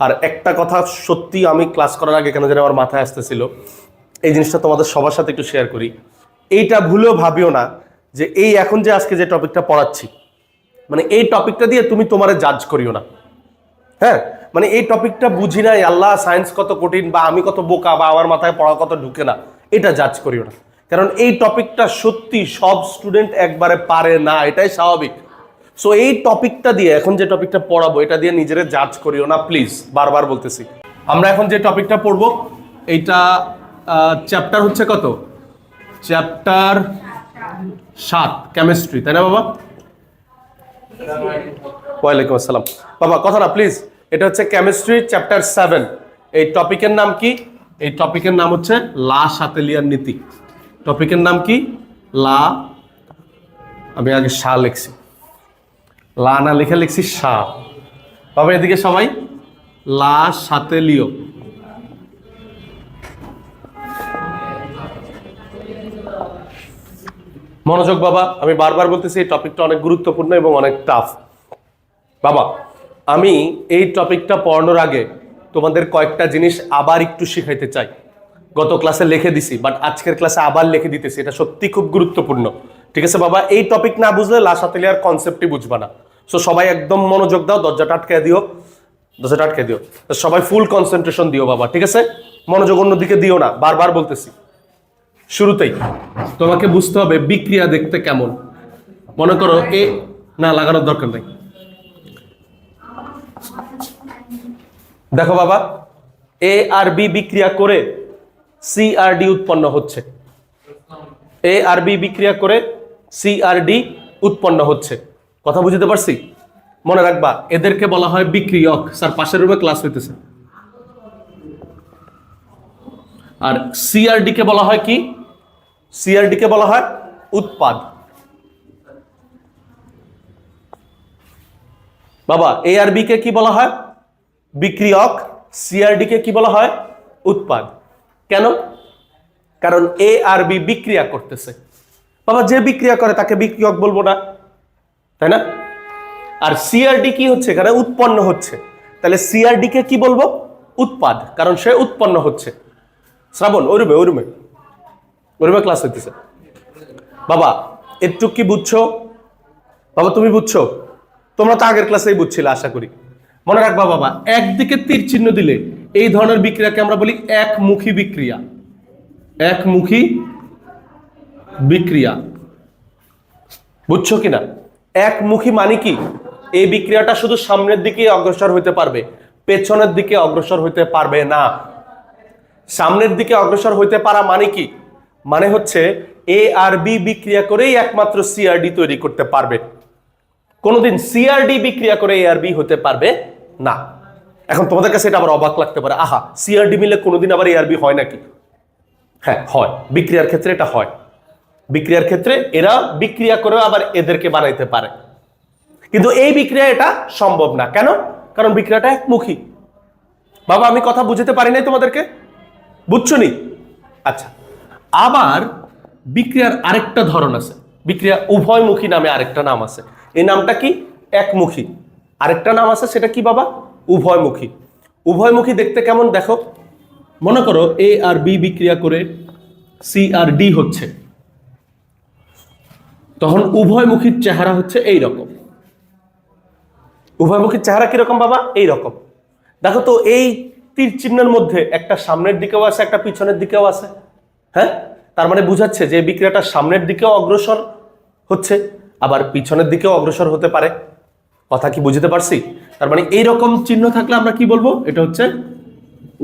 আর একটা কথা সত্যি আমি ক্লাস করার আগে কেন যেন আমার মাথায় আসতেছিল, এই জিনিসটা তোমাদের সবার সাথে একটু শেয়ার করি। এইটা ভুলেও ভাবিও না যে এই এখন যে আজকে যে টপিকটা পড়াচ্ছি, মানে এই টপিকটা দিয়ে তুমি তোমারে জাজ করিও না। হ্যাঁ, মানে এই টপিকটা বুঝি নাই, আল্লাহ সায়েন্স কত কঠিন, বা আমি কত বোকা, বা আমার মাথায় পড়া কত ঢুকে না, এটা জাজ করিও না। কারণ এই টপিকটা সত্যি সব স্টুডেন্ট একবারে পারে না, এটাই স্বাভাবিক। সো এই টপিকটা দিয়ে, এখন যে টপিকটা পড়াবো, এটা দিয়ে নিজেরে জাজ করিও না প্লিজ, বারবার বলতেছি। আমরা এখন যে টপিকটা পড়বো এইটা চ্যাপ্টার হচ্ছে কত? চ্যাপ্টার 7, কেমিস্ট্রি, তাই না বাবা? ওয়ালাইকুম আসসালাম বাবা, কথা না প্লিজ। এটা হচ্ছে কেমিস্ট্রি চ্যাপ্টার 7। এই টপিকের নাম কি? এই টপিকের নাম হচ্ছে লা শাতেলিয়ার নীতি। টপিকের নাম কি? লা, আমি আগে শা লিখছি, লা না লিখে লিখছি শা। বাবা এদিকে সবাই, লা শাতেলীয়। মনোযোগ বাবা, আমি বারবার বলতেছি এই টপিকটা অনেক গুরুত্বপূর্ণ এবং অনেক টাফ। বাবা আমি এই টপিকটা পড়ানোর আগে তোমাদের কয়েকটা জিনিস আবার একটু শিখাইতে চাই। গত ক্লাসে লিখে দিছি, বাট আজকের ক্লাসে আবার লিখে দিতেছি, এটা সত্যি খুব গুরুত্বপূর্ণ। ঠিক আছে বাবা, এই টপিক না বুঝলে লা শাতেলিয়ার কনসেপ্টই বুঝবা না। সো সবাই একদম মনোযোগ দাও, দরজাটা আটকে দিও, দরজাটা আটকে দিও, সবাই ফুল কনসেন্ট্রেশন দিও বাবা, ঠিক আছে? মনোযোগ অন্যদিকে দিও না, বারবার বলতেছি। শুরুতেই তোমাকে বুঝতে হবে বিক্রিয়া দেখতে কেমন। মনে করো এ, না লাগানোর দরকার নেই। দেখো বাবা, এ আর বি বিক্রিয়া করে সি আর ডি উৎপন্ন হচ্ছে। এ আর বি বিক্রিয়া করে সি আর ডি উৎপন্ন হচ্ছে। কথা বুঝতে পারছি? মনে রাখবা এদেরকে বলা হয় বিক্রিয়ক। স্যার পাশের রুমে ক্লাস হইতেছে। আর সিআরডি কে বলা হয় কি? সিআরডি কে বলা হয় উৎপাদ। বাবা এ আর বি কে কি বলা হয়? বিক্রিয়ক। সিআরডি কে কি বলা হয়? উৎপাদ। কেন? কারণ এ আর বি বিক্রিয়া করতেছে। বাবা যে বিক্রিয়া করে তাকে বিক্রিয়ক বলবো না, তাই না? আর সিআরডি কি হচ্ছে? এখানে উৎপন্ন হচ্ছে, তাহলে সিআরডি কে কি বলবো? উৎপাদ, কারণ সে উৎপন্ন হচ্ছে। শ্রাবণ ওই রুমে, ওই রুমে, ওই রুমে ক্লাস হইতেছে। বাবা একটু কি বুঝছো? বাবা তুমি বুঝছো? তোমরা তো আগের ক্লাসেই বুঝছিলে আশা করি। মনে রাখবা বাবা, একদিকে তীর চিহ্ন দিলে এই ধরনের বিক্রিয়াকে আমরা বলি একমুখী বিক্রিয়া। একমুখী বিক্রিয়া, বুঝছো কিনা? একমুখী মানে কি? এই বিক্রিয়াটা শুধু সামনের দিকে অগ্রসর হইতে পারবে, পেছনের দিকে অগ্রসর হইতে পারবে না। সামনের দিকে অগ্রসর হইতে পারা মানে কি? মানে হচ্ছে এ আর বি বিক্রিয়া করেই একমাত্র সিআরডি তৈরি করতে পারবে, কোনোদিন সিআরডি বিক্রিয়া করে এ আর বি হতে পারবে না। এখন তোমাদের কাছে এটা আবার অবাক লাগতে পারে, আহা সিআরডি মিলে কোনোদিন আবার এ আর বি হয় নাকি? হ্যাঁ হয়, বিক্রিয়ার ক্ষেত্রে এটা হয়। বিক্রিয়ার ক্ষেত্রে এরা বিক্রিয়া করে আবার এদেরকে বানাইতে পারে, কিন্তু এই বিক্রিয়া এটা সম্ভব না। কেন? কারণ বিক্রিয়াটা একমুখী। বাবা আমি কথা বুঝতে পারি নাই তোমাদেরকে, বুঝছো নি? আচ্ছা, আবার বিক্রিয়ার আরেকটা ধরন আছে, বিক্রিয়া উভয়মুখী নামে আরেকটা নাম আছে। এই নামটা কি? একমুখী। আরেকটা নাম আছে, সেটা কি বাবা? উভয়মুখী। উভয়মুখী দেখতে কেমন দেখো। মনে করো এ আর বি বিক্রিয়া করে সি আর ডি হচ্ছে, তখন উভয়মুখীর চেহারা হচ্ছে এই রকম। উভয়মুখীর চেহারা কিরকম বাবা? এই রকম। দেখো তো এই তীর চিহ্নের মধ্যে একটা সামনের দিকেও আছে, একটা পিছনের দিকেও আছে। হ্যাঁ, তার মানে বুঝাচ্ছে যে বিক্রিয়াটা সামনের দিকেও অগ্রসর হচ্ছে, আবার পিছনের দিকেও অগ্রসর হতে পারে। কথা কি বুঝতে পারছি? তার মানে এইরকম চিহ্ন থাকলে আমরা কি বলবো? এটা হচ্ছে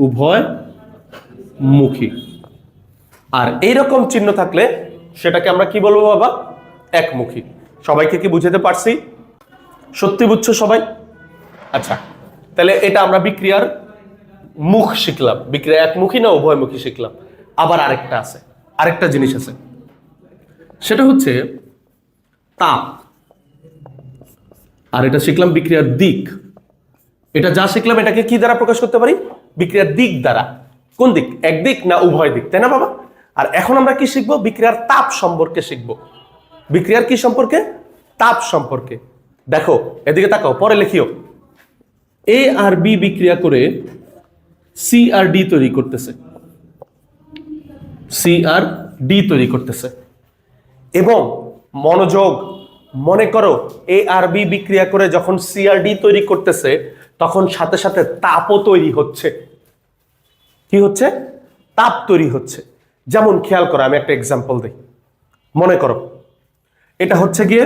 উভয়মুখী। আর এইরকম চিহ্ন থাকলে সেটাকে আমরা কি বলবো বাবা? একমুখী। সবাইকে কি বুঝতে পারছি? সত্যি বুঝছো সবাই? আচ্ছা, তাহলে এটা আমরা বিক্রিয়ার মুখ শিখলাম, বিক্রিয়া একমুখী না উভয়মুখী শিখলাম। আবার আরেকটা আছে, আরেকটা জিনিস আছে, সেটা হচ্ছে তাপ। আর এটা শিখলাম বিক্রিয়ার দিক। এটা যা শিখলাম এটাকে কি দ্বারা প্রকাশ করতে পারি? বিক্রিয়ার দিক দ্বারা। কোন দিক? একদিক না উভয় দিক, তাই না বাবা? আর এখন আমরা কি শিখবো? বিক্রিয়ার তাপ সম্পর্কে শিখবো। বিক্রিয়ার কি সম্পর্কে? তাপ সম্পর্কে। দেখো এদিকে তাকাও, পরে লিখিও। এ আর বি বিক্রিয়া করে সি আর ডি তৈরি করতেছে, সি আর ডি তৈরি করতেছে। এবং মনোযোগ, মনে করো এ আর বি বিক্রিয়া করে যখন সি আর ডি তৈরি করতেছে তখন সাথে সাথে তাপও তৈরি হচ্ছে। কি হচ্ছে? তাপ তৈরি হচ্ছে। যেমন খেয়াল করো, আমি একটা এক্সাম্পল দিই। মনে করো এটা হচ্ছে গিয়ে,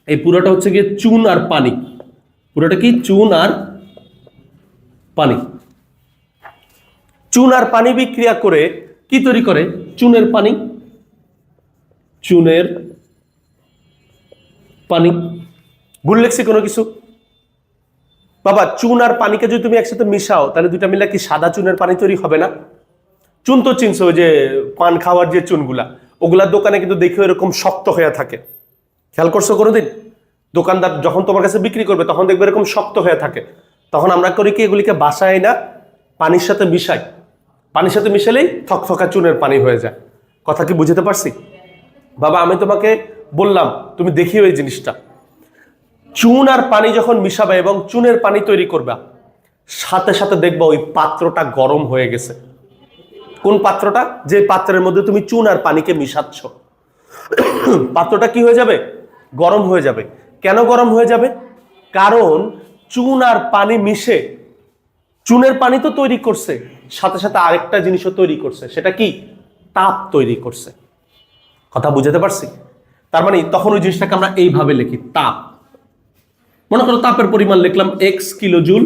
এই পুরোটা হচ্ছে গিয়ে চুন আর পানি। পুরোটা কি? চুন আর পানি। চুন আর পানি বিক্রিয়া করে কি তৈরি করে? চুনের পানি, চুনের পানি। ভুল লেখছি কোনো কিছু? বাবা, চুন আর পানিকে যদি তুমি একসাথে মিশাও তাহলে দুইটা মিলে কি সাদা চুনের পানি তৈরি হবে না? চুন তো চিনছো, ওই যে পান খাওয়ার যে চুনগুলা, ওগুলার দোকানে কিন্তু দেখে এরকম শক্ত হয়ে থাকে। খেয়াল করছো কোনোদিন? দোকানদার যখন তোমার কাছে বিক্রি করবে তখন দেখবে এরকম শক্ত হয়ে থাকে। তখন আমরা করি কি, এগুলিকে বাসায় না পানির সাথে মিশাই। পানির সাথে মিশালেই থকথকা চুনের পানি হয়ে যায়। কথা কি বুঝতে পারছি? বাবা, আমি তোমাকে বললাম, তুমি দেখিও এই জিনিসটা। চুন আর পানি যখন মিশাবে এবং চুনের পানি তৈরি করবা, সাথে সাথে দেখবা ওই পাত্রটা গরম হয়ে গেছে। কোন পাত্রটা? যে পাত্রের মধ্যে তুমি চুন আর পানিকে মিশাচ্ছ, পাত্রটা কি হয়ে যাবে? গরম হয়ে যাবে। কেন গরম হয়ে যাবে? কারণ চুন আর পানি মিশে চুনের পানি তো তৈরি করছে, সাথে সাথে আরেকটা জিনিসও তৈরি করছে। সেটা কি? তাপ তৈরি করছে। কথা বুঝতে পারছি? তার মানে তখন ওই জিনিসটাকে আমরা এইভাবে লিখি, তাপ। মনে করো তাপের পরিমাণ লিখলাম এক্স কিলোজুল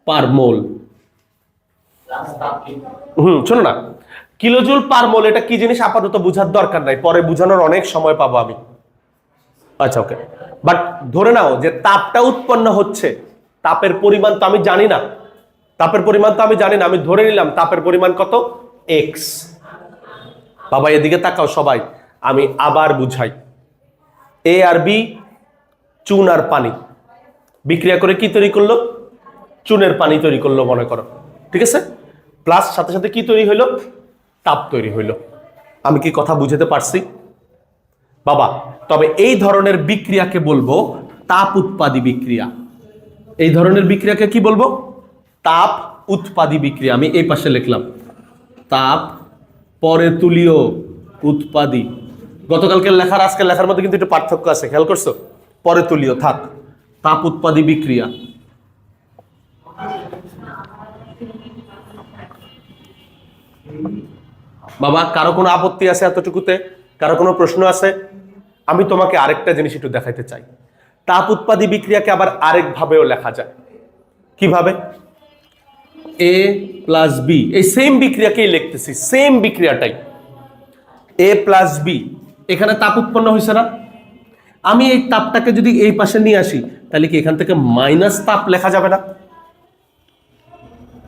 পার মোল। শোনো না, কিলোজুল পার মোল এটা কি জিনিস আপাতত বোঝার দরকার নাই, পরে বোঝানোর অনেক সময় পাবো আমি। আচ্ছা, ওকে। বাট ধরে নাও যে তাপটা উৎপন্ন হচ্ছে, তাপের পরিমাণ তো আমি জানি না, তাপের পরিমাণ তো আমি জানি না, আমি ধরে নিলাম তাপের পরিমাণ কত? এক্স। বাবা এদিকে তাকাও সবাই, আমি আবার বুঝাই। এ আর বি, চুন আর পানি বিক্রিয়া করে কি তৈরি করলো? চুনের পানি তৈরি করলো মনে করো, ঠিক আছে? প্লাস সাথে সাথে কি তৈরি হইলো? তাপ তৈরি হইলো। আমি কি কথা বুঝতে পারছি বাবা? তবে এই ধরনের বিক্রিয়াকে বলবো তাপ উৎপাদী বিক্রিয়া। এই ধরনের বিক্রিয়াকে কি বলবো? তাপ উৎপাদী বিক্রিয়া। আমি এই পাশে লিখলাম তাপ পরে তুলীয় উৎপাদী। গতকালকের লেখার আজকের লেখার মধ্যে কিন্তু একটু পার্থক্য আছে, খেয়াল করছো? পরে তুলীয় থাক, তাপ উৎপাদী বিক্রিয়া। বাবা কারো কোনো আপত্তি আছে এতটুকুতে? কারো কোনো প্রশ্ন আছে? আমি তোমাকে আরেকটা জিনিস একটু দেখাইতে চাই। তাপ উৎপাদী বিক্রিয়াকে আবার আরেক ভাবেও লেখা যায়। কিভাবে? এ প্লাস বি, এই সেম বিক্রিয়াকেই লিখতেছি, সেম বিক্রিয়াটাই। এ প্লাস বি, এখানে তাপ উৎপন্ন হয়েছে না? আমি এই তাপটাকে যদি এই পাশে নিয়ে আসি তাহলে কি এখান থেকে মাইনাস তাপ লেখা যাবে না?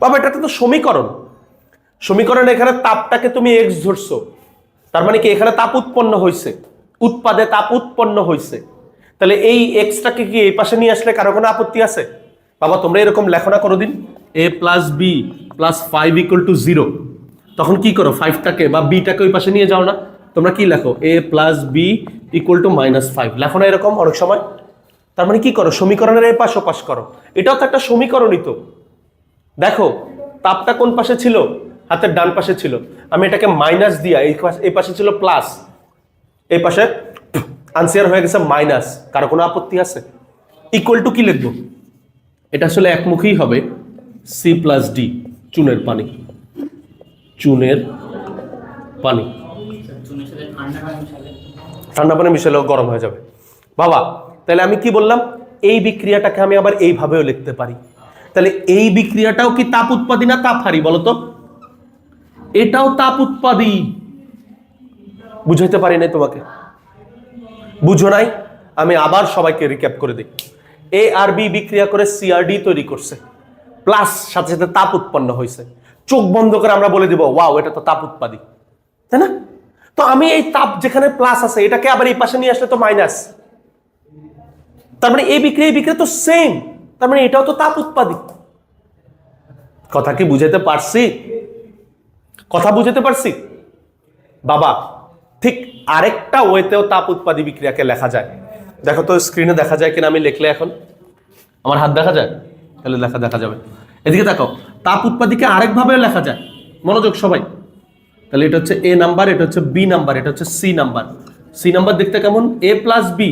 বাবা এটা তো সমীকরণ। সমীকরণ এখানে তাপটাকে তুমি এক্স ধরছো, তার মানে কি এখানে তাপ উৎপন্ন হয়েছে, উৎপাদে তাপ উৎপন্ন হয়েছে। তাহলে এই এক্সটাকে কি এই পাশে নিয়ে আসলে কারো কোনো আপত্তি আছে? বাবা তোমরা এরকম লেখো না কোনোদিন, A plus B plus 5 equal to 0। তখন কি করো? 5টাকে বা বিটাকে ওই পাশে নিয়ে যাও না? তোমরা কি লেখো? এ প্লাস বি ইকুয়াল টু -5 লেখো না এরকম অনেক সময়? তার মানে কি করো? সমীকরণের এই পাশ ও পাশ করো। এটাও তো একটা সমীকরণই তো। দেখো তাপটা কোন পাশে ছিল? হাতের ডান পাশে ছিল। আমি এটাকে মাইনাস দিয়া এই পাশে ছিল প্লাস, এই পাশে আনসার হয়ে গেছে মাইনাস। কারো কোনো আপত্তি আছে? ইকুয়াল টু কি লিখবো? এটা আসলে একমুখী হবে, সি প্লাস ডি, চুনের পানি, চুনের পানি। ঠান্ডা পানি মিশালেও গরম হয়ে যাবে। বাবা তাহলে আমি কি বললাম? এই বিক্রিয়াটাকে আমি আবার এইভাবেও লিখতে পারি। তাহলে এই বিক্রিয়াটাও কি তাপ উৎপাদী না তাপ হারি বলতো? এটাও তাপ উৎপাদী। বুঝাইতে পারি নাই তোমাকে? বুঝো নাই? আমি আবার সবাইকে রিক্যাপ করে দিই। এ আর বি বিক্রিয়া করে সি আর ডি তৈরি করছে, প্লাস সাথে সাথে তাপ উৎপন্ন হয়েছে। চোখ বন্ধ করে আমরা বলে দিব ওয়াও এটা তো তাপ উৎপাদী, তাই না? তো আমি এই তাপ যেখানে প্লাস আছে এটাকে আবার এই পাশে নিয়ে আসলে তো মাইনাস। তার মানে এই বিক্রিয়া তো সেম, তার মানে এটাও তো তাপ উৎপাদী। কথা কি বুঝাতে পারছি? কথা বুঝাতে পারছি বাবা? ঠিক আরেকটা ওয়েতেও তাপ উৎপাদী বিক্রিয়াকে লেখা যায়। দেখো তো স্ক্রিনে দেখা যায় কিনা, আমি লিখলে এখন আমার হাত দেখা যায়? তাহলে দেখা যাবে। এদিকে দেখো, তাপ উৎপাদীকে আরেকভাবে লেখা যায়, মনোযোগ সবাই। তাহলে এটা হচ্ছে এ নাম্বার, এটা হচ্ছে বি নাম্বার, এটা হচ্ছে সি নাম্বার। সি নাম্বার দেখতে কেমন? A plus B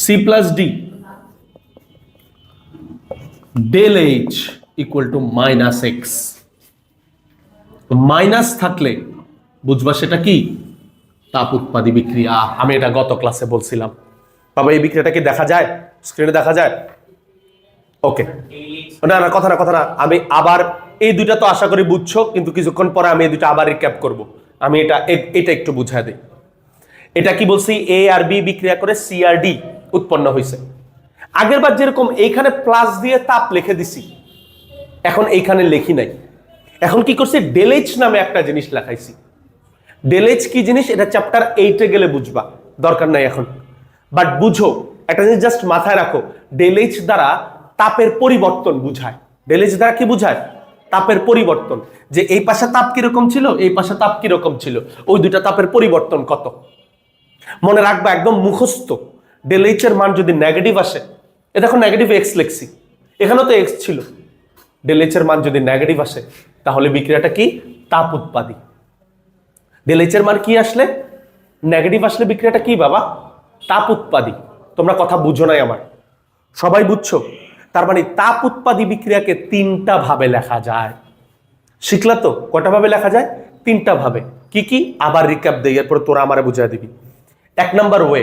C plus D del H equal to minus X. Minus থাকলে বুঝবা সেটা কি? তাপ উৎপাদী বিক্রিয়া। আমি এটা গত ক্লাসে বলছিলাম। বাবা এই বিক্রিয়াটা কি দেখা যায়? স্ক্রিনে দেখা যায়? ওকে, না না, কথা না, আমি আবার এই দুইটা তো আশা করি বুঝছো, কিন্তু কিছুক্ষণ পরে আমি এই দুইটা আবার রিক্যাপ করব। আমি এটা একটু বুঝায় দিই। এটা কি বলছি? এ আর বি বিক্রিয়া করে সি আর ডি উৎপন্ন হয়েছে। আগের বার যেরকম এইখানে প্লাস দিয়ে তাপ লিখে দিছি, এখন এইখানে লিখি নাই। এখন কি করছি? ডেলএইচ নামে একটা জিনিস লেখাইছি। ডেলএইচ কি জিনিস এটা চ্যাপ্টার 8-এ গেলে বুঝবা, দরকার নাই এখন। বাট বুঝো, একটা জিনিস জাস্ট মাথায় রাখো, ডেলএইচ দ্বারা তাপের পরিবর্তন বুঝায়। ডেলএইচ দ্বারা কি বুঝায়? তাপের পরিবর্তন। যে এই পাশে তাপ কিরকম ছিল, এই পাশে তাপ কিরকম ছিল, ওই দুইটা তাপের পরিবর্তন কত। মনে রাখবা, একদম মুখস্থ। ডেলএইচ এর মান যদি নেগেটিভ আসে, এ দেখো নেগেটিভ এক্স লিখছি, এখানেও তো এক্স ছিল। ডেলএইচ এর মান যদি নেগেটিভ আসে, তাহলে বিক্রিয়াটা কি? তাপ উৎপাদী। ডেলএইচ এর মান কি আসলে? নেগেটিভ আসলে বিক্রিয়াটা কি বাবা? তাপ উৎপাদী। তোমরা কথা বুঝো নাই আমার, সবাই বুঝছো? তার মানে তাপ উৎপাদী বিক্রিয়াকে তিনটা ভাবে লেখা যায়। শিখলা তো? কটা ভাবে লেখা যায়? তিনটা ভাবে। কি কি? আবার রিক্যাপ দেই, এরপর তোরা আমারে বুঝাই দিবি। এক নাম্বার ওয়ে,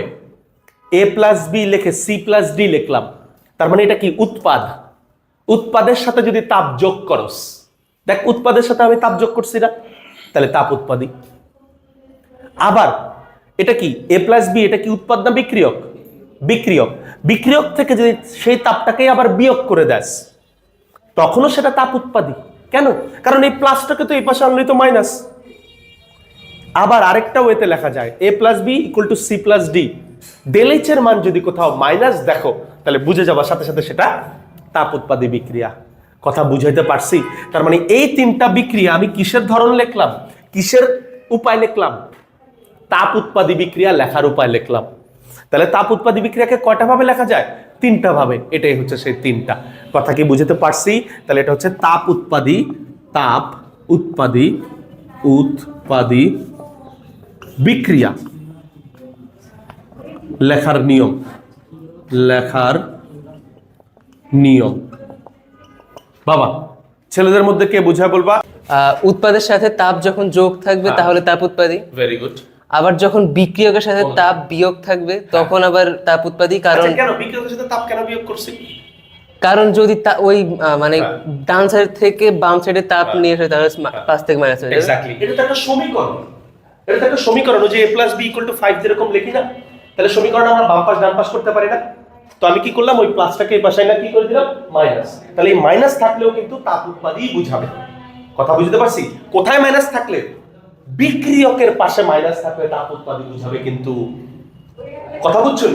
এ প্লাস বি লিখে সি প্লাস ডি লিখলাম। তার মানে এটা কি? উৎপাদ। উৎপাদের সাথে যদি তাপ যোগ করস, দেখ উৎপাদের সাথে আমি তাপ যোগ করছি না, তাহলে তাপ উৎপাদী। আবার এটা কি? এ প্লাস বি, এটা কি উৎপাদ না বিক্রিয়ক? বিক্রিয়ক। বিক্রিয়ক থেকে যদি সেই তাপটাকে আবার বিয়োগ করে দেস, তখনও সেটা তাপ উৎপাদী। কেন? কারণ এই প্লাসটাকে তো এই পাশে আনলেই তো মাইনাস। আবার আরেকটা ওয়েতে লেখা যায়, A plus B equal to C plus D. Del H এর মান যদি কোথাও মাইনাস দেখো, তাহলে বুঝে যাবার সাথে সাথে সেটা তাপ উৎপাদী বিক্রিয়া। কথা বুঝাইতে পারছি? তার মানে এই তিনটা বিক্রিয়া আমি কিসের ধরন লিখলাম, কিসের উপায় লিখলাম? তাপ উৎপাদী বিক্রিয়া লেখার উপায় লিখলাম। তাহলে তাপ উৎপাদী বিক্রিয়াকে কয়টা ভাবে লেখা যায়? তিনটা ভাবে। এটাই হচ্ছে সেই তিনটা। কথা কি বুঝতে পারছি? তাহলে এটা হচ্ছে তাপ উৎপাদী উৎপাদী বিক্রিয়া। লেখার নিয়ম বাবা, ছেলেদের মধ্যে কে বুঝায় বলবা? উৎপাদের সাথে তাপ যখন যোগ থাকবে তাহলে তাপ উৎপাদী। Very good. আবার যখন বিক্রিয়কের সাথে তাপ বিয়োগ থাকবে তখন আবার তাপ উৎপাদী। কারণ কেন বিক্রিয়কের সাথে তাপ কেন বিয়োগ করছি? কারণ যদি ওই মানে ডান সাইড থেকে বাম সাইডে তাপ নিয়ে আসে, তাহলে প্লাস থেকে মাইনাস হয়ে যাবে। এক্স্যাক্টলি, এটা তো একটা সমীকরণ। এটা তো একটা সমীকরণ, যে a + b = 5 যেরকম লিখি না, তাহলে সমীকরণ আমরা বাম পাশ ডান পাশ করতে পারি না। তো আমি কি করলাম, ওই প্লাসটাকে এই পাশে না কি করে দিলাম, মাইনাস। তাহলে এই মাইনাস থাকলেও কিন্তু তাপ উৎপাদী বুঝাবে। কথা বুঝতে পারছি? কোথায় মাইনাস থাকলে? বিক্রিয়কের পাশে মাইনাস থাকলে তাপ উৎপাদী বুঝাবে কিন্তু। কথা বুঝছো?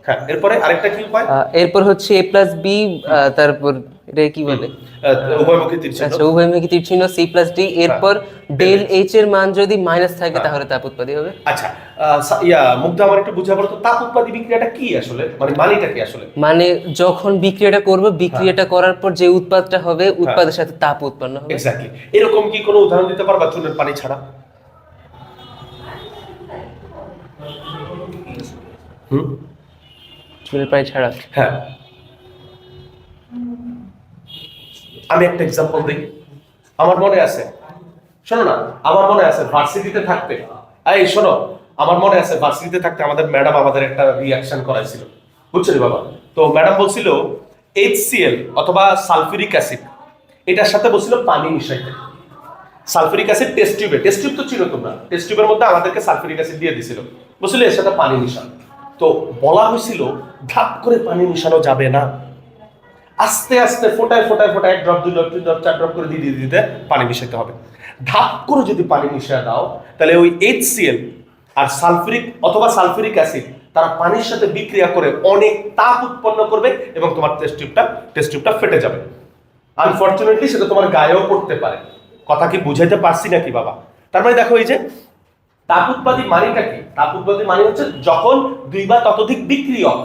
হ্যাঁ, এরপরে আরেকটা কি উপায়? এরপর হচ্ছে a + b, তারপর এটা কি বলে, উভয়মুখী তীরচিহ্ন। আচ্ছা, উভয়মুখী তীরচিহ্ন c + d। এরপর ডেল এইচ এর মান যদি মাইনাস থাকে তাহলে তাপ উৎপাদী হবে। আচ্ছা, মুগ্ধা আমার একটু বুঝা বলো তো, তাপ উৎপাদী বিক্রিয়াটা কি আসলে, মানে মানেটা কি আসলে? মানে যখন বিক্রিয়াটা করব, বিক্রিয়াটা করার পর যে উৎপাদটা হবে, উৎপাদের সাথে তাপ উৎপন্ন হবে। এক্স্যাক্টলি। এরকম কি কোনো উদাহরণ দিতে পারবা চুনের পানি ছাড়া? চুনের পানি ছাড়া? হ্যাঁ, আমি একটা এক্সাম্পল দিই। আমার মনে আছে, শোনো না, আমার মনে আছে ভার্সিটিতে থাকতে, এই শোনো, আমার মনে আছে ভার্সিটিতে থাকতে আমাদের ম্যাডাম আমাদের একটা রিঅ্যাকশন করাইছিল, বুঝছো বাবা? তো ম্যাডাম বলছিল HCl অথবা সালফিউরিক অ্যাসিড, এটার সাথে বলছিল পানি মিশাইতে। সালফিউরিক অ্যাসিড টেস্ট টিউব তো ছিল, তোমরা টেস্ট টিউবের মধ্যে আমাদেরকে সালফিউরিক অ্যাসিড দিয়ে দিছিল, বলছিল এর সাথে পানি মিশান। তো বলা হয়েছিল ধাপ করে পানি মিশানো যাবে না, আস্তে আস্তে ফোটায় 1 ড্রপ 2 ড্রপ 3 ড্রপ 4 ড্রপ করে দিয়ে দিতে পানি মিশাতে হবে। ধাপ করে যদি পানি মিশিয়ে দাও, তাহলে ওই HCl আর সালফিউরিক অথবা সালফিউরিক অ্যাসিড তারা পানির সাথে বিক্রিয়া করে অনেক তাপ উৎপন্ন করবে এবং তোমার টেস্ট টিউবটা ফেটে যাবে। আনফরচুনেটলি সেটা তোমার গায়েও পড়তে পারে। কথা কি বুঝাইতে পারছি নাকি বাবা? তার মানে দেখো, এই যে তাপ উৎপাদী মানেটা কি? তাপ উৎপাদী মানে হচ্ছে যখন দুই বা ততোধিক বিক্রিয়ক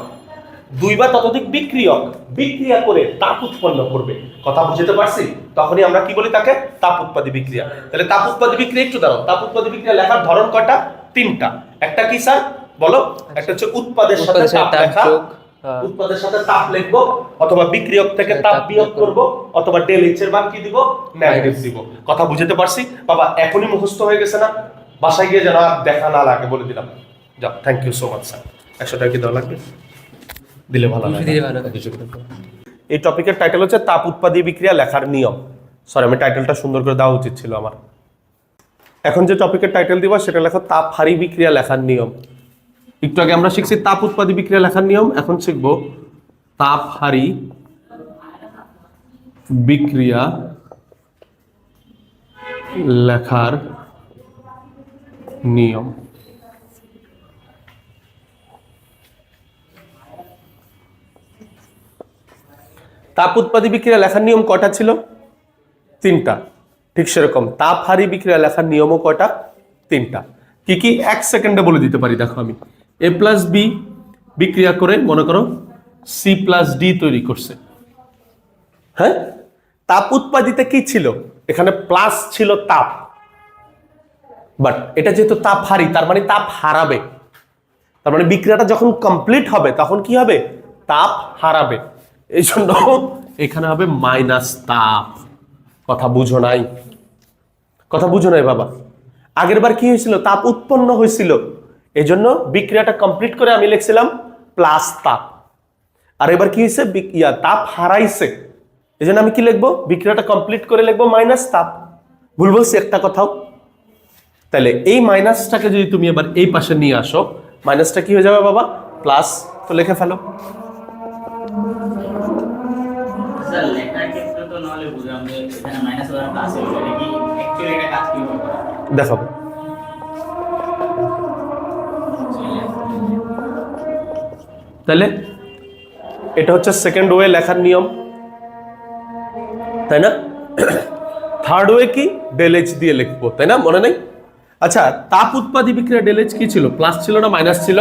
দুই বা ততোধিক বিক্রিয়ক বিক্রিয়া করে তাপ উৎপন্ন করবে। কথা বুঝতে পারছি? তখনই আমরা কি বলি তাকে? তাপ উৎপাদী বিক্রিয়া। তাহলে তাপ উৎপাদী বিক্রিয়া একটু দাঁড়াও, তাপ উৎপাদী বিক্রিয়া লেখার ধরন কয়টা? তিনটা। একটা কি স্যার বলো? একটা হচ্ছে উৎপাদের সাথে তাপ লেখা, উৎপাদের সাথে তাপ লিখবো, অথবা বিক্রিয়ক থেকে তাপ বিয়োগ করব, অথবা ডেল এইচ এর মান কি দিব? নেগেটিভ দিব। কথা বুঝতে পারছি বাবা? এখনই মুখস্থ হয়ে গেছে না? বাসায় গিয়ে যেন আর দেখা না লাগে বলে দিলাম। যাও, thank you so much sir. 100 টাকা কি দেওয়া লাগবে? দিলে ভালো লাগে। এই টপিকের টাইটেল হচ্ছে তাপ উৎপাদী বিক্রিয়া লেখার নিয়ম। সরি, আমি টাইটেলটা সুন্দর করে দেওয়া উচিত ছিল আমার। এখন যে টপিকের টাইটেল দিব সেটা লেখো তাপ হারি বিক্রিয়া লেখার নিয়ম। একটু আগে আমরা শিখছি তাপ উৎপাদী বিক্রিয়া লেখার নিয়ম, এখন শিখব তাপ হারি বিক্রিয়া লেখার নিয়ম। তাপ উৎপাদী বিক্রিয়া লেখার নিয়ম কয়টা ছিল? তিনটা। ঠিক সেরকম তাপ হারি বিক্রিয়া লেখার নিয়মও কয়টা? তিনটা। কি কি? 1 সেকেন্ডে বলে দিতে পারি। দেখো, আমি A প্লাস বি বিক্রিয়া করে মনে করো সি প্লাস ডি তৈরি করছে। হ্যাঁ, তাপ উৎপাদিতে কি ছিল? এখানে প্লাস ছিল তাপ, বাট এটা যেহেতু তাপ হারি তার মানে তাপ হারাবে। তার মানে বিক্রিয়াটা যখন কমপ্লিট হবে তখন কি হবে? তাপ হারাবে। এই জন্য এখানে হবে মাইনাস তাপ। কথা বুঝো নাই? কথা বুঝো নাই বাবা? আগের বার কি হয়েছিল? তাপ উৎপন্ন হয়েছিল, এই জন্য বিক্রিয়াটা কমপ্লিট করে আমি লিখছিলাম প্লাস তাপ। আর এবার কি হয়েছে? তাপ হারাইছে, এই জন্য আমি কি লিখবো? বিক্রিয়াটা কমপ্লিট করে লিখবো মাইনাস তাপ। ভুল বলছি একটা কথাও? তাহলে এই মাইনাসটাকে যদি তুমি এবার এই পাশে নিয়ে আসো, মাইনাসটা কি হয়ে যাবে বাবা? প্লাস। তো লিখে ফেলো। স্যার লেখার ক্ষেত্রে তো নাহলে বুঝলাম যে এখানে মাইনাস আর প্লাস হবে, এটা কি অ্যাকচুয়ালি এটা কাজ কি হবে? দেখাবো। তাহলে এটা হচ্ছে সেকেন্ড ওয়ে লেখার নিয়ম, তাই না? থার্ড ওয়ে কি? ডেল এইচ দিয়ে লিখবো, তাই না? মনে নেই? আচ্ছা, তাপ উৎপাদী বিক্রিয়া ডেল এইচ কি ছিল? প্লাস ছিল না মাইনাস ছিল?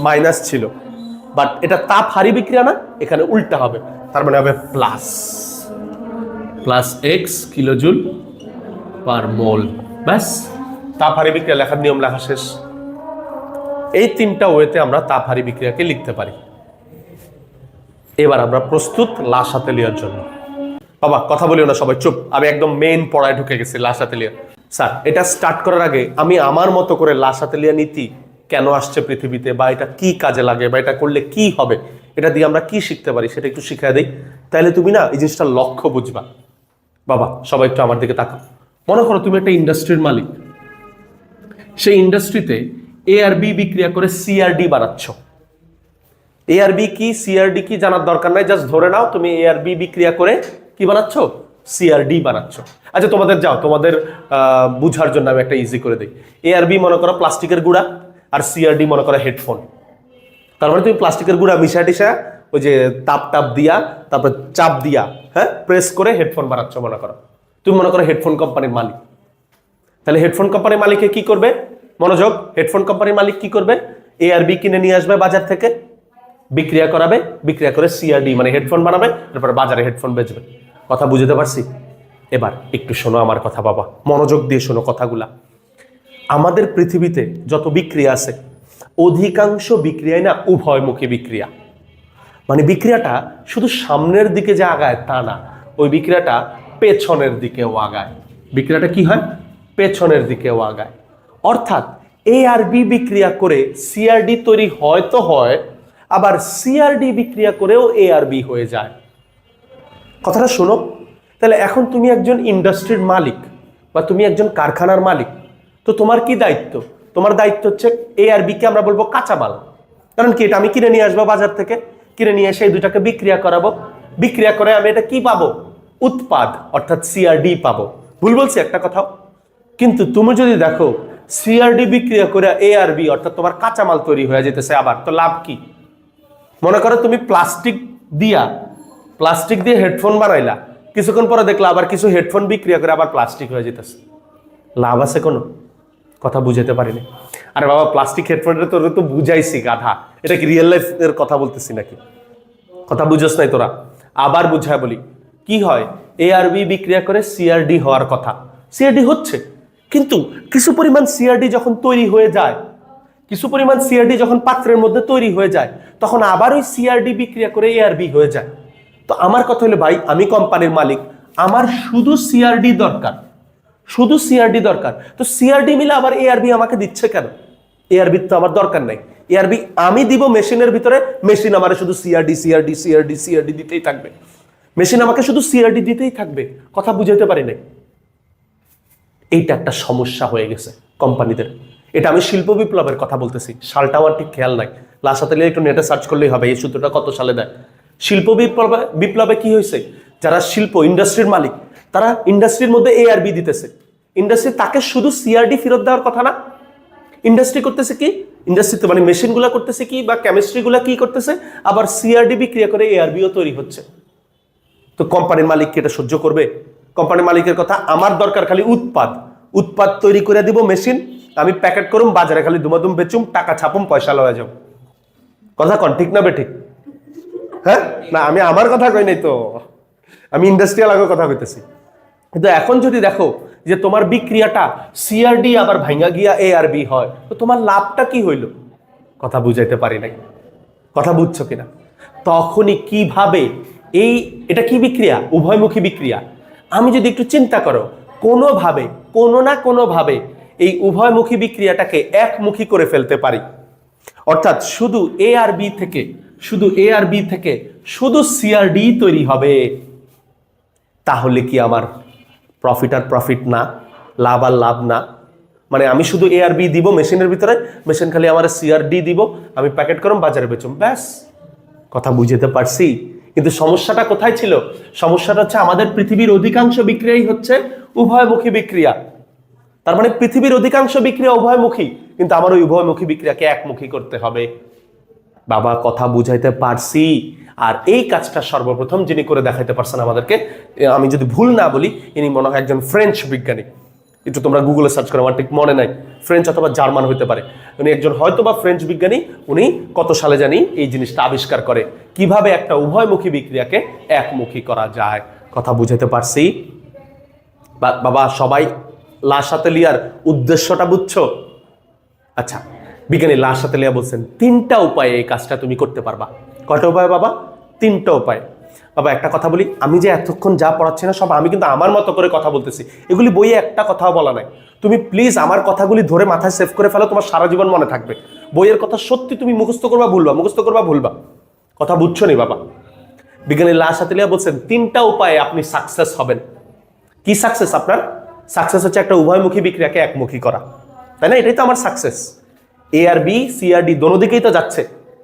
মাইনাস ছিল। বাট এটা তাপ হারি বিক্রিয়া না, এখানে উল্টা হবে, তার মানে হবে plus. Plus X kilojoule per mole. ব্যাস, তাপ হারি বিক্রিয়া লেখার নিয়ম লেখা শেষ। এই তিনটা ওয়েতে আমরা তাপ হারি বিক্রিয়াকে লিখতে পারি। এবার আমরা প্রস্তুত লাসাতেলিয়ার জন্য। বাবা কথা বলিও না, সবাই চুপ। আমি একদম মেইন পড়ায় ঢুকে গেছি, লাসাতেলিয়া। স্যার, এটা স্টার্ট করার আগে আমি আমার মতো করে লাসাতেলিয়া নীতি কেন আসছে পৃথিবীতে, বা এটা কি কাজে লাগে, বা এটা করলে কি হবে, এটা দিয়ে আমরা কি শিখতে পারি সেটা একটু শিখিয়ে দেই। তাহলে তুমি না এই জিনিসটা লক্ষ্য বুঝবা। বাবা সবাই একটু আমার দিকে তাকাও। মনে করো তুমি একটা ইন্ডাস্ট্রির মালিক, সেই ইন্ডাস্ট্রিতে এ আর বি বিক্রিয়া করে সিআরডি বানাচ্ছ। এ আর বি কি সিআরডি কি জানার দরকার নাই, জাস্ট ধরে নাও তুমি এ আর বি বিক্রিয়া করে কি বানাচ্ছ? সিআরডি বানাচ্ছ। আচ্ছা তোমাদের যাও, তোমাদের বুঝার জন্য আমি একটা ইজি করে দিই। এ আর বি মনে করো প্লাস্টিকের গুঁড়া, আর সিআরডি মনে করো হেডফোন। তার মানে তুমি প্লাস্টিকের গুঁড়া মিশা টিশা ওই যে তাপ দিয়া, তারপর চাপ দিয়া, হ্যাঁ, প্রেস করে হেডফোন বানাচ্ছ মনে করো। তুমি মনে করো হেডফোন কোম্পানির মালিক। তাহলে হেডফোন কোম্পানির মালিকে কি করবে? মনোযোগ, হেডফোন কোম্পানির মালিক কি করবে? এ আর বি কিনে নিয়ে আসবে বাজার থেকে, বিক্রিয়া করাবে, বিক্রিয়া করে সিআরডি মানে হেডফোন বানাবে, তারপর বাজারে হেডফোন বেচবে। কথা বুঝতে পারছি? এবার একটু শোনো আমার কথা বাবা, মনোযোগ দিয়ে শোনো কথাগুলা। আমাদের পৃথিবীতে যত বিক্রিয়া আছে অধিকাংশ বিক্রিয়াই না উভয়মুখী বিক্রিয়া। মানে বিক্রিয়াটা শুধু সামনের দিকে যে আগায় তা না, ওই বিক্রিয়াটা পেছনের দিকেও আগায়। বিক্রিয়াটা কি হয়? পেছনের দিকেও আগায়। অর্থাৎ এ আর বি বিক্রিয়া করে সিআরডি তৈরি হয় তো হয়, আবার সিআরডি বিক্রিয়া করেও এ আর বি হয়ে যায়। কথাটা শোনো। তাহলে এখন তুমি একজন ইন্ডাস্ট্রির মালিক বা তুমি একজন কারখানার মালিক, তো তোমার কি দায়িত্ব? তোমার দায়িত্ব হচ্ছে এ আর বি কে আমরা বলবো কাঁচামাল। কারণ কি, এটা আমি কিনে নিয়ে আসবো বাজার থেকে, কিনে নিয়ে এসে এই দুটাকে বিক্রিয়া করাবো, বিক্রিয়া করে আমি এটা কি পাবো? উৎপাদ, অর্থাৎ সিআরডি পাবো। ভুল বলছি একটা কথাও? কিন্তু তুমি যদি দেখো সিআরডি বিক্রিয়া করে এ আর বি অর্থাৎ তোমার কাঁচামাল তৈরি হয়ে যেতেছে, আবার তো লাভ কি? মনে করো তুমি প্লাস্টিক দিয়ে হেডফোন বানাইলা, কিছুক্ষণ পরে দেখলা আবার কিছু হেডফোন বিক্রিয়া করে আবার প্লাস্টিক হয়ে যেতেছে, লাভ আছে কোনো? কথা বুঝাতে পারিনি। আরে বাবা, প্লাস্টিক হেডফোনটা তোর তো বুঝাইছি গাধা, এটা কি রিয়েল লাইফ এর কথা বলতেছি নাকি? কথা বুঝোস নাই তোরা? আবার বুঝায় বলি, কি হয়, এ আর বি বিক্রিয়া করে সিআরডি হওয়ার কথা, সিআরডি হচ্ছে, কিন্তু কিছু পরিমাণ সিআরডি যখন তৈরি হয়ে যায়, কিছু পরিমাণ সিআরডি যখন পাত্রের মধ্যে তৈরি হয়ে যায়, তখন আবার ওই সিআরডি বিক্রিয়া করে এআরবি হয়ে যায়। তো আমার কথা হলো ভাই, আমি কোম্পানির মালিক, আমার শুধু সিআরডি দরকার, শুধু সিআরডি দরকার। তো সিআরডি মিলে আবার এআরবি আমাকে দিচ্ছে কেন? এআরবি তো আমার দরকার নাই। এআরবি আমি দিব মেশিনের ভিতরে, মেশিন আমার শুধু সিআরডি সিআরডি সিআরডি সিআরডি দিতেই থাকবে, মেশিন আমাকে শুধু সিআরডি দিতেই থাকবে। কথা বুঝাতে পারি নাই? এইটা একটা সমস্যা হয়ে গেছে কোম্পানিদের। এটা আমি শিল্প বিপ্লবের কথা বলতেছি, সালটা আমার ঠিক খেয়াল নাই, লাস্ট একটু নেটে সার্চ করলেই হবে এই সূত্রটা কত সালে দেয়। শিল্প বিপ্লবে কি হয়েছে, যারা শিল্প ইন্ডাস্ট্রির মালিক, তারা ইন্ডাস্ট্রির মধ্যে এআরবি দিতেছে। ইন্ডাস্ট্রি তাকে শুধু সিআরডি ফেরত দেওয়ার কথা না, ইন্ডাস্ট্রি করতেছে কি, ইন্ডাস্ট্রিতে মানে মেশিনগুলা করতেছে কি বা কেমিস্ট্রিগুলা কি করতেছে, আবার সিআরডি বিক্রিয়া করে এআরবিও তৈরি হচ্ছে। তো কোম্পানির মালিক কি এটা সহ্য করবে? কোম্পানির মালিকের কথা, আমার দরকার খালি উৎপাদ তৈরি করে দিব মেশিন, আমি প্যাকেট করুম, বাজারে খালি দুমাদুম বেচুম, টাকা ছাপুম, পয়সা লওয়া যাও। কথা কন, ঠিক না বেঠিক? হ্যাঁ না, আমি আমার কথা কই নাই তো, আমি ইন্ডাস্ট্রিয়াল আগে কথা কইতেছি। কিন্তু এখন যদি দেখো যে তোমার বিক্রিয়াটা সিআরডি আবার ভাঙা গিয়া এআরবি হয়, তো তোমার লাভটা কি হইল? কথা বুঝাইতে পারি নাই, কথা বুঝছো কিনা? তখনই কিভাবে এটা কি বিক্রিয়া? উভয়মুখী বিক্রিয়া। আমি যদি একটু চিন্তা করো, কোনোভাবে কোনো না কোনোভাবে এই উভয়মুখী বিক্রিয়াটাকে একমুখী করে ফেলতে পারি, অর্থাৎ শুধু এ আর বি থেকে শুধু সিআরডি তৈরি হবে, তাহলে কি আমার প্রফিট আর প্রফিট না, লাভ আর লাভ না? মানে আমি শুধু এ আর বি দিব মেশিনের ভিতরে, মেশিন খালি আমার সিআরডি দিব, আমি প্যাকেট করুম, বাজারে বেচুম, ব্যাস। কথা বুঝতে পারছি? কিন্তু সমস্যাটা কোথায় ছিল? সমস্যাটা হচ্ছে আমাদের পৃথিবীর অধিকাংশ বিক্রিয়াই হচ্ছে উভয়মুখী বিক্রিয়া। তার মানে পৃথিবীর অধিকাংশ বিক্রিয়া উভয়মুখী, কিন্তু আমার ওই উভয়মুখী বিক্রিয়াকে একমুখী করতে হবে। বাবা, কথা বুঝাইতে পারছি? আর এই কাজটা সর্বপ্রথম যিনি করে দেখাইতে পারছেন আমাদেরকে, আমি যদি ভুল না বলি, ইনি মনে হয় একজন ফ্রেঞ্চ বিজ্ঞানী। একটু তোমরা গুগলে সার্চ করো, আমার ঠিক মনে নাই, ফ্রেঞ্চ অথবা জার্মান হইতে পারে। উনি একজন হয়তো বা ফ্রেঞ্চ বিজ্ঞানী। উনি কত সালে জানি এই জিনিসটা আবিষ্কার করে, কিভাবে একটা উভয়মুখী বিক্রিয়াকে একমুখী করা যায়। কথা বুঝাইতে পারছি? বাবা, সবাই লাশাতেলিয়ার উদ্দেশ্যটা বুঝছো? আচ্ছা, বিজ্ঞানী লাশাতেলিয়া বলছেন 3টা উপায়ে এই কাজটা তুমি করতে পারবা। কয়টা উপায় বাবা? 3টা উপায়। বাবা একটা কথা বলি, আমি যে এতক্ষণ যা পড়াচ্ছি না সব আমি কিন্তু আমার মতো করে কথা বলতেছি, এগুলি বইয়ে একটা কথাও বলা নাই। তুমি প্লিজ আমার কথাগুলি ধরে মাথায় সেভ করে ফেলো, তোমার সারা জীবন মনে থাকবে। বইয়ের কথা সত্যি তুমি মুখস্থ করবা ভুলবা। কথা বুঝছো নি বাবা? বিজ্ঞানী লাশাতেলিয়া বলছেন 3টা উপায়ে আপনি সাকসেস হবেন। কি সাকসেস? আপনার সাকসেস হচ্ছে একটা উভয়মুখী বিক্রিয়াকে একমুখী করা, তাই না? এটাই তো আমার সাকসেস। এ আর বি সিআরডি দোনো দিকেই তো যাচ্ছে,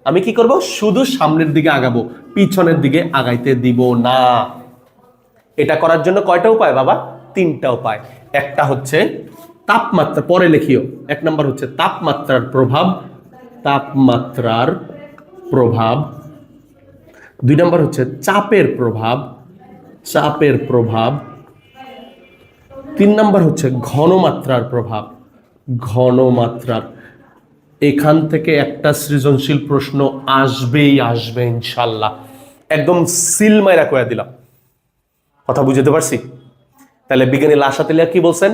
আমি কি করব? শুধু সামনের দিকে আগাবো, পিছনের দিকে আগাইতে দিব না। এটা করার জন্য কয়টা উপায় বাবা? 3টা উপায়। একটা হচ্ছে তাপমাত্রা, পরে লিখিও। 1 নম্বর হচ্ছে তাপমাত্রার প্রভাব। 2 নম্বর হচ্ছে চাপের প্রভাব। 3 নম্বর হচ্ছে ঘনমাত্রার প্রভাব। এখান থেকে একটা সৃজনশীল প্রশ্ন আসবে ইনশাল্লাহ, একদম সিল মাইরা কইয়া দিলাম। কথা বুঝতে পারছি? তাহলে বিজ্ঞানী লাশাতেলিয়া কি বলছেন?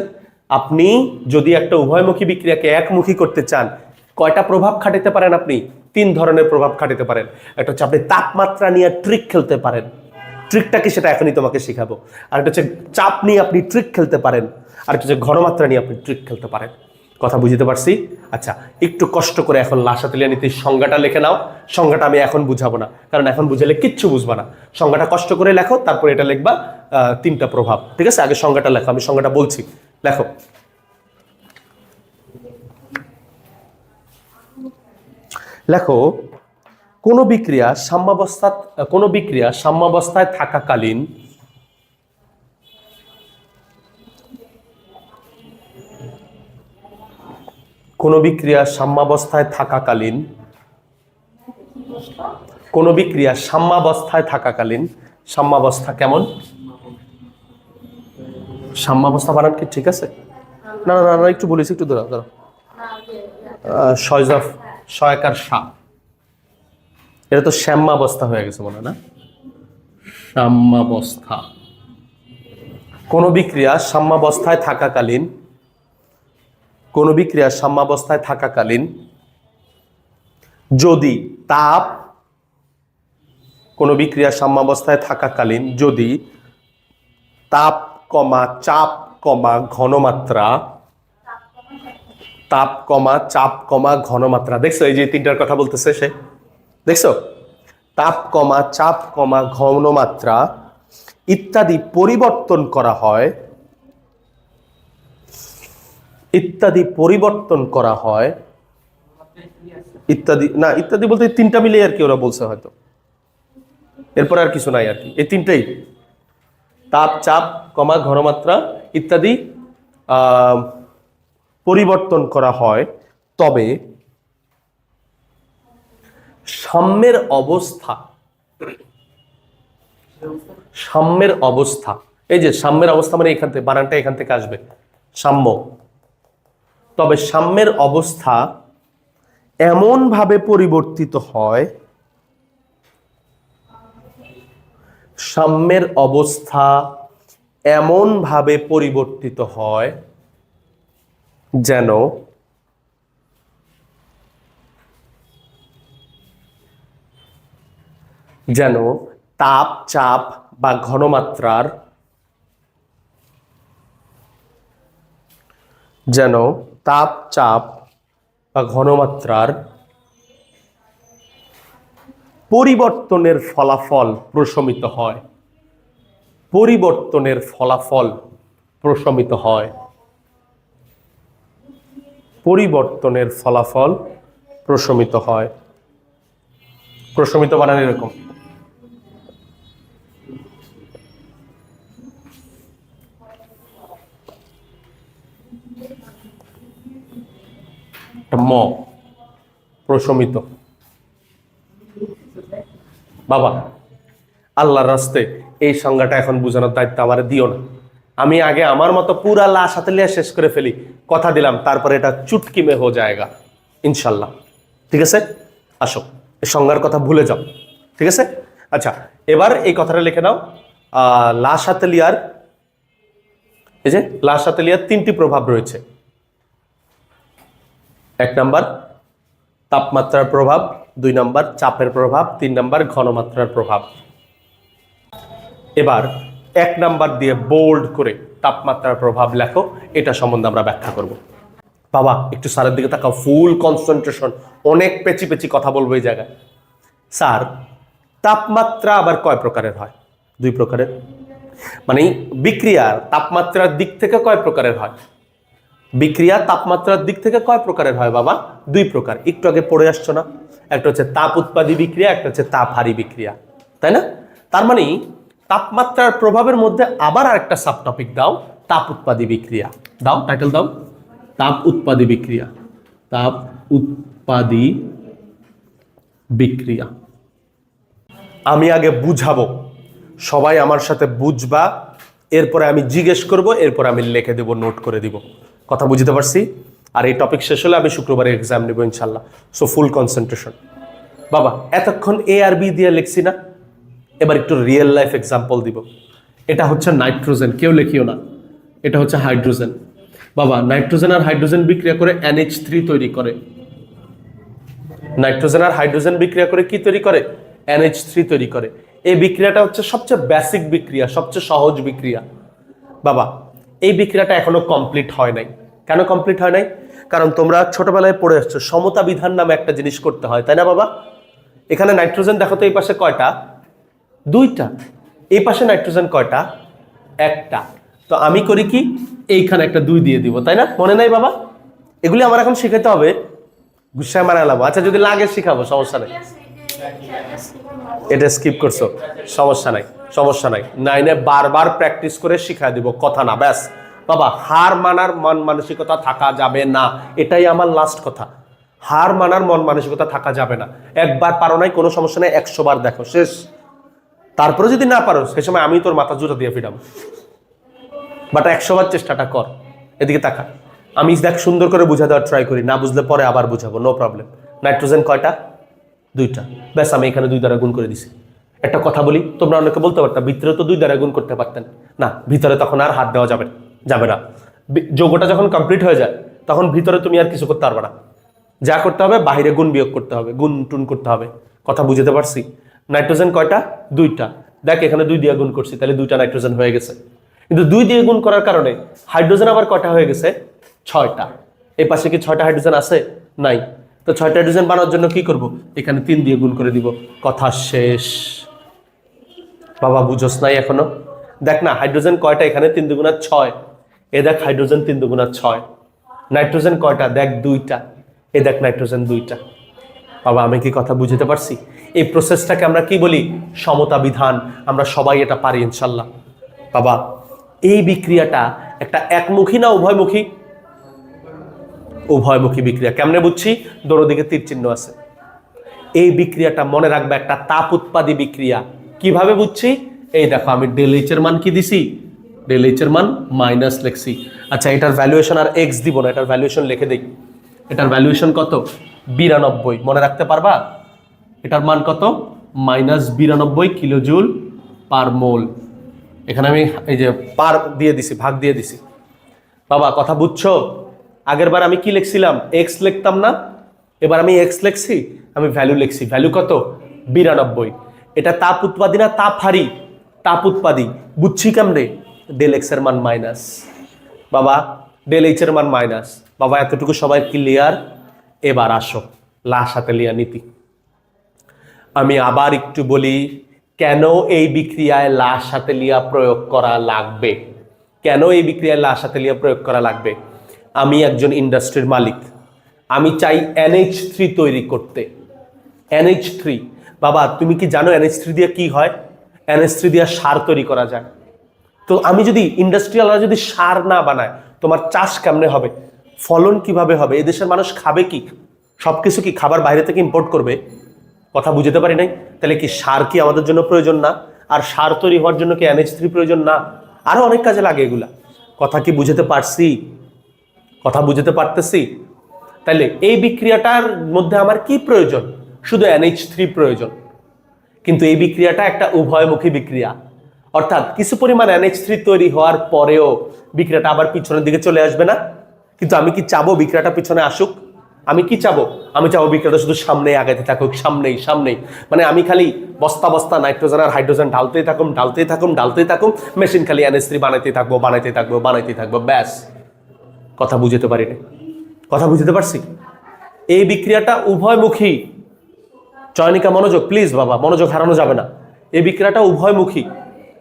আপনি যদি একটা উভয়মুখী বিক্রিয়াকে একমুখী করতে চান, কয়টা প্রভাব খাটাতে পারেন আপনি? 3 ধরনের প্রভাব খাটাতে পারেন। একটা হচ্ছে আপনি তাপমাত্রা নিয়ে ট্রিক খেলতে পারেন, ট্রিকটা কি সেটা এখনই তোমাকে শিখাবো। আর একটা হচ্ছে চাপ নিয়ে আপনি ট্রিক খেলতে পারেন, আর একটা হচ্ছে ঘনমাত্রা নিয়ে আপনি ট্রিক খেলতে পারেন। কথা বুঝতে পারছি? আচ্ছা, একটু কষ্ট করে এখন লাশাতেলিয়া নীতির সংজ্ঞাটা লিখে নাও। সংজ্ঞাটা আমি এখন বুঝাবো না, কারণ এখন বুঝালে কিচ্ছু বুঝবা না। সংজ্ঞাটা কষ্ট করে লেখো, তারপরে এটা লিখবা 3টা প্রভাব। ঠিক আছে? আগে সংজ্ঞাটা লেখো, আমি সংজ্ঞাটা বলছি, লেখো। লেখো, কোনো বিক্রিয়া সাম্যাবস্থায় থাকাকালীন সাম্যাবস্থা কেমন? সাম্যাবস্থা বানান কি ঠিক আছে? না না না না, একটু বলিস, একটু দাঁড়াও দাঁড়াও। শয়জফ শয়কার সা, এটা তো শ্যামাবস্থা হয়ে গেছে মনে হয় না? সাম্যাবস্থা। কোন বিক্রিয়া সাম্যাবস্থায় থাকাকালীন, কোন বিক্রিয়া সাম্যাবস্থায় থাকাকালীন যদি তাপ, কোন বিক্রিয়া সাম্যাবস্থায় থাকাকালীন যদি তাপ কমা চাপ কমা ঘনমাত্রা, তাপ কমা চাপ কমা ঘনমাত্রা, দেখছো এই যে তিনটার কথা বলতেছে সে, দেখছো? তাপ কমা চাপ কমা ঘনমাত্রা ইত্যাদি পরিবর্তন করা হয়, ইত্যাদি পরিবর্তন করা হয়, ইত্যাদি না, ইত্যাদি বলতে তিনটা মিলে আর কি ওরা বলছে হয়তো, এরপর আর কিছু নাই আর কি, এই তিনটাই, তাপ চাপ কমা ঘনমাত্রা ইত্যাদি পরিবর্তন করা হয়, তবে সাম্যের অবস্থা, সাম্যের অবস্থা, এই যে সাম্যের অবস্থা মানে এখান থেকে বানানটা এখান থেকে আসবে, সাম্য, তবে সাম্যের অবস্থা এমন ভাবে পরিবর্তিত হয়, সাম্যের অবস্থা এমন ভাবে পরিবর্তিত হয় যেন যেন তাপ চাপ বা ঘনমাত্রার, যেন তাপ চাপ বা ঘনমাত্রার পরিবর্তনের ফলাফল প্রশমিত হয়, পরিবর্তনের ফলাফল প্রশমিত হয়, পরিবর্তনের ফলাফল প্রশমিত হয়। প্রশমিত বানান এরকম, ম, প্রশমিত। বাবা আল্লাহর রাস্তে এই সংজ্ঞাটা এখন বোঝানোর দায়িত্ব আমার দিও না, আমি আগে আমার মতো পুরা লাশ হাতে লিয়ে শেষ করে ফেলি, কথা দিলাম, তারপরে এটা চুটকি মে হো যায়গা ইনশাল্লাহ। ঠিক আছে, আসো এই সংজ্ঞার কথা ভুলে যাও। ঠিক আছে, আচ্ছা এবার এই কথাটা লিখে নাও। লাশ হাতে লিয়ার, এই যে লাশ হাতে লিয়ার তিনটি প্রভাব রয়েছে। এক নাম্বার তাপমাত্রার প্রভাব, দুই নাম্বার চাপের প্রভাব, তিন নাম্বার ঘনমাত্রার প্রভাব। এবার এক নাম্বার দিয়ে বোল্ড করে তাপমাত্রার প্রভাব লেখো, এটা সম্বন্ধে আমরা ব্যাখ্যা করব। বাবা একটু স্যারের দিকে তাকাও, ফুল কনসেন্ট্রেশন, অনেক পেঁচি পেঁচি কথা বলবো এই জায়গায়। স্যার তাপমাত্রা আবার কয় প্রকারের হয়? দুই প্রকারের, মানে বিক্রিয়ার তাপমাত্রার দিক থেকে কয় প্রকারের হয়? বিক্রিয়া তাপমাত্রার দিক থেকে কয় প্রকারের হয় বাবা? দুই প্রকার, একটু আগে পড়ে আসছো না? একটা হচ্ছে তাপ উৎপাদী বিক্রিয়া, একটা হচ্ছে তাপহারী বিক্রিয়া, তাই না? তার মানে তাপমাত্রার প্রভাবের মধ্যে আবার আরেকটা সাব টপিক দাও, তাপ উৎপাদী বিক্রিয়া দাও, টাইটেল দাও তাপ উৎপাদী বিক্রিয়া, তাপ উৎপাদী বিক্রিয়া। আমি আগে বুঝাবো, সবাই আমার সাথে বুঝবা, এরপরে আমি জিজ্ঞেস করব, এরপর আমি লিখে দেব, নোট করে দিব। কথা বুঝতে পারছি? আর এই টপিক শেষ হলে আমি শুক্রবারে এক্সাম নেব ইনশাল্লাহ। So full concentration. বাবা এতক্ষণ এ আর বি দিয়ে লিখছি না, এবার একটু রিয়েল লাইফ এক্সাম্পল দিব। এটা হচ্ছে নাইট্রোজেন, কেউ লিখিও না, এটা হচ্ছে হাইড্রোজেন। বাবা নাইট্রোজেন আর হাইড্রোজেন বিক্রিয়া করে NH3 তৈরি করে। নাইট্রোজেন আর হাইড্রোজেন বিক্রিয়া করে কি তৈরি করে? NH3 তৈরি করে। এই বিক্রিয়াটা হচ্ছে সবচেয়ে বেসিক বিক্রিয়া, সবচেয়ে সহজ বিক্রিয়া। বাবা এই বিক্রিয়াটা এখনো কমপ্লিট হয় নাই। কেন কমপ্লিট হয় নাই? কারণ তোমরা ছোটবেলায় পড়ে আসছো সমতা বিধান নামে একটা জিনিস করতে হয়, তাই না বাবা? এখানে নাইট্রোজেন দেখো তো এই পাশে কয়টা? দুইটা। এই পাশে নাইট্রোজেন কয়টা? একটা। তো আমি করি কি, এইখানে একটা 2 দিয়ে দিব, তাই না? মনে নাই বাবা? এগুলি আমার এখন শিখাতে হবে, গুসায় মারা লাভ। আচ্ছা যদি লাগে শিখাবো, সমস্যা নেই। এটা স্কিপ করছো, সমস্যা নাই, সমস্যা নাই। 9-এ বারবার প্র্যাকটিস করে শিখাই দিব, কথা না, ব্যাস। বাবা হার মানার মন মানসিকতা থাকা যাবে না, এটাই আমার লাস্ট কথা। হার মানার মন মানসিকতা থাকা যাবে না। একবার পারো নাই কোনো সমস্যা নেই, 100 বার দেখো, শেষ। তারপরে যদি না পারো সে সময় আমি তোর মাথা জুতা দিয়ে ফিরাম, বাট 100 বার চেষ্টাটা কর। এদিকে তাকা। আমি দেখ সুন্দর করে বুঝা দেওয়ার ট্রাই করি, না বুঝলে পরে আবার বুঝাবো, নো প্রবলেম। নাইট্রোজেন কয়টা? 2টা। ব্যাস, আমি এখানে 2 দ্বারা গুণ করে দিছি। একটা কথা বলি, তোমরা অনেকে বলতে পারতাম ভিতরে তো 2 দ্বারা গুণ করতে পারতেন। না, ভিতরে তখন আর হাত দেওয়া যাবে না। যোগটা যখন কমপ্লিট হয়ে যায় তখন ভিতরে তুমি আর কিছু করতে পারবে না। যা করতে হবে বাইরে গুণ বিয়োগ করতে হবে, গুণ টুন করতে হবে। কথা বুঝতে পারছি? নাইট্রোজেন কয়টা? 2টা। দেখ এখানে 2 দিয়ে গুণ করছি, তাহলে 2টা নাইট্রোজেন হয়ে গেছে। কিন্তু 2 দিয়ে গুণ করার কারণে হাইড্রোজেন আবার কয়টা হয়ে গেছে? 6টা। এই পাশে কি 6টা হাইড্রোজেন আছে? নাই। তো 6টা হাইড্রোজেন বানানোর জন্য কি করব? এখানে 3 দিয়ে গুণ করে দিব। কথা শেষ। বাবা বুঝোস নাই এখনো? দেখ না, হাইড্রোজেন কয়টা? এখানে 3 দুগুণা 6। এ দেখ হাইড্রোজেন 3 দুগুণা 6। নাইট্রোজেন কয়টা? দেখ 2টা। এ দেখ নাইট্রোজেন 2টা। বাবা আমি কি কথা বুঝতে পারছি? এই প্রসেসটাকে আমরা কি বলি? সমতা বিধান। আমরা সবাই এটা পারি ইনশাল্লাহ। বাবা এই বিক্রিয়াটা একটা একমুখী না উভয়মুখী? উভয়মুখী বিক্রিয়া। কেমনে বুঝছি? দোনো দিকে তীর চিহ্ন আছে। এই বিক্রিয়াটা মনে রাখবে একটা তাপ উৎপাদী বিক্রিয়া। কিভাবে বুঝছি? এই দেখো আমি ডেল এইচ এর মান কি দিছি? ডেল এইচ এর মান মাইনাস লিখছি। আচ্ছা এটার ভ্যালুয়েশন আর এক্স দিব না, এটার ভ্যালুয়েশন লিখে দেই। এটার ভ্যালুয়েশন কত? 92। মনে রাখতে পারবা? এটার মান কত? -92 কিলোজুল পার মোল। এখানে আমি এই যে পার দিয়ে দিছি, ভাগ দিয়ে দিছি। বাবা কথা বুঝছো? আগের বার আমি কি লিখছিলাম? এক্স লিখতাম না, এবার আমি এক্স লিখছি, আমি ভ্যালু লিখছি। ভ্যালু কত? 92। এটা তাপ উৎপাদী না তাপ হারি? তাপ উৎপাদী। বুঝছি কেমনে? ডেল এক্স এর মান মাইনাস, বাবা ডেল এইচ এর মান মাইনাস। বাবা এতটুকু সবাই ক্লিয়ার? এবার আসো লাশ হাতে লিয়া নীতি। আমি আবার একটু বলি, কেন এই বিক্রিয়ায় লাশ হাতে লিয়া প্রয়োগ করা লাগবে? কেন এই বিক্রিয়ায় লাশ হাতে লিয়া প্রয়োগ করা লাগবে? আমি একজন ইন্ডাস্ট্রির মালিক, আমি চাই NH3 তৈরি করতে। NH3 বাবা তুমি কি জানো NH3 দিয়ে কি হয়? NH3 দিয়ে সার তৈরি করা যায়। তো আমি যদি ইন্ডাস্ট্রিয়ালরা যদি সার না বানায়, তোমার চাষ কেমনে হবে? ফলন কিভাবে হবে? এদেশের মানুষ খাবে কি? সবকিছু কি খাবার বাইরে থেকে ইম্পোর্ট করবে? কথা বুঝতে পারি নাই? তাহলে কি সার কি আমাদের জন্য প্রয়োজন না? আর সার তৈরি হওয়ার জন্য কি NH3 প্রয়োজন না? আরো অনেক কাজে লাগে এগুলা। কথা কি বুঝতে পারছি? কথা বুঝতে পারতেছি? তাইলে এই বিক্রিয়াটার মধ্যে আমার কি প্রয়োজন? শুধু NH3 প্রয়োজন। কিন্তু এই বিক্রিয়াটা একটা উভয়মুখী বিক্রিয়া, অর্থাৎ কিছু পরিমাণ NH3 তৈরি হওয়ার পরেও বিক্রিয়াটা আবার পিছনের দিকে চলে আসবে না? কিন্তু আমি কি চাবো বিক্রিয়াটা পিছনে আসুক? আমি কি চাবো? আমি চাবো বিক্রিয়াটা শুধু সামনে আগাতে থাকুক, সামনেই সামনেই। মানে আমি খালি বস্তা বস্তা নাইট্রোজেন আর হাইড্রোজেন ঢালতেই থাকুম, মেশিন খালি NH3 বানাইতেই থাকবো, ব্যাস। কথা বুঝতে পারি না? কথা বুঝতে পারছি? এই বিক্রিয়াটা উভয়মুখী। চয়নিকা মনোযোগ প্লিজ বাবা, মনোযোগ হারানো যাবে না। এই বিক্রিয়াটা উভয়মুখী,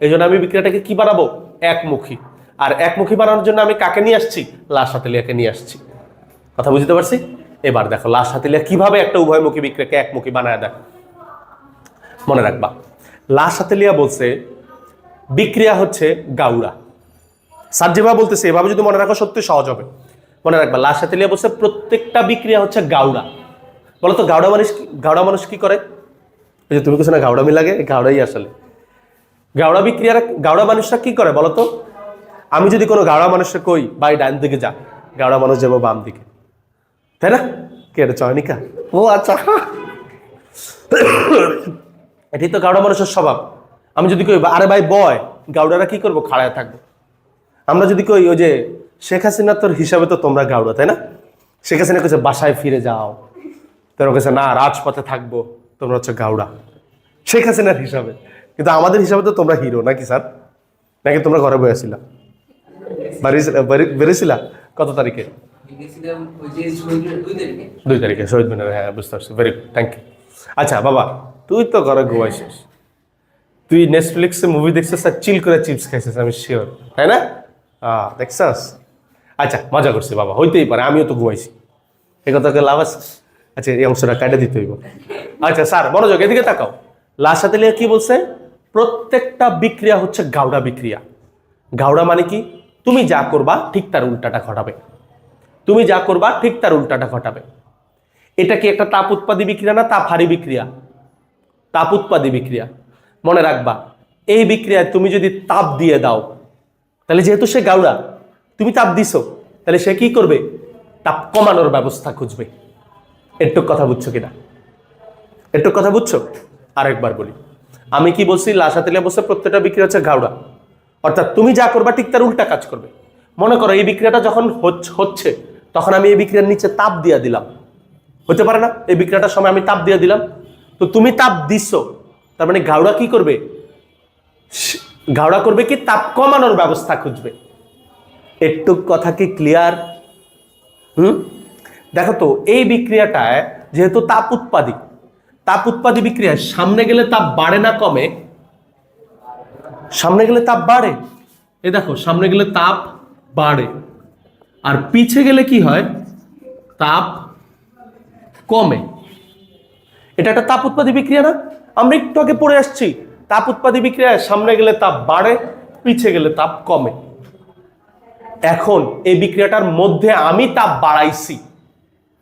এই জন্য আমি বিক্রিয়াটাকে কি বানাবো? একমুখী। আর একমুখী বানানোর জন্য আমি কাকে নিয়ে আসছি? লাশ হাতেলিয়াকে নিয়ে আসছি। কথা বুঝতে পারছি? এবার দেখো লাশ হাতেলিয়া কিভাবে একটা উভয়মুখী বিক্রিয়াকে একমুখী বানায় দেয়। মনে রাখবা, লাশ হাতেলিয়া বলছে বিক্রিয়া হচ্ছে গাউড়া। স্যার যেভাবে বলতেছে এভাবে যদি মনে রাখো সত্যি সহজ হবে। মনে রাখবা, লাশ হাতেলিয়া বলছে প্রত্যেকটা বিক্রিয়া হচ্ছে গাউড়া। বলতো গাউড়া মানুষ কি করে? এই যে তুমি কিছু না গাউড়ামি লাগে, গাউড়াই আসলে গাউড়া মানুষরা কি করে বলতো? আমি যদি কোনো গাউড়া মানুষকে কই ভাই ডান দিকে যা, গাউড়া মানুষ যাবো বাম দিকে, তাই না? কে এটা চয়নিকা? ও আচ্ছা, এটাই তো গাউড়া মানুষের স্বভাব। আমি যদি কই আরে ভাই বয়, গাউড়ারা কি করবো? খাড়ায় থাকবো। আমরা যদি কই ওই যে শেখ হাসিনা তোর হিসাবে তো তোমরা গাউড়া, তাই না? শেখ হাসিনা কেছে বাসায় ফিরে যাও, তোর কাছে না রাজপথে থাকবো, তোমরা হচ্ছে গাউড়া শেখ হাসিনার হিসাবে। কিন্তু আমাদের হিসাবে তো তোমরা হিরো নাকি স্যার? নাকি তোমরা ঘরে বসেছিলা? বেরিয়েছিলা কত তারিখে? 2 তারিখে শহীদ মিনারে। হ্যাঁ বুঝতে পারছি, ভেরি গুড, থ্যাংক ইউ। আচ্ছা বাবা তুই তো ঘরে ঘুমাইছিস, তুই নেটফ্লিক্সে মুভি দেখছিস আর চিল করে চিপস খাইছিস, আমি শিওর, তাই না? দেখছাস? আচ্ছা মজা করছি বাবা, হইতেই পারে, আমিও তো ঘুমাইছি, এ কথা লাভ আছে? আচ্ছা এই অংশটা কাটে দিতে হইব। আচ্ছা স্যার মনোযোগ, এদিকে তাকাও। লাশ হাতেলিয়া কি বলছে? প্রত্যেকটা বিক্রিয়া হচ্ছে গাউড়া বিক্রিয়া। গাউড়া মানে কি? তুমি যা করবা ঠিক তার উল্টাটা ঘটাবে। তুমি যা করবা ঠিক তার উল্টাটা ঘটাবে। এটা কি একটা তাপ উৎপাদী বিক্রিয়া না তাপ হারি বিক্রিয়া? তাপ উৎপাদী বিক্রিয়া। মনে রাখবা, এই বিক্রিয়ায় তুমি যদি তাপ দিয়ে দাও, তাহলে যেহেতু সে গাউড়া, তুমি তাপ দিছো, তাহলে সে কি করবে? তাপ কমানোর ব্যবস্থা খুঁজবে। একটু কথা বুঝছো কিনা? একটু কথা বুঝছো? আরেকবার বলি, আমি কি বলছি? লাসাতেলিয়া বলছে প্রত্যেকটা বিক্রিয়া হচ্ছে ঘাওড়া, অর্থাৎ তুমি যা করবা ঠিক তার উল্টা কাজ করবে। মনে করো এই বিক্রিয়াটা যখন হচ্ছে তখন আমি এই বিক্রিয়ার নিচে তাপ দিয়ে দিলাম, হতে পারে না? এই বিক্রিয়াটার সময় আমি তাপ দিয়ে দিলাম, তো তুমি তাপ দিচ্ছ, তার মানে ঘাওড়া কি করবে? ঘাওড়া করবে কি? তাপ কমানোর ব্যবস্থা খুঁজবে। একটু কথা কি ক্লিয়ার? দেখো তো এই বিক্রিয়াটায় যেহেতু তাপ উৎপাদী বিক্রিয়ায় সামনে গেলে তাপ বাড়ে না কমে? সামনে গেলে তাপ বাড়ে। এই দেখো, সামনে গেলে তাপ বাড়ে, আর পিছে গেলে কি হয়? তাপ কমে। এটা একটা তাপ উৎপাদী বিক্রিয়া না? আমরা একটু আগে পড়ে আসছি, তাপ উৎপাদী বিক্রিয়ায় সামনে গেলে তাপ বাড়ে, পিছে গেলে তাপ কমে। এখন এই বিক্রিয়াটার মধ্যে আমি তাপ বাড়াইছি,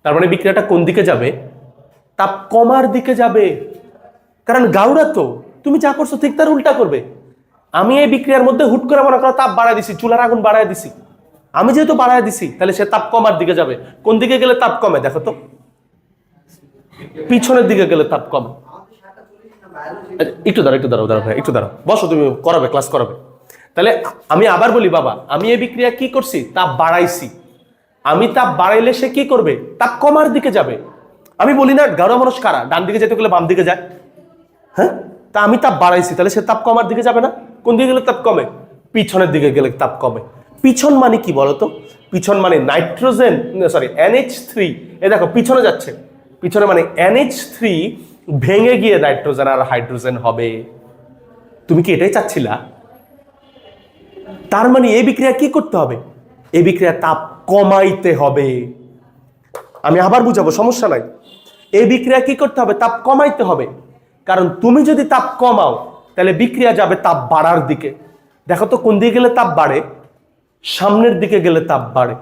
তার মানে বিক্রিয়াটা কোন দিকে যাবে? তাপ কমার দিকে যাবে। কারণ গাউড়া তো তুমি যা করছো ঠিক তার উল্টা করবে। আমি এই বিক্রিয়ার মধ্যে হুট করে মনে করো তাপ বাড়ায় দিছি, চুলার আগুন বাড়ায় দিছি, আমি যেহেতু বাড়ায় দিছি তাহলে সে তাপ কমার দিকে যাবে। কোন দিকে গেলে তাপ কমে? দেখো তো, পিছনের দিকে গেলে তাপ কমে। একটু দাঁড়াও ভাই, একটু দাঁড়াও, বসো, তুমি করাবে, ক্লাস করাবে। তাহলে আমি আবার বলি বাবা, আমি এই বিক্রিয়া কি করছি? তাপ বাড়াইছি। আমি তাপ বাড়াইলে সে কি করবে? তাপ কমার দিকে যাবে। আমি বলি না গাঢ় মানুষ কারা? ডান দিকে যেতে গেলে বাম দিকে যায়। হ্যাঁ, তা আমি তাপ বাড়াইছি, তাহলে সে তাপ কমার দিকে যাবে না? কোন দিকে গেলে তাপ কমে? পিছনের দিকে গেলে তাপ কমে। পিছন মানে কি বলতো? পিছন মানে নাইট্রোজেন, সরি NH3। এ দেখো পিছনে যাচ্ছে, পিছনে মানে NH3 ভেঙে গিয়ে নাইট্রোজেন আর হাইড্রোজেন হবে। তুমি কি এটাই চাচ্ছিলা? তার মানে এই বিক্রিয়া কি করতে হবে? এই বিক্রিয়া তাপ কমাইতে হবে। আমি আবার বুঝাবো, সমস্যা নাই। এই বিক্রিয়া কি করতে হবে? তাপ কমাইতে হবে। কারণ তুমি যদি তাপ কমাও তাহলে বিক্রিয়া যাবে তাপ বাড়ার দিকে। দেখো তো কোন দিকে গেলে তাপ বাড়ে? সামনের দিকে গেলে তাপ বাড়ে।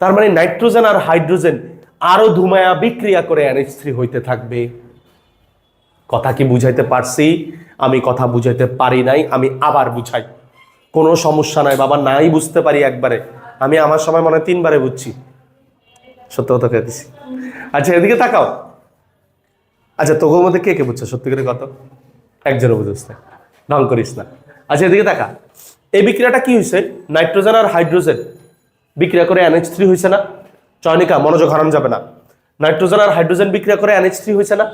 তার মানে নাইট্রোজেন আর হাইড্রোজেন আরো ধুমায়া বিক্রিয়া করে NH3 হইতে থাকবে। কথা কি বুঝাইতে পারছি? আমি কথা বুঝাইতে পারি নাই, আমি আবার বুঝাই। কোনো সমস্যা নাই বাবা, নাই বুঝতে পারি একবারে। আমি আমার সময় মনে হয় 3 বারে বুঝছি, সত্য কথা কে দিছি। আচ্ছা এদিকে তাকাও। আচ্ছা তোর মধ্যে কে কে বুঝছো সত্যি করে? কত? একজনও বুঝিস না, ঢং করিস না। আচ্ছা এদিকে তাকা, এই বিক্রিয়াটা কি হয়েছে? নাইট্রোজেন আর হাইড্রোজেন বিক্রিয়া করে NH3 হয়েছে না? চয়নিকা মনোযোগ হারানো যাবে না। নাইট্রোজেন আর হাইড্রোজেন বিক্রিয়া করে NH3 হয়েছে না?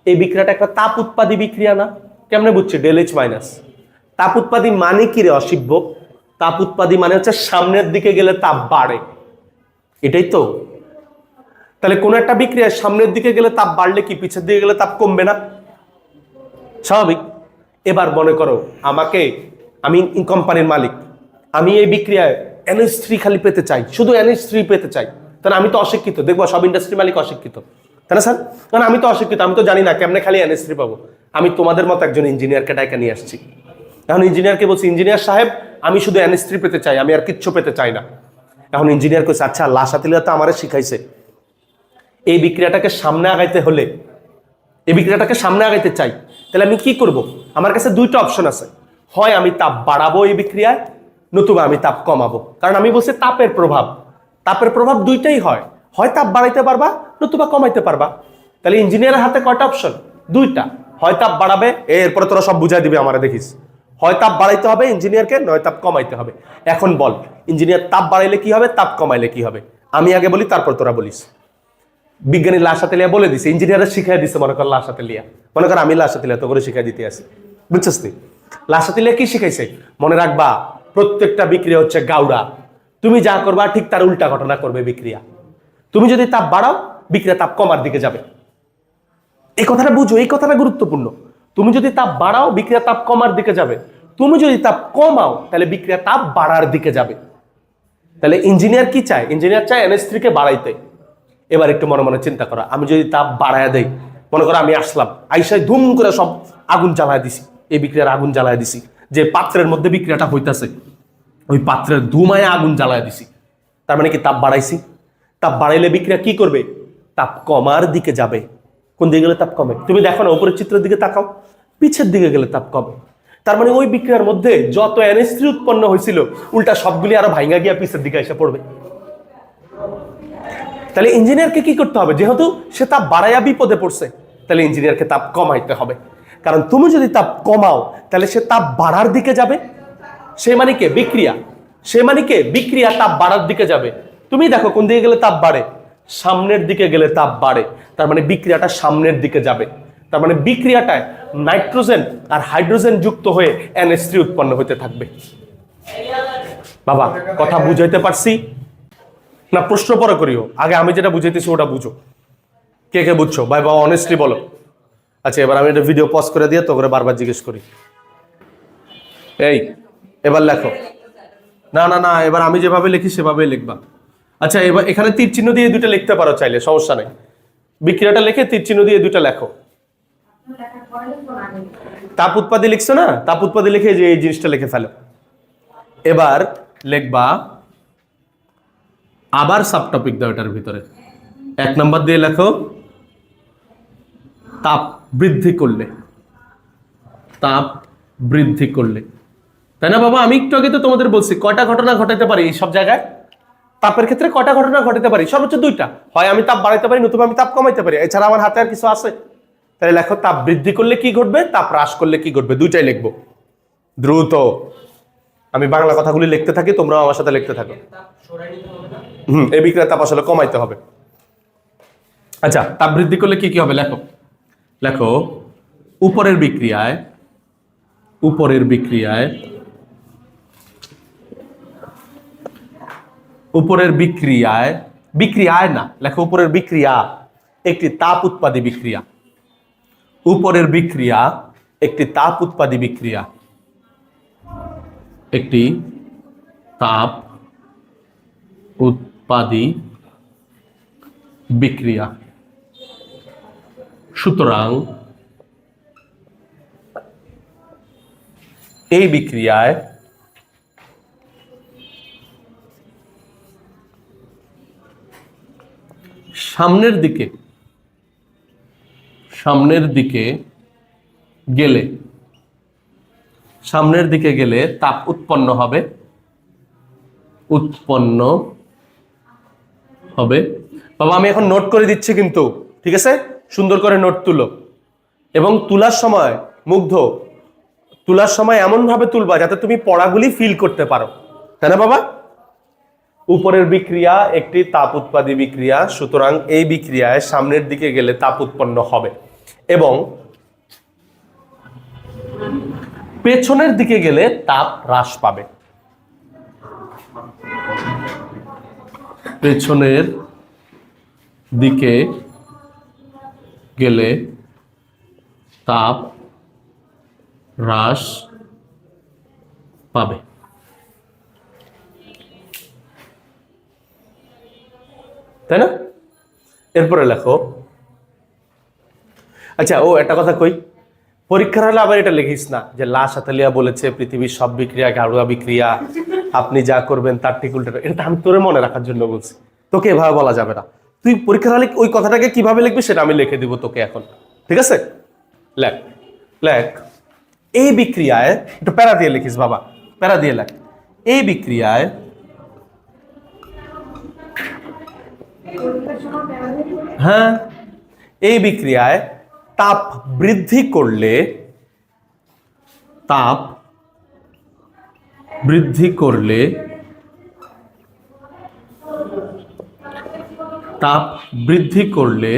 এই বিক্রিয়াটা একটা তাপ উৎপাদী বিক্রিয়া না? কেমনে বুঝছি? ΔH-। তাপ উৎপাদী মানে কি রে অসিভ্য? তাপ উৎপাদী মানে হচ্ছে সামনের দিকে গেলে তাপ বাড়ে, এটাই তো। তাহলে কোন একটা বিক্রিয়া সামনের দিকে গেলে তাপ বাড়লে কি পিছের দিকে গেলে তাপ কমবে না? স্বাভাবিক। এবার মনে করো আমি কোম্পানির মালিক, আমি এই বিক্রিয়ায় NH3 খালি পেতে চাই, শুধু NH3 পেতে চাই। তাহলে আমি তো অশিক্ষিত, দেখবো সব ইন্ডাস্ট্রি মালিক অশিক্ষিত, তাই না স্যার? কারণ আমি তো অশিক্ষিত, আমি তো জানি না কেমনে খালি NH3 পাবো। আমি তোমাদের মতো একজন ইঞ্জিনিয়ারকে ডাইকা নিয়ে আসছি। এখন ইঞ্জিনিয়ারকে বলছি, ইঞ্জিনিয়ার সাহেব আমি শুধু NH3 পেতে চাই, আমি আর কিচ্ছু পেতে চাই না। এখন ইঞ্জিনিয়ার কইছে, আচ্ছা লাসাতিলিয়া তো আমারে শিখাইছে, এই বিক্রিয়াটাকে সামনে আগাইতে হলে, এই বিক্রিয়াটাকে সামনে আগাইতে চাই, তাহলে আমি কি করব? আমার কাছে 2টা অপশন আছে, হয় আমি তাপ বাড়াবো এই বিক্রিয়ায়, নতুবা আমি তাপ কমাবো। কারণ আমি বলছি তাপের প্রভাব 2টাই হয়, হয় তাপ বাড়াইতে পারবা নতুবা কমাইতে পারবা। তাহলে ইঞ্জিনিয়ারের হাতে কয়টা অপশন? 2টা। হয় তাপ বাড়াবে, এরপরে তোরা সব বুঝাই দিবে আমারে, দেখিস। হয় তাপ বাড়াইতে হবে ইঞ্জিনিয়ারকে, নয় তাপ কমাইতে হবে। এখন বল, ইঞ্জিনিয়ার তাপ বাড়াইলে কি হবে, তাপ কমাইলে কি হবে? আমি আগে বলি, তারপর তোরা বলিস। বিজ্ঞানী লাসাতেলিয়া বলে দিছে, ইঞ্জিনিয়ার শিখাই দিছে। মনে কর লাসাতেলিয়া, মনে কর আমি লাসাতেলিয়া তো করে শিখাই দিতে আসি, বুঝছিস নি? লাসাতেলিয়া কি শিখাইছে? মনে রাখবা প্রত্যেকটা বিক্রিয়া হচ্ছে গাউড়া। তুমি যা করবা ঠিক তার উল্টা ঘটনা করবে বিক্রিয়া। তুমি যদি তাপ বাড়াও বিক্রিয়া তাপ কমার দিকে যাবে। এই কথাটা বুঝো, এই কথাটা গুরুত্বপূর্ণ। তুমি যদি তাপ বাড়াও বিক্রিয়া তাপ কমার দিকে যাবে, তুমি যদি তাপ কমাও তাহলে বিক্রিয়া তাপ বাড়ার দিকে যাবে। তাহলে ইঞ্জিনিয়ার কি চায়? ইঞ্জিনিয়ার চায় NH3 কে বাড়াইতে। এবার একটু মনে মনে চিন্তা করা, আমি যদি তাপ বাড়ায় দেই, মনে করো আমি আসলাম, আইসায় ধুম করে সব আগুন জ্বালায় দিছি, এই বিক্রিয়ার আগুন জ্বালায় দিছি, যে পাত্রের মধ্যে বিক্রিয়াটা হইতাছে ওই পাত্রের ধুমায় আগুন জ্বালায় দিছি। তার মানে কি তাপ বাড়াইছি? তাপ বাড়াইলে বিক্রিয়া কি করবে? তাপ কমার দিকে যাবে। কোন দিকে গেলে তাপ কমে? তুমি দেখো না উপরের চিত্রের দিকে তাকাও, পিছের দিকে গেলে তাপ কমে। তার মানে ওই বিক্রিয়ার মধ্যে যত NH3 উৎপন্ন হয়েছিল উল্টা সবগুলি আরো ভাঙা গিয়া পিছের দিকে এসে পড়বে। তাহলে ইঞ্জিনিয়ারকে কি করতে হবে? যেহেতু সে তাপ বাড়াইয়া বিপদে পড়ছে, তাহলে ইঞ্জিনিয়ারকে তাপ কমাইতে হবে। কারণ তুমি যদি তাপ কমাও তাহলে সে তাপ বাড়ার দিকে যাবে। সে মানে কে? বিক্রিয়া। সে মানে কে? বিক্রিয়া তাপ বাড়ার দিকে যাবে। তুমি দেখো কোন দিকে গেলে তাপ বাড়ে? সামনের দিকে গেলে তাপ বাড়ে। তার মানে বিক্রিয়াটা সামনের দিকে যাবে। তার মানে বিক্রিয়াটায় নাইট্রোজেন আর হাইড্রোজেন যুক্ত হয়ে NH3 উৎপন্ন হতে থাকবে। বাবা কথা বুঝাইতে পারছি না? প্রশ্ন পরে করিও, আগে আমি যেটা বুঝাইতেছি ওটা বুঝো। কে কে বুঝছো ভাই? বাবা অনেস্টলি বলো। আচ্ছা এবার আমি এটা ভিডিও পজ করে দিয়ে তো করে বারবার জিজ্ঞেস করি। এই এবার লেখো। না না না, এবার আমি যেভাবে লিখি সেভাবেই লিখবা। আচ্ছা এবার এখানে তীর চিহ্ন দিয়ে দুটো লিখতে পারো চাইলে, সমস্যা নেই। বিক্রিয়াটা লিখে তীর চিহ্ন দিয়ে দুটো লেখো। তাপ উৎপাদী লিখছো না? তাপ উৎপাদী লিখে যে এই জিনিসটা লিখে ফেলো। এবার লিখবা আবার সাব টপিক দাও এটার ভিতরে। 1 নম্বর দিয়ে লেখো তাপ বৃদ্ধি করলে। তাপ বৃদ্ধি করলে, তাই না বাবা? আমি একটু আগে তো তোমাদের বলছি কয়টা ঘটনা ঘটাতে পারি এই সব জায়গায়। তাপের ক্ষেত্রে কয়টা ঘটনা ঘটাতে পারি? সর্বোচ্চ 2টা। হয় আমি তাপ বাড়াইতে পারি, নতুবা আমি তাপ কমাইতে পারি। এছাড়া আমার হাতে আর কিছু আছে? তাহলে লেখো তাপ বৃদ্ধি করলে কি ঘটবে, তাপ হ্রাস করলে কি ঘটবে, দুইটাই লিখবো। দ্রুত আমি বাংলা কথাগুলি লিখতে থাকি, তোমরাও আমার সাথে লিখতে থাকো। এই বিক্রিয়ার তাপ আসলে কমাইতে হবে। আচ্ছা তাপ বৃদ্ধি করলে কি কি হবে লেখো। লেখো উপরের বিক্রিয়ায়, উপরের বিক্রিয়ায়, উপরের বিক্রিয়ায়, বিক্রিয়ায় না, লেখো উপরের বিক্রিয়া একটি তাপ উৎপাদী বিক্রিয়া। উপরের বিক্রিয়া একটি তাপ উৎপাদী বিক্রিয়া, একটি তাপ উৎপাদী বিক্রিয়া। সুতরাং এই বিক্রিয়ায় সামনের দিকে, সামনের দিকে গেলে, সামনের দিকে গেলে তাপ উৎপন্ন হবে, উৎপন্ন হবে। বাবা আমি এখন নোট করে দিচ্ছি কিন্তু, ঠিক আছে? সুন্দর করে নোট তুলো এবং তুলার সময় মুগ্ধ, তুলার সময় এমন ভাবে তুলবা যাতে তুমি পড়াগুলি ফিল করতে পারো, তাই না বাবা? উপরের বিক্রিয়া একটি তাপ উৎপাদী বিক্রিয়া, সুতরাং এই বিক্রিয়ায় সামনের দিকে গেলে তাপ উৎপন্ন হবে এবং পেছনের দিকে গেলে তাপ হ্রাস পাবে। পেছনের দিকে গেলে তাপ হ্রাস পাবে। তাই না? এরপরে লেখো। আচ্ছা ও একটা কথা কই, পরীক্ষার হলে আবার এটা লিখিস না যে লা সাতালিয়া বলেছে পৃথিবীর সব বিক্রিয়া ঘাড়ুয়া বিক্রিয়া, আপনি যা করবেন তার ঠিক উল্টো। এটা আমি তোরে মনে রাখার জন্য বলছি, তোকে এভাবে বলা যাবে না। তুই পরীক্ষার হলে ওই কথাটাকে কিভাবে লিখবি সেটা আমি লিখে দিব তোকে এখন, ঠিক আছে? লেখ লেখ এই বিক্রিয়ায়, একটু প্যারা দিয়ে লিখিস বাবা, প্যারা দিয়ে লেখ। এই বিক্রিয়ায় হ্যাঁ, এই বিক্রিয়ায় তাপ বৃদ্ধি করলে, তাপ বৃদ্ধি করলে, তাপ বৃদ্ধি করলে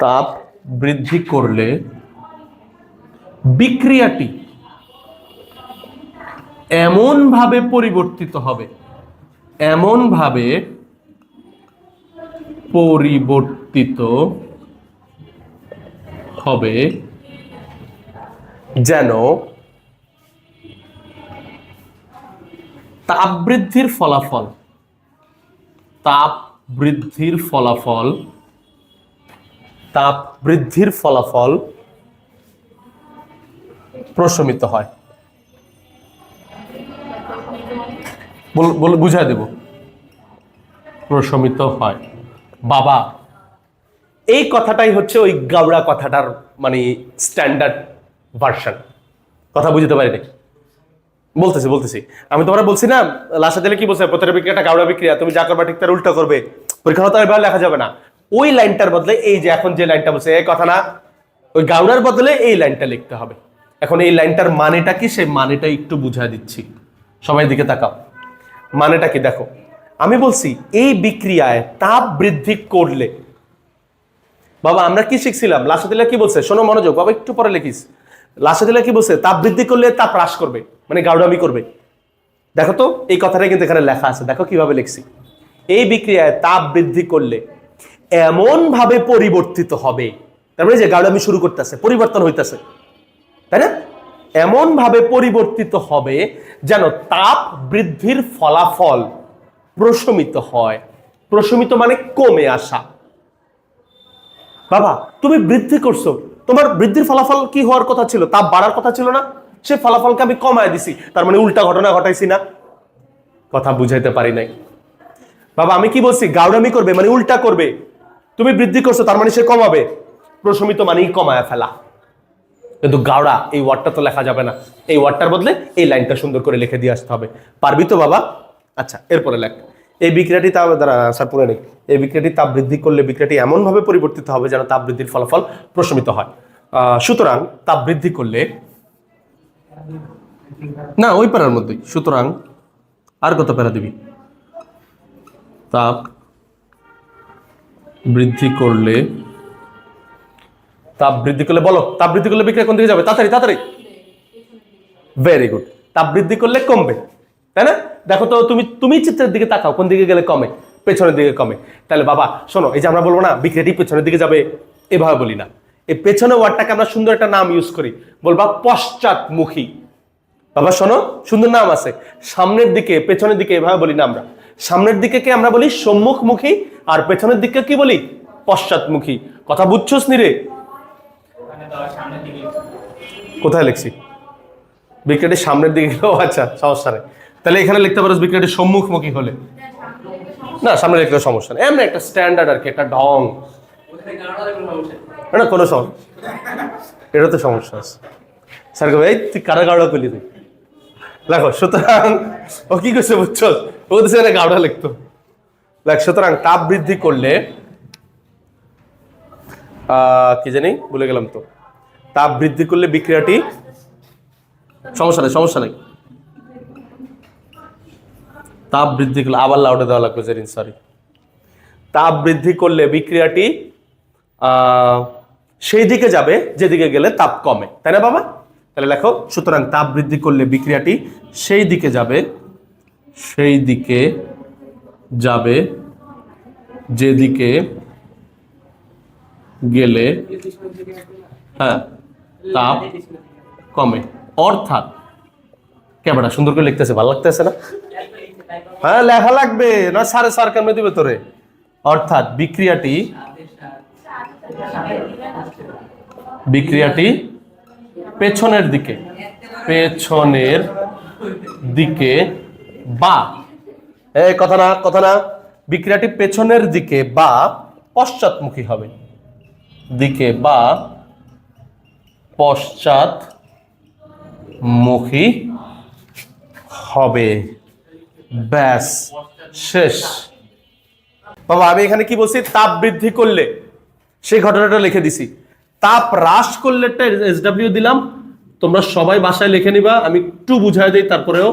তাপ বৃদ্ধি করলে বিক্রিয়াটি এমন ভাবে পরিবর্তিত হবে, এমন ভাবে পরিবর্তিত হবে যেন তাপ বৃদ্ধির ফলাফল, তাপ বৃদ্ধির ফলাফল, তাপ বৃদ্ধির ফলাফল প্রশমিত হয়। বুঝাই দেব, প্রশমিত হয়। বাবা এই কথাটাই হচ্ছে ওই গাওড়া কথাটার মানে স্ট্যান্ডার্ড ভার্সন। কথা বুঝতে পারি নাকি? বলতেছি আমি তোমরা বলছি না, লাস্টে দিলে কি বলছে, প্রত্যেকটা বিক্রিয়াটা গাউড়া বিক্রিয়া, তুমি যা করবা ঠিক তার উল্টো করবে, পরীক্ষা হতে এভাবে লেখা যাবে না। ওই লাইনটার বদলে এই যে এখন যে লাইনটা বলছে এই কথা না, ওই গাউড়ার বদলে এই লাইনটা লিখতে হবে। এখন এই লাইনটার মানেটা কি, সেই মানেটা একটু বুঝায় দিচ্ছি, সবাই দিকে তাকাও। মানেটা কি দেখো, আমি বলছি এই বিক্রিয়ায় তাপ বৃদ্ধি করলে, বাবা আমরা কি শিখছিলাম, লাস্টে দিলে কি বলছে, শোনো মনোযোগ বাবা, একটু পরে লিখিস। লাস্টে দিলে কি বলছে, তাপ বৃদ্ধি করলে তাপ হ্রাস করবে, মানে গাউড়ামি করবে। দেখো তো এই কথাটাই কিন্তু এখানে লেখা আছে, দেখো কিভাবে লিখছি। এই বিক্রিয়ায় তাপ বৃদ্ধি করলে এমন ভাবে পরিবর্তিত হবে, তারপরে যে গাউড়ামি শুরু করতেছে, পরিবর্তন হইতেছে, তাই না? এমন ভাবে পরিবর্তিত হবে যেন তাপ বৃদ্ধির ফলাফল প্রশমিত হয়। প্রশমিত মানে কমে আসা। বাবা তুমি বৃদ্ধি করছো, তোমার বৃদ্ধির ফলাফল কি হওয়ার কথা ছিল, তাপ বাড়ার কথা ছিল না? সে ফলাফলকে আমি কমায় দিছি, তার মানে উল্টা ঘটনা ঘটাইছি না? কথা বুঝাইতে পারি নাই। বাবা আমি কি বলছি, গাউড়ামি করবে মানে উল্টা করবে, তুমি বৃদ্ধি করছো তার মানে সে কমাবে, প্রশমিত মানেই কমায় ফেলা। কিন্তু গাওড়া এই ওয়ার্ডটা তো লেখা যাবে না, এই ওয়ার্ডটার বদলে এই লাইনটা সুন্দর করে লিখে দিয়ে আসতে হবে। পারবি তো বাবা? আচ্ছা এরপরে লেখ, এই বিক্রিয়াটি তাপ দ্বারা স্যার পড়ে নেই, এই বিক্রিয়াটি তাপ বৃদ্ধি করলে বিক্রিয়াটি এমনভাবে পরিবর্তিত হবে যেন তাপ বৃদ্ধির ফলাফল প্রশমিত হয়। সুতরাং তাপ বৃদ্ধি করলে, না ওই প্যারার মধ্যেই, সুতরাং আর কত প্যারা দিবি, তাপ বৃদ্ধি করলে, তাপ বৃদ্ধি করলে বলো, তাপ বৃদ্ধি করলে বিক্রিয়া কোন দিকে যাবে, তাড়াতাড়ি তাড়াতাড়ি, ভেরি গুড। তাপ বৃদ্ধি করলে কমবে, তাই না? দেখো তো তুমি চিত্রের দিকে তাকাও, কোন দিকে গেলে কমে, পেছনের দিকে কমে। তাহলে বাবা শোনো, এই যে আমরা বলবো না বিক্রিয়াটি পেছনের দিকে যাবে, এভাবে বলি না, এই পেছনে ওয়ার্ডটাকে আমরা সুন্দর একটা নাম ইউজ করি, বলবা পশ্চাৎমুখী। বাবা শোনো, সুন্দর নাম আছে, সামনের দিকে পেছনের দিকে এভাবে বলি না আমরা। সামনের দিকে কে আমরা বলি সম্মুখমুখী, আর পেছনের দিকে কি বলি, পশ্চাৎমুখী। কথা বুঝছোস নি রে? সামনের দিকে কোথায় লিখছি বিক্রিয়াটি সামনের দিকে গেল? আচ্ছা সমস্যা নেই, তাহলে এখানে লিখতে পারো বিক্রিয়াটি সম্মুখমুখী হলে, না সামনে লিখলে সমস্যা নেই, এমনি একটা স্ট্যান্ডার্ড আর কি, একটা ঢং, না কোনো সমস্যা, এটা তো সমস্যা আছে। স্যার ভাই তুই কারা গাওড়া করলি তুই, দেখো সুতরাং ও কি করছে বুঝছো, ও তো সেখানে গাওড়া লিখতো। দেখ সুতরাং তাপ বৃদ্ধি করলে, কি জানি ভুলে গেলাম তো, তাপ বৃদ্ধি করলে বিক্রিয়াটি, সমস্যা নেই, তাপ বৃদ্ধি করলে, আবার লাউডে দেওয়া লাগবে জেরিন, সরি। তাপ বৃদ্ধি করলে বিক্রিয়াটি সেই দিকে যাবে যেদিকে গেলে তাপ কমে, তাই না বাবা? তাহলে লেখো, সুতরাং তাপ বৃদ্ধি করলে বিক্রিয়াটি সেই দিকে যাবে যেদিকে গেলে তাপ কমে। অর্থাৎ ক্যামেরা সুন্দর করে লিখতেছে, ভালো লাগতেছে না? হ্যাঁ লেখা লাগবে না, স্যার কেমনে দিবে তোরে। অর্থাৎ বিক্রিয়াটি পেছনের দিকে বা, কথা না, বিক্রিয়াটি পেছনের দিকে বা পশ্চাৎমুখী হবে, দিকে বা পশ্চাৎমুখী হবে, ব্যাস শেষ। বাবা আমি এখানে কি বলছি, তাপ বৃদ্ধি করলে, সেই ঘটনাটা লিখে দিছি। তাপ হ্রাস করলে একটা SW দিলাম, তোমরা সবাই বাসায় লিখে নিবা, আমি একটু বুঝাই দিই তারপরেও।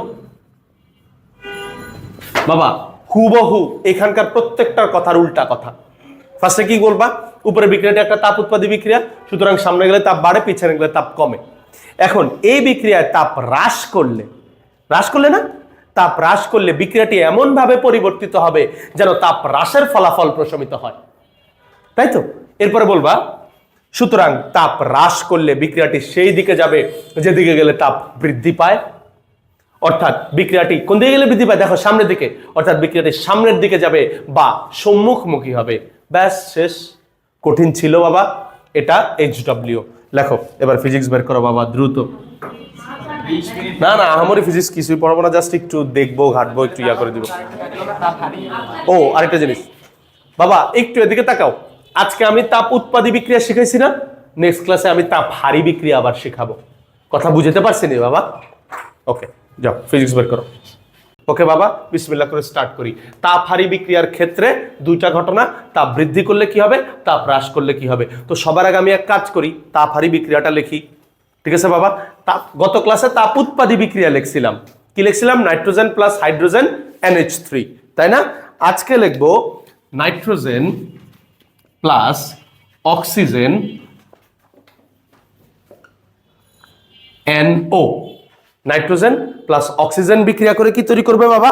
বাবা হুবহু এখানকার প্রত্যেকটার কথার উল্টা কথা। ফার্স্টে কি বলবা, উপরে বিক্রিয়াটি একটা তাপ উৎপাদী বিক্রিয়া, সুতরাং সামনে গেলে তাপ বাড়ে, পিছনে গেলে তাপ কমে। এখন এই বিক্রিয়ায় তাপ হ্রাস করলে না, তাপ হ্রাস করলে বিক্রিয়াটি এমন ভাবে পরিবর্তিত হবে যেন তাপ হ্রাসের ফলাফল প্রশমিত হয়, তাই তো? এরপরে বলবা, সুতরাং তাপ হ্রাস করলে বিক্রিয়াটি সেই দিকে যাবে যেদিকে গেলে তাপ বৃদ্ধি পায়। অর্থাৎ বিক্রিয়াটি কোন দিকে গেলে বৃদ্ধি পায়, দেখো সামনের দিকে, অর্থাৎ বিক্রিয়াটি সামনের দিকে যাবে বা সম্মুখমুখী হবে, ব্যাস শেষ। কঠিন ছিল বাবা এটা, HW লেখো। এবার ফিজিক্স বের করো বাবা দ্রুত। না আহামরি ফিজিক্স কিছুই পড়াবো না, জাস্ট একটু দেখবো, ঘাটবো, একটু ইয়া করে দিব। ও আরেকটা জিনিস বাবা, একটু এদিকে তাকাও। আজকে আমি তাপ উৎপাদী বিক্রিয়া শিখাইছি না, নেক্সট ক্লাসে আমি তাপ হারি বিক্রিয়া আবার শিখাবো। কথা বুঝতে পারছি না বাবা? ওকে। যাও ফিজিক্স বের করো। ওকে বাবা, বিসমিল্লাহ করে স্টার্ট করি। তাপ হারি বিক্রিয়ার ক্ষেত্রে দুইটা ঘটনা, তাপ বৃদ্ধি করলে কি হবে, তাপ হ্রাস করলে কি হবে। তো সবার আগে আমি এক কাজ করি, তাপ হারি বিক্রিয়াটা লিখি। ঠিক আছে বাবা, গত ক্লাসে তাপ উৎপাদী বিক্রিয়া লিখছিলাম। কি লিখছিলাম? নাইট্রোজেন প্লাস হাইড্রোজেন NH3, তাই না? আজকে লিখবো nitrogen plus oxygen NO। Nitrogen plus oxygen বিক্রিয়া করে কি তৈরি করবে বাবা?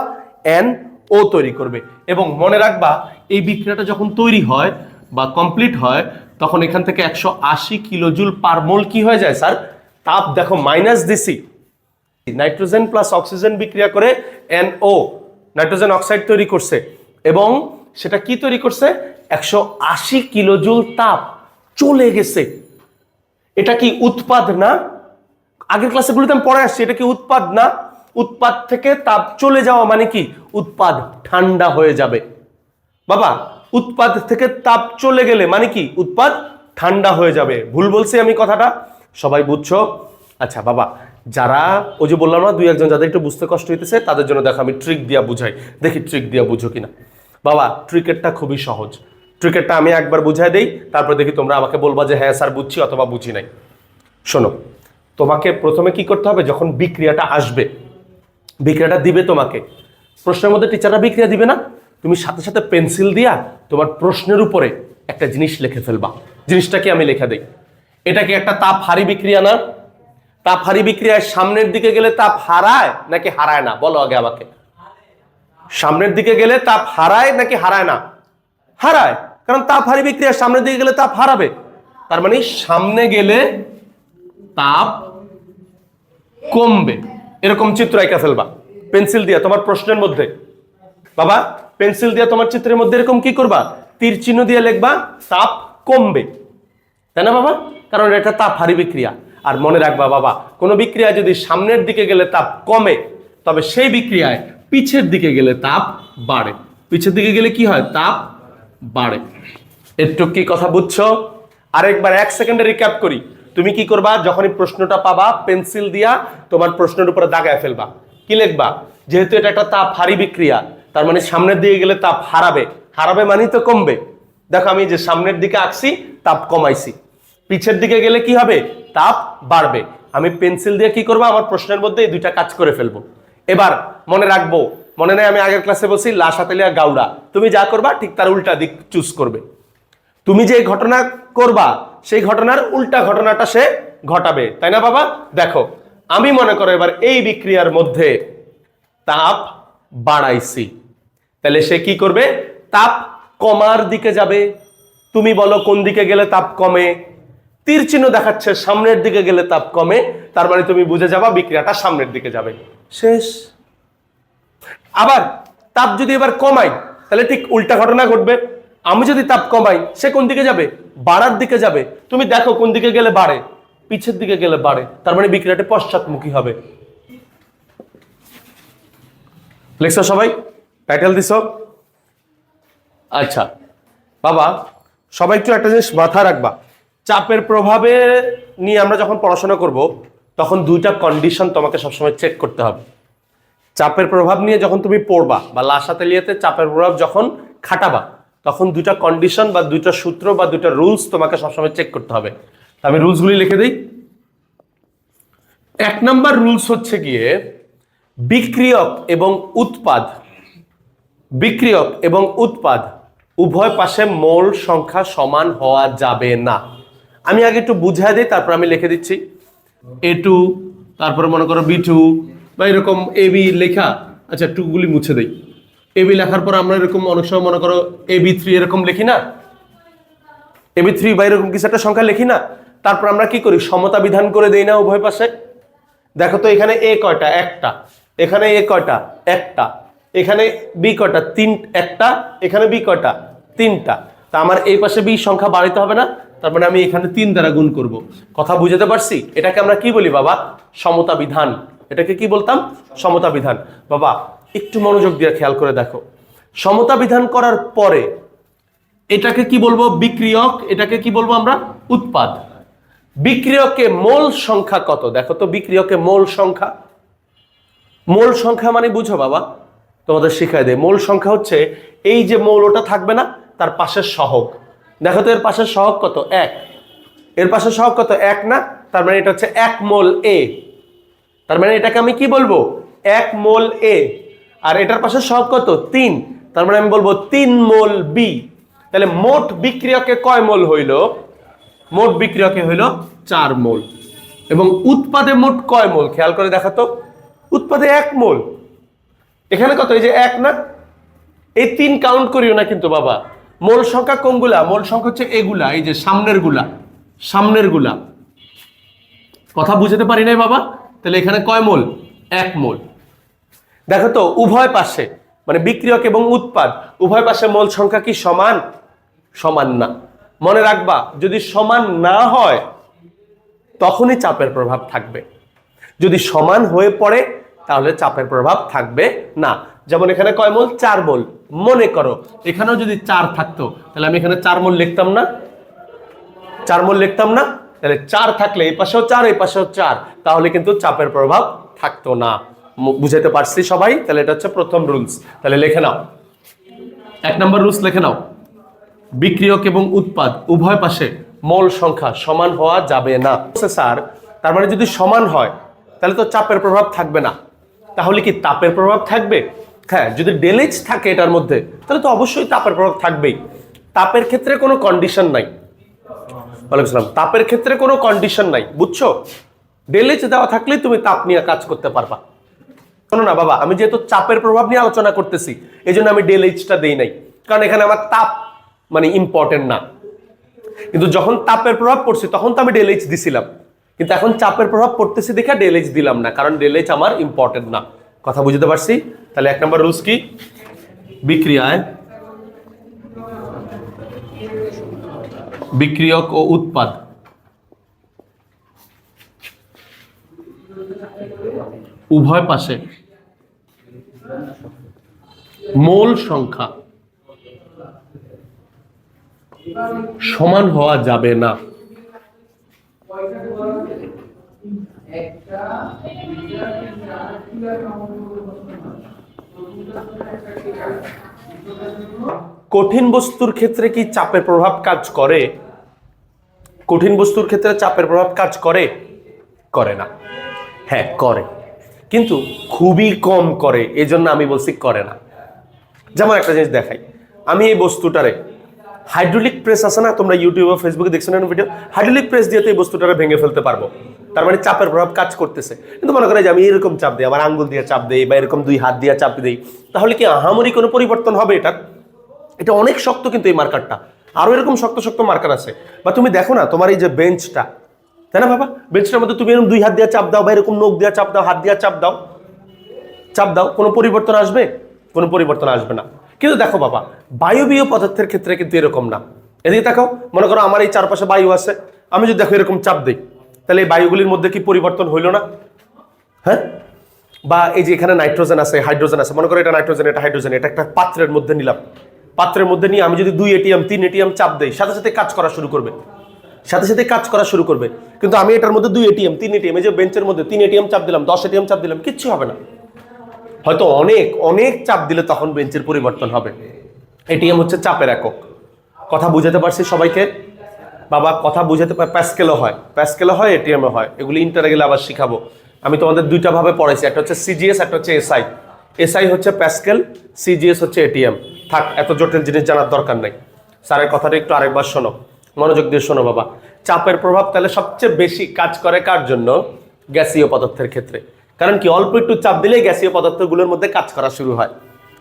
NO তৈরি করবে। এবং মনে রাখবা, এই বিক্রিয়াটা যখন তৈরি হয় বা কমপ্লিট হয়, তখন এখান থেকে 180 কিলোজুল পার মোল কি হয়ে যায় স্যার? তাপ দেখো মাইনাস দিছি। নাইট্রোজেন প্লাস অক্সিজেন বিক্রিয়া করে NO নাইট্রোজেন অক্সাইড তৈরি করছে, এবং সেটা কি তৈরি করছে? 180 কিলোজুল তাপ চলে গেছে। এটা কি উৎপাদ না? আগের ক্লাসেগুলোতে আমি পড়ে আসছি, এটা কি উৎপাদ না? উৎপাদ থেকে তাপ চলে যাওয়া মানে কি? উৎপাদ ঠান্ডা হয়ে যাবে। বাবা, উৎপাদ থেকে তাপ চলে গেলে মানে কি? উৎপাদ ঠান্ডা হয়ে যাবে। ভুল বলছি আমি কথাটা? সবাই বুঝছো? আচ্ছা বাবা, যারা ওই যে বললাম না, দুই একজন যাদের একটু বুঝতে কষ্ট হইতেছে, তাদের জন্য দেখো আমি ট্রিক দিয়া বুঝাই, দেখি ট্রিক দিয়া বুঝো কিনা। বাবা, ট্রিকেরটা খুবই সহজ। ট্রিকেরটা আমি একবার বুঝাই দেই, তারপর দেখি তোমরা আমাকে বলবা যে হ্যাঁ স্যার বুঝছি অথবা বুঝি নাই। শোনো, তোমাকে প্রথমে কি করতে হবে? যখন বিক্রিয়াটা আসবে, বিক্রিয়াটা দিবে তোমাকে, প্রশ্নের মধ্যে টিচাররা বিক্রিয়া দিবে না, তুমি সাথে সাথে পেন্সিল দিয়া তোমার প্রশ্নের উপরে একটা জিনিস লিখে ফেলবা। জিনিসটাকে আমি লিখে দেই। এটা কি একটা তাপ হারি বিক্রিয়া না? তাপ হারি বিক্রিয়ায় সামনের দিকে গেলে তাপ হারায় নাকি হারায় না? বলো আগে আমাকে। সামনের দিকে গেলে তাপ হারায় নাকি হারায় না? হারায়, কারণ তাপ হারি বিক্রিয়া সামনের দিকে গেলে তাপ হারাবে। তার মানে সামনে গেলে তাপ কমবে। এরকম চিত্র আঁকা ফেলবা পেন্সিল দিয়া তোমার প্রশ্নের মধ্যে। বাবা, পেন্সিল দিয়া তোমার চিত্রের মধ্যে এরকম কি করবা? তীর চিহ্ন দিয়ে লিখবা তাপ কমবে, তাই না বাবা? কারণ এটা তাপ হারি বিক্রিয়া। আর মনে রাখবা বাবা, কোন বিক্রিয়া যদি সামনের দিকে গেলে তাপ কমে, তবে সেই বিক্রিয়ায় পিছের দিকে গেলে তাপ বাড়ে। পিছের দিকে গেলে কি হয়? তাপ বাড়ে। একটু কি কথা বুঝছো? আরেকবার 1 সেকেন্ডে রিক্যাপ করি। তুমি কি করবা? যখনই প্রশ্নটা পাবা, পেন্সিল দিয়া তোমার প্রশ্নের উপরে দাগায় ফেলবা। কি লিখবা? যেহেতু এটা একটা তাপ হারি বিক্রিয়া, তার মানে সামনের দিকে গেলে তাপ হারাবে। হারাবে মানে তো কমবে। দেখো আমি যে সামনের দিকে আঁকছি, তাপ কমাইছি। পিছের দিকে গেলে কি হবে? তাপ বাড়বে। আমি পেন্সিল দিয়ে কি করবো? আমার প্রশ্নের মধ্যে এই দুইটা কাজ করে ফেলবো। এবার মনে রাখবো, মনে নেই আমি আগের ক্লাসে বলছি লাসাতেলিয়া গাউড়া, তুমি যা করবা ঠিক তার উল্টা দিক চুজ করবে। তুমি যে ঘটনা করবা, সেই ঘটনার উল্টা ঘটনাটা সে ঘটাবে, তাই না বাবা? দেখো, আমি মনে করো এবার এই বিক্রিয়ার মধ্যে তাপ বাড়াইছি, তাহলে সে কি করবে? তাপ কমার দিকে যাবে। তুমি বলো কোন দিকে গেলে তাপ কমে? তীর চিহ্ন দেখাচ্ছে সামনের দিকে গেলে তাপ কমে, তার মানে তুমি বুঝে যাবা বিক্রিয়াটা সামনের দিকে যাবে। শেষ। আবার তাপ যদি এবার কমাই, তাহলে ঠিক উল্টা ঘটনা ঘটবে। আমি যদি তাপ কমাই, সে কোন দিকে যাবে? বাড়ার দিকে যাবে। তুমি দেখো কোন দিকে গেলে বাড়ে? পিছের দিকে গেলে বাড়ে। তার মানে বিক্রিয়াটা পশ্চাৎমুখী হবে। লিখছো সবাই? টাইটেল দিছো? আচ্ছা বাবা, সবাই একটু একটা জিনিস মাথায় রাখবা। চাপের প্রভাবে নিয়ে আমরা যখন পড়াশোনা করব, তখন দুইটা কন্ডিশন তোমাকে সবসময় চেক করতে হবে। চাপের প্রভাব নিয়ে যখন তুমি পড়বা বা লাসাতেলিয়াতে চাপের প্রভাব যখন খাটাবা, তখন দুইটা কন্ডিশন বা দুইটা সূত্র বা দুইটা রুলস তোমাকে সবসময় চেক করতে হবে। আমি রুলসগুলি লিখে দিই। 1 নাম্বার রুলস হচ্ছে গিয়ে বিক্রিয়ক এবং উৎপাদ উভয় পাশে মোল সংখ্যা সমান হওয়া যাবে না। আমি আগে একটু বুঝাই দিই, তারপর আমি লিখে দিচ্ছি। A2, তারপরে মনে করো B2 বা এরকম AB লেখা। আচ্ছা, 2 গুলি মুছে দেই। AB লেখার পর আমরা এরকম অনেক সময় মনে করো AB3 এরকম লিখি না? AB3 বা এরকম কিছু একটা সংখ্যা লিখি না? তারপর আমরা কি করি? সমতা বিধান করে দেই না উভয় পাশে? দেখো তো এখানে A কয়টা? একটা। এখানে A কয়টা? একটা। এখানে B কয়টা? একটা। এখানে B কয়টা? 3টা। তা আমার এই পাশে B সংখ্যা বাড়াইতে হবে না? তার মানে আমি এখানে 3 দ্বারা গুণ করব। কথা বুঝতে পারছি? এটাকে আমরা কি বলি বাবা? সমতা বিধান। এটাকে কি বলতাম? সমতা বিধান। বাবা একটু মনোযোগ দিয়ে খেয়াল করে দেখো, সমতা বিধান করার পরে এটাকে কি বলবো? বিক্রিয়ক। এটাকে কি বলবো আমরা? উৎপাদ। বিক্রিয়কে মোল সংখ্যা কত? দেখো তো বিক্রিয়কে মোল সংখ্যা। মোল সংখ্যা মানে বুঝো বাবা, তোমাদের শিখাই দেয়। মোল সংখ্যা হচ্ছে এই যে মৌলটা থাকবে না, তার পাশের সহগ। দেখো তো এর পাশের সহগ কত? 1। এর পাশের সহগ কত? 1 না? তার মানে এটা হচ্ছে 1 মোল এ। তার মানে এটাকে আমি কি বলবো? 1 মোল এ। আর এটার পাশের সহগ কত? 3। তার মানে আমি বলবো 3 মোল বি। তাহলে মোট বিক্রিয়কে কয় মোল হইল? মোট বিক্রিয়কে হইল 4 মোল। এবং উৎপাদে মোট কয় মোল? খেয়াল করে দেখো তো, উৎপাদে 1 মোল। এখানে কত? এই যে 1 না? এই 3 কাউন্ট করিও না কিন্তু বাবা। মোল সংখ্যা কোনগুলা? মোল সংখ্যা হচ্ছে এগুলা, এই যে সামনের গুলা। কথা বুঝতে পারি নাই বাবা? তাহলে এখানে কয় মোল? 1 মোল। দেখো তো উভয় পাশে মানে বিক্রিয়ক এবং উৎপাদ উভয় পাশে মোল সংখ্যা কি সমান? সমান না। মনে রাখবা, যদি সমান না হয় তখনই চাপের প্রভাব থাকবে। যদি সমান হয়ে পড়ে তাহলে চাপের প্রভাব থাকবে না। যেমন এখানে কয় মোল? 4 মোল। মনে করো এখানেও যদি 4 থাকতো তাহলে আমি এখানে 4 মোল লিখতাম না? 4 মোল লিখতাম না? তাহলে 4 থাকলে এই পাশেও 4, এই পাশেও 4, তাহলে কিন্তু চাপের প্রভাব থাকতো না। বুঝাতে পারছি সবাই? তাহলে এটা হচ্ছে প্রথম রুলস। তাহলে লিখে নাও, 1 নম্বর রুলস লিখে নাও। বিক্রিয়ক এবং উৎপাদ উভয় পাশে মোল সংখ্যা সমান হওয়া যাবে না। স্যার, তার মানে যদি সমান হয় তাহলে তো চাপের প্রভাব থাকবে না। তাহলে কি তাপের প্রভাব থাকবে? হ্যাঁ, যদি ডেল এইচ থাকে এটার মধ্যে তাহলে তো অবশ্যই তাপের প্রভাব থাকবেই। তাপের ক্ষেত্রে কোনো কন্ডিশন নাই। ওয়ালাইকুম, তাপের ক্ষেত্রে কোনো কন্ডিশন নাই, বুঝছো? ডেল এইচ দেওয়া থাকলেই তুমি তাপ নিয়ে কাজ করতে পারবা। শোনো না বাবা, আমি যেহেতু চাপের প্রভাব নিয়ে আলোচনা করতেছি এই জন্য আমি ডেল এইচটা দেই নাই, কারণ এখানে আমার তাপ মানে ইম্পর্টেন্ট না। কিন্তু যখন তাপের প্রভাব পড়ছে তখন তো আমি ডেল এইচ দিছিলাম, কিন্তু এখন চাপের প্রভাব পড়তেছে দেখে ডেল এইচ দিলাম না, কারণ ডেল এইচ আমার ইম্পর্টেন্ট না। কথা বুঝতে পারছি? তাহলে 1 নম্বর রুলস কি? বিক্রিয়ায় বিক্রিয়ক ও উৎপাদ উভয় পাশে মোল সংখ্যা সমান হওয়া যাবে না। কঠিন বস্তুর ক্ষেত্রে কি চাপের প্রভাব কাজ করে? কঠিন বস্তুর ক্ষেত্রে চাপের প্রভাব কাজ করে? করে না। হ্যাঁ করে, কিন্তু খুবই কম করে, এজন্য আমি বলছি করে না। যেমন একটা জিনিস দেখাই, আমি এই বস্তুটারে হাইড্রোলিক প্রেস আছে না, তোমরা ইউটিউবে ফেসবুকে দেখছো না ভিডিও, হাইড্রোলিক প্রেস দিয়ে তো এই বস্তুটারে ভেঙে ফেলতে পারবো। তার মানে চাপের প্রভাব কাজ করতেছে। কিন্তু মনে করে যে আমি এরকম চাপ দিই, আমার আঙ্গুল দিয়ে চাপ দিই বা এরকম 2 হাত দিয়ে চাপ দিই, তাহলে কি আহামরি কোনো পরিবর্তন হবে এটার? এটা অনেক শক্ত কিন্তু এই মার্কারটা, আরো এরকম শক্ত শক্ত মার্কার আছে। বা তুমি দেখো না তোমার এই যে বেঞ্চটা, তাই না বাবা, বেঞ্চটার মধ্যে তুমি এরকম 2 হাত দিয়ে চাপ দাও বা এরকম নখ দিয়ে চাপ দাও, হাত দিয়ে চাপ দাও, কোনো পরিবর্তন আসবে? কোনো পরিবর্তন আসবে না। কিন্তু দেখো বাবা, বায়বীয় পদার্থের ক্ষেত্রে কিন্তু এরকম না। এদিকে দেখো, মনে করো আমার এই চারপাশে বায়ু আছে, আমি যদি দেখো এরকম চাপ দিই, তাহলে এই বায়ুগুলির মধ্যে কি পরিবর্তন হইল না? হ্যাঁ। বা এই যে এখানে নাইট্রোজেন আছে, হাইড্রোজেন আছে, মনে করো এটা নাইট্রোজেন, এটা হাইড্রোজেন, এটা একটা পাত্রের মধ্যে নিলাম। পাত্রের মধ্যে নিয়ে আমি যদি 2 এটিএম 3 এটিএম চাপ দেই, সাথে সাথে কাজ করা শুরু করবে। কিন্তু আমি এটার মধ্যে 2 এটিএম 3 এটিএম, এই যে বেঞ্চের মধ্যে 3 এটিএম চাপ দিলাম, 10 এটিএম চাপ দিলাম, কিচ্ছু হবে না। হয়তো অনেক অনেক চাপ দিলে তখন বেঞ্চের পরিবর্তন হবে। এটিএম হচ্ছে চাপের একক। কথা বুঝাতে পারছি সবাইকে? বাবা কথা বুঝাতে প্যাসকেলও হয়, এটিএমও হয়। এগুলি ইন্টারে গেলে আবার শিখাবো। আমি তোমাদের 2টা ভাবে পড়াইছি, একটা হচ্ছে সিজিএস, একটা হচ্ছে এসআই। এসআই হচ্ছে প্যাসকেল, সিজিএস হচ্ছে এটিএম। থাক, এত জটিল জিনিস জানার দরকার নাই। স্যারের কথাটা একটু আরেকবার শোনো, মনোযোগ দিয়ে শোনো বাবা। চাপের প্রভাব তাহলে সবচেয়ে বেশি কাজ করে কার জন্য? গ্যাসীয় পদার্থের ক্ষেত্রে। কারণ কি, অল্প একটু চাপ দিলেই গ্যাসীয় পদার্থগুলোর মধ্যে কাজ করা শুরু হয়।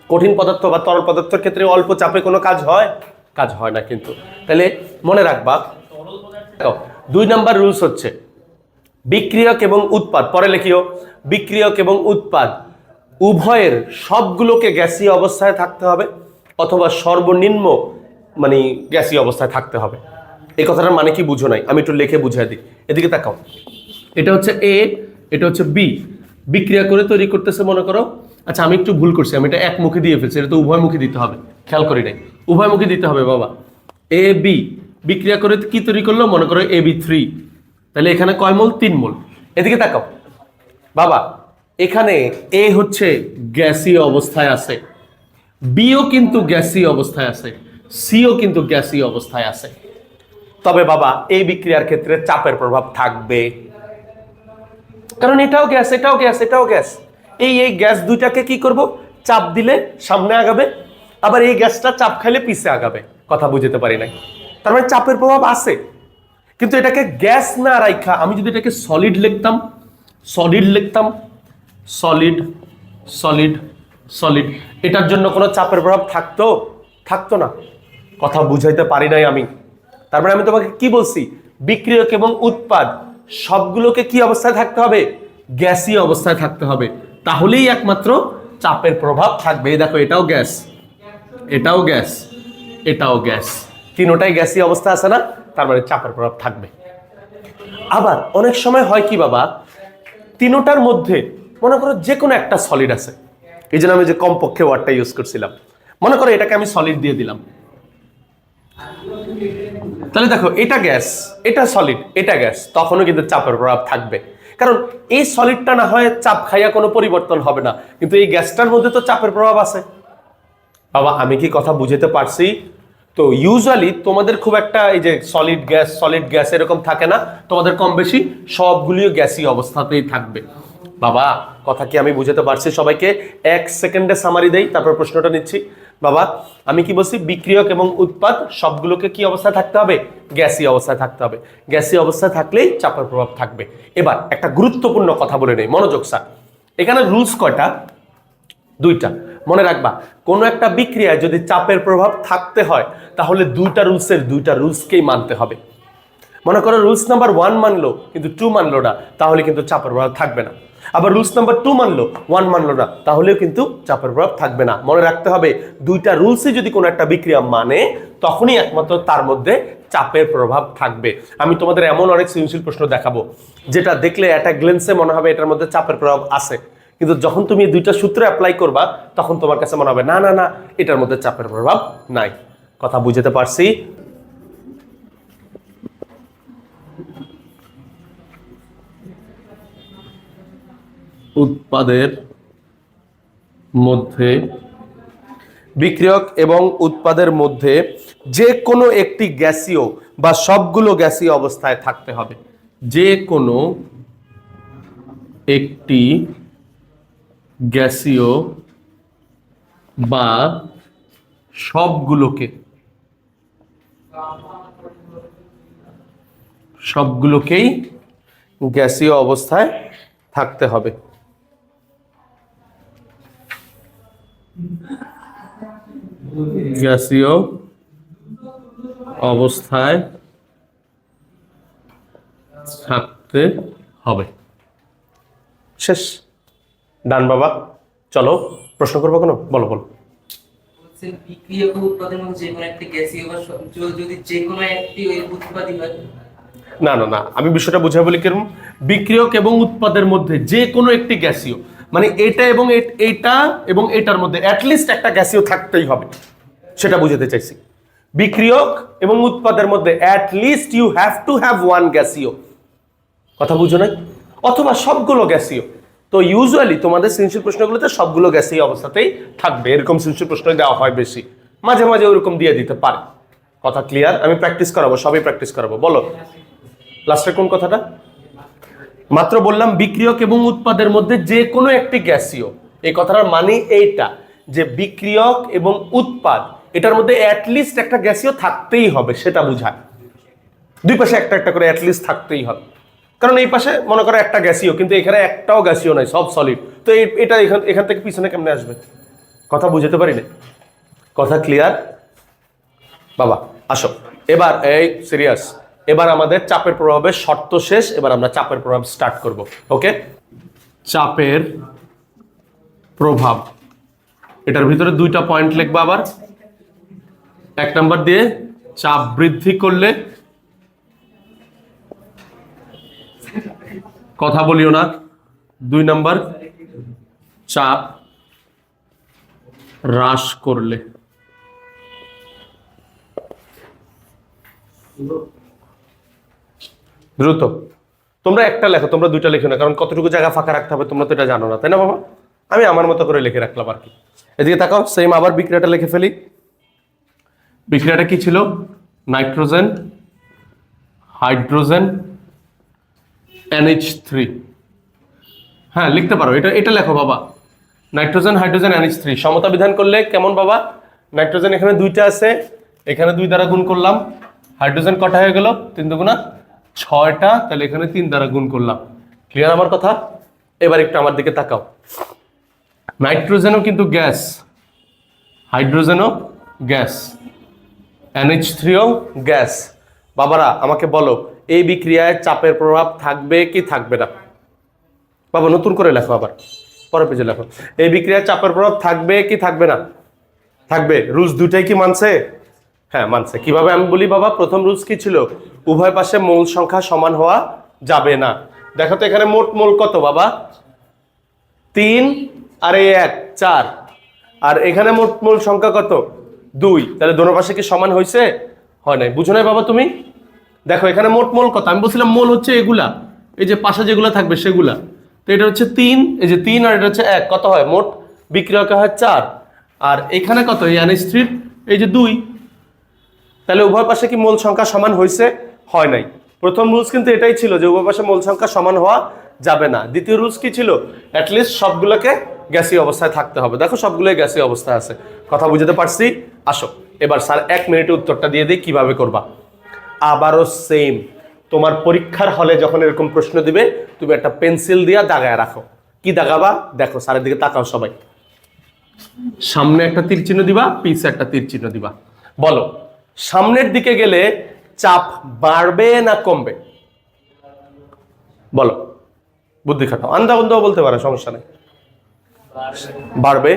কঠিন পদার্থ বা তরল পদার্থের ক্ষেত্রে অল্প চাপে কোনো কাজ হয় না কিন্তু। তাহলে মনে রাখবা, 2 নম্বর রুলস হচ্ছে বিক্রিয়ক এবং উৎপাদ, পরে লিখিও, বিক্রিয়ক এবং উৎপাদ উভয়ের সবগুলোকে গ্যাসীয় অবস্থায় থাকতে হবে অথবা সর্বনিম্ন মানে গ্যাসীয় অবস্থায় থাকতে হবে। এই কথাটার মানে কি বুঝো নাই? আমি একটু লিখে বুঝিয়ে দিই। এদিকে তাকাও, এটা হচ্ছে এ, এটা হচ্ছে বি, বিক্রিয়া করে তৈরি করতেছে মনে করো। আচ্ছা আমি একটু ভুল করছি, আমি এটা একমুখী দিয়ে ফেলছি, এটা তো উভয়মুখী দিতে হবে, খেয়াল করি নাই। উভয়মুখী দিতে হবে বাবা। এ বি বিক্রিয়া করে কি তৈরি করলো? মনে করো AB3, তাহলে এখানে কয় মোল? 3 মোল। এদিকে তাকাও বাবা, এখানে এ হচ্ছে গ্যাসীয় অবস্থায় আছে, বিও কিন্তু গ্যাসীয় অবস্থায় আছে, সিও কিন্তু গ্যাসীয় অবস্থায় আছে। তবে বাবা এই বিক্রিয়ার ক্ষেত্রে চাপের প্রভাব থাকবে, কারণ এটাও গ্যাস, এটাও গ্যাস, এটাও গ্যাস। এই গ্যাস দুইটাকে কি করব, চাপ দিলে সামনে আগাবে, আবার এই গ্যাসটা চাপ খাইলে পিছে আগাবে। কথা বুঝতে পারি নাই? তার মানে চাপের প্রভাব আছে, কিন্তু এটাকে গ্যাস না রাখা আমি যদি এটাকে সলিড লিখতাম, সলিড লিখতাম, সলিড সলিড সলিড, এটার জন্য কোনো চাপের প্রভাব থাকতো? থাকতো না। কথা বুঝাইতে পারি নাই আমি? তার মানে আমি তোমাকে কি বলছি, বিক্রিয়ক এবং উৎপাদ সবগুলোকে কি অবস্থায় থাকতে হবে, গ্যাসীয় অবস্থায় থাকতে হবে, তাহলেই একমাত্র চাপের প্রভাব থাকবে। এই দেখো এটাও গ্যাস, এটাও গ্যাস, এটাও গ্যাস, তিনটাই গ্যাসীয় অবস্থা আছে না, তার মানে চাপের প্রভাব থাকবে। আবার অনেক সময় হয় কি বাবা, তিনটার মধ্যে মনে করো যে কোনো একটা সলিড আছে, এই জন্য আমি যে কমপক্ষে ওয়ার্ডটা ইউজ করছিলাম, মনে করো এটাকে আমি সলিড দিয়ে দিলাম, তাহলে দেখো এটা গ্যাস, এটা সলিড, এটা গ্যাস, তখনও কিন্তু চাপের প্রভাব থাকবে, কারণ এই সলিডটা না হয় চাপ খাইয়া কোনো পরিবর্তন হবে না, কিন্তু এই গ্যাসটার মধ্যে তো চাপের প্রভাব আছে। বাবা আমি কি কথা বুঝতে পারছি? তো ইউজুয়ালি তোমাদের খুব একটা এই যে সলিড গ্যাস এরকম থাকে না, তোমাদের কম বেশি সবগুলিও গ্যাসই অবস্থাতেই থাকবে। বাবা কথা কি আমি বুঝতে পারছি সবাইকে? 1 সেকেন্ডে সামারি দেই, তারপর প্রশ্নটা নিচ্ছি। বাবা আমি কি বলছি, বিক্রিয়ক এবং উৎপাদ সবগুলোকে কি অবস্থায় থাকতে হবে, গ্যাসীয় অবস্থায় থাকতে হবে। গ্যাসীয় অবস্থায় থাকলেই চাপের প্রভাব থাকবে। এবার একটা গুরুত্বপূর্ণ কথা বলে নেই, মনোযোগ স্যার। এখানে রুলস কয়টা? দুইটা। মনে রাখবা, কোন একটা বিক্রিয়ায় যদি চাপের প্রভাব থাকতে হয় তাহলে দুইটা রুলসকেই মানতে হবে। মনে করো রুলস নাম্বার 1 মানলো কিন্তু 2 মানলো না, তাহলে কিন্তু চাপের প্রভাব থাকবে না। আবার রুলস নাম্বার 2 মানলো 1 মানলো না, তাহলেও কিন্তু চাপের প্রভাব থাকবে না। মনে রাখতে হবে দুইটা রুলসই যদি কোনো একটা বিক্রিয়া মানে তখনই একমাত্র তার মধ্যে চাপের প্রভাব থাকবে। আমি তোমাদের এমন অনেক সৃজনশীল প্রশ্ন দেখাবো যেটা দেখলে একটা গ্লেন্সে মনে হবে এটার মধ্যে চাপের প্রভাব আছে, কিন্তু যখন তুমি এই দুইটা সূত্র অ্যাপ্লাই করবা তখন তোমার কাছে মনে হবে না না না, এটার মধ্যে চাপের প্রভাব নাই। কথা বুঝতে পারছি? উৎপাদের মধ্যে, বিক্রিয়ক এবং উৎপাদের মধ্যে যে কোনো একটি গ্যাসীয় বা সবগুলো গ্যাসীয় অবস্থায় থাকতে হবে। যে কোনো একটি গ্যাসীয় বা সবগুলোকেই গ্যাসীয় অবস্থায় থাকতে হবে। গ্যাসীয় অবস্থায় থাকতে হবে। শেষ। ডান বাবা, চলো প্রশ্ন করবো কোনো? বলো বলো। বিক্রিয়ক ও উৎপাদের মধ্যে যে কোনো একটি গ্যাসীয় বা যদি যে কোনো একটি ওই উৎপাদই হয়। না না না, আমি বিষয়টা বুঝাই বলি কিরকম, বিক্রিয়ক এবং উৎপাদের মধ্যে যে কোনো একটি গ্যাসীয়, মানে এটা এবং এটা এবং এটার মধ্যে অ্যাটলিস্ট একটা গ্যাসীয় থাকতেই হবে, সেটা বুঝাতে চাইছি। বিক্রিয়ক এবং উৎপাদের মধ্যে at least you have to have one গ্যাসীয়। কথা বুঝো নাই? অথবা সবগুলো গ্যাসীয়। তো ইউজুয়ালি তোমাদের সৃজনশীল প্রশ্নগুলোতে সবগুলো গ্যাসীয় অবস্থাতেই থাকবে, এরকম সৃজনশীল প্রশ্ন দেওয়া হয় বেশি, মাঝে মাঝে ওরকম দিয়ে দিতে পারে। কথা ক্লিয়ার? আমি প্র্যাকটিস করাবো, সবই প্র্যাকটিস করাবো। বলো লাস্টের কোন কথাটা? মাত্র বললাম বিক্রিয়ক এবং উৎপাদের মধ্যে যে কোনো একটি গ্যাসীয়, এই কথাটার মানে এইটা যে বিক্রিয়ক এবং উৎপাদ এটার মধ্যে অ্যাটলিস্ট একটা গ্যাসীয় থাকতেই হবে, সেটা বোঝায়। দুই পাশে একটা একটা করে অ্যাটলিস্ট থাকতেই হবে, কারণ এই পাশে মনে করো একটা গ্যাসীয় কিন্তু এখানে একটাও গ্যাসীয় নাই, সব সলিড, তো এটা এখান থেকে পিছনে কেমনে আসবে? কথা বুঝতে পারি না? কথা ক্লিয়ার? বাবা আসো এবার, এই সিরিয়াস, এবার আমাদের চাপের প্রভাবের শর্ত শেষ, এবার আমরা চাপের প্রভাব স্টার্ট করব। ওকে, চাপের প্রভাব, এটার ভিতরে দুইটা পয়েন্ট লিখবা। আবার 1 নাম্বার দিয়ে চাপ বৃদ্ধি করলে, কথা বলিও না। 2 নাম্বার চাপ হ্রাস করলে। দ্রুত তোমরা একটা লেখো, তোমরা দুইটা লেখো না, কারণ কতটুকু জায়গা ফাঁকা রাখতে হবে তোমরা তো এটা জানো না, তাই না বাবা? আমি আমার মতো করে লিখে রাখলাম আর কি। এদিকে তাকাও, সেম আবার বিক্রিয়াটা লিখে ফেলি। বিক্রিয়াটা কি ছিল? Nitrogen, hydrogen, NH3। হ্যাঁ লিখতে পারো, এটা এটা লেখো বাবা। নাইট্রোজেন, হাইড্রোজেন, NH3 সমতা বিধান করলে কেমন বাবা? নাইট্রোজেন এখানে দুইটা আছে, এখানে 2 দ্বারা গুণ করলাম। হাইড্রোজেন কটা হয়ে গেল? 3 দুগুণা 6টা, তাহলে এখানে 3 দ্বারা গুণ করলাম। ক্লিয়ার আমার কথা? এবার একটু আমার দিকে তাকাও। নাইট্রোজেনও কিন্তু গ্যাস, হাইড্রোজেনও গ্যাস, NH3ও গ্যাস। বাবারা আমাকে বলো, এই বিক্রিয়ায় চাপের প্রভাব থাকবে কি থাকবে না? বাবা নতুন করে লেখো, আবার পরের পেজে লেখো। এই বিক্রিয়ায় চাপের প্রভাব থাকবে কি থাকবে না? থাকবে। রুলস দুটাই কি মানছে? হ্যাঁ মানছে। কিভাবে আমি বলি বাবা? প্রথম রুলস কি ছিল? উভয় পাশে মোল সংখ্যা সমান হওয়া যাবে না। দেখো তো এখানে মোট মোল কত বাবা? 3 আর 1 4, আর এখানে মোট মোল সংখ্যা কত? 2। তাহলে দোনো পাশে কি সমান হয়েছে? হয় নাই। বুঝো নাই বাবা তুমি? দেখো এখানে মোট মোল কত? আমি বলছিলাম মোল হচ্ছে এগুলা, এই যে পাশে যেগুলা থাকবে সেগুলা। তো এটা হচ্ছে 3, এই যে 3 আর এটা হচ্ছে 1, কত হয়? মোট বিক্রিয়ক হয় 4। আর এখানে কত? এই NH3 এই যে 2। তাহলে উভয় পাশে কি মোল সংখ্যা সমান হয়েছে? হয় নাই। প্রথম রুলস কিন্তু এটাই ছিল যে উভয় পাশে মোল সংখ্যা সমান হওয়া যাবে না। দ্বিতীয় রুলস কি ছিল? অ্যাটলিস্ট সবগুলোকে গ্যাসীয় অবস্থায় থাকতে হবে। দেখো সবগুলোই গ্যাসীয় অবস্থায় আছে। কথা বুঝতে পারছি? আসো এবার স্যার 1 মিনিটে উত্তরটা দিয়ে দিই কিভাবে করবা। আবারও সেম, তোমার পরীক্ষার হলে যখন এরকম প্রশ্ন দিবে তুমি একটা পেন্সিল দিয়া দাগায় রাখো। কি দাগাবা? দেখো স্যারের দিকে তাকাও সবাই। সামনে একটা তীর চিহ্ন দিবা, পিছে একটা তীর চিহ্ন দিবা। বলো সামনের দিকে গেলে চাপ বাড়বে না কমবে? বলো, বুদ্ধি খাটাও। আন্দা বন্ধ বলতে পারে, সমস্যা নেই। বাড়বে।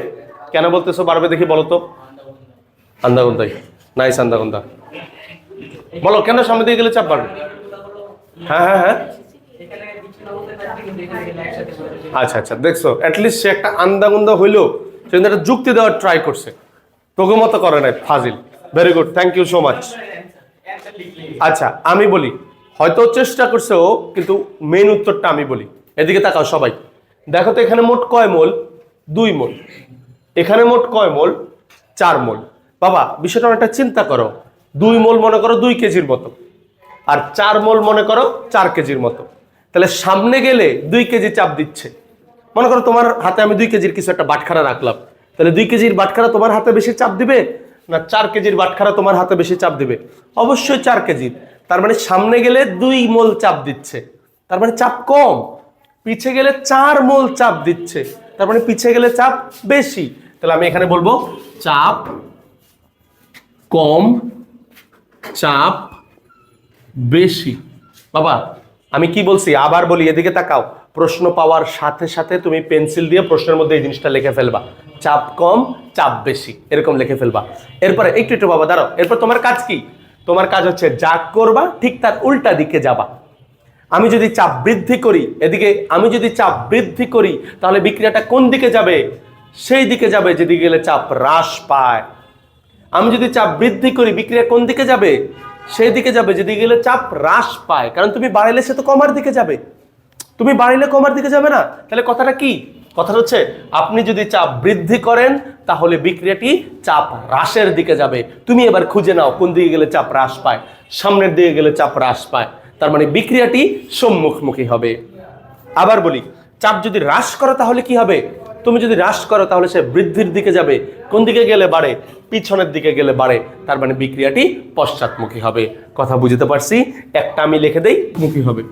কেন বলতেছো বাড়বে দেখি বলো তো? আন্দাগন্দাই নাইস, আন্দাগন্দা বলো কেন সামনে দিকে গেলে চাপ বাড়বে? হ্যাঁ হ্যাঁ হ্যাঁ, আচ্ছা আচ্ছা, দেখছো অ্যাটলিস্ট সে একটা আন্দাগন্দা হইলো, সে কিন্তু একটা যুক্তি দেওয়ার ট্রাই করছে, তোকে মতো করে নাই ফাজিল। Very good, thank you so much. আচ্ছা আমি বলি, হয়তো চেষ্টা করছে ও, কিন্তু মেইন উত্তরটা আমি বলি। এদিকে তাকাও সবাই, দেখো তো এখানে মোট কয় মোল? 2 মোল। এখানে মোট কয় মোল? 4 মোল। বাবা বিষয়টা অনেকটা চিন্তা করো। 2 মোল মনে করো 2 কেজির মতো, আর 4 মোল মনে করো 4 কেজির মতো। তাহলে সামনে গেলে 2 কেজি চাপ দিচ্ছে। মনে করো তোমার হাতে আমি 2 কেজির কিছু একটা বাটখারা রাখলাম, তাহলে 2 কেজির বাটখারা তোমার হাতে বেশি চাপ দিবে না 4 কেজির বাটখারা তোমার হাতে বেশি চাপ দিবে? অবশ্যই 4 কেজির। তার মানে সামনে গেলে 2 মোল চাপ দিচ্ছে, তার মানে চাপ কম। পিছে গেলে 4 মোল চাপ দিচ্ছে, তার মানে পিছে গেলে চাপ বেশি। তাহলে আমি এখানে বলবো চাপ কম, চাপ বেশি। বাবা আমি কি বলছি আবার বলি, এদিকে তাকাও। প্রশ্ন পাওয়ার সাথে সাথে তুমি পেন্সিল দিয়ে প্রশ্নের মধ্যে এই জিনিসটা লিখে ফেলবা, চাপ কম চাপ বেশি, এরকম লিখে ফেলবা। এরপরে একটু একটু বাবা দাঁড়াও, এরপর তোমার কাজ কি? তোমার কাজ হচ্ছে যা করবা ঠিক তার উল্টা দিকে যাবা। আমি যদি চাপ বৃদ্ধি করি এদিকে, আমি যদি চাপ বৃদ্ধি করি তাহলে বিক্রিয়াটা কোন দিকে যাবে? সেই দিকে যাবে যেদিকে গেলে চাপ হ্রাস পায়। আমি যদি চাপ বৃদ্ধি করি বিক্রিয়া কোন দিকে যাবে? সেই দিকে যাবে যেদিকে গেলে চাপ হ্রাস পায়, কারণ তুমি বাড়াইলে সে তো কমার দিকে যাবে, তুমি বাড়াইলে কমার দিকে যাবে না। তাহলে কথাটা কি? কথাটা হচ্ছে আপনি যদি চাপ বৃদ্ধি করেন তাহলে বিক্রিয়াটি চাপ হ্রাসের দিকে যাবে। তুমি এবার খুঁজে নাও কোন দিকে গেলে চাপ হ্রাস পায়। সামনের দিকে গেলে চাপ হ্রাস পায়, তার মানে বিক্রিয়াটি সম্মুখমুখী হবে। আবার বলি, চাপ যদি হ্রাস করো তাহলে কি হবে? তুমি যদি হ্রাস করো তাহলে সে বৃদ্ধির দিকে যাবে। কোন দিকে গেলে বাড়ে? পিছনের দিকে গেলে বাড়ে, তার মানে বিক্রিয়াটি পশ্চাৎমুখী হবে। কথা বুঝতে পারছি? একটা আমি লিখে দেই, মুখী হবে।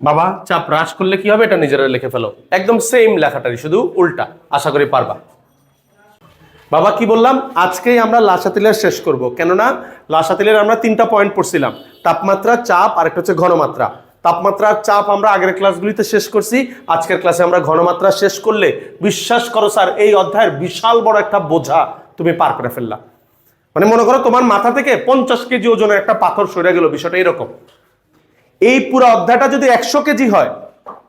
বাবা চাপ হ্রাস করলে কি হবে এটা নিজেরা লিখে ফেলো, একদম সেম লেখাটারই, শুধু উল্টা। আশা করি পারবা। বাবা কি বললাম? আজকেই আমরা লাসাতিলের শেষ করব, কেননা লাসাতিলের আমরা 3টা পয়েন্ট পড়ছিলাম, তাপমাত্রা, চাপ আর একটা হচ্ছে ঘনমাত্রা। তাপমাত্রা চাপ আমরা আগের ক্লাসগুলিতে শেষ করছি, আজকের ক্লাসে আমরা ঘনমাত্রা শেষ করলে বিশ্বাস করো স্যার এই অধ্যায়ের বিশাল বড় একটা বোঝা তুমি পার করে ফেললা। মানে মনে করো তোমার মাথা থেকে 50 কেজি ওজনের একটা পাথর সরে গেল, বিষয়টা এরকম। এই পুরো অধ্যায়টা যদি 100 কেজি হয়,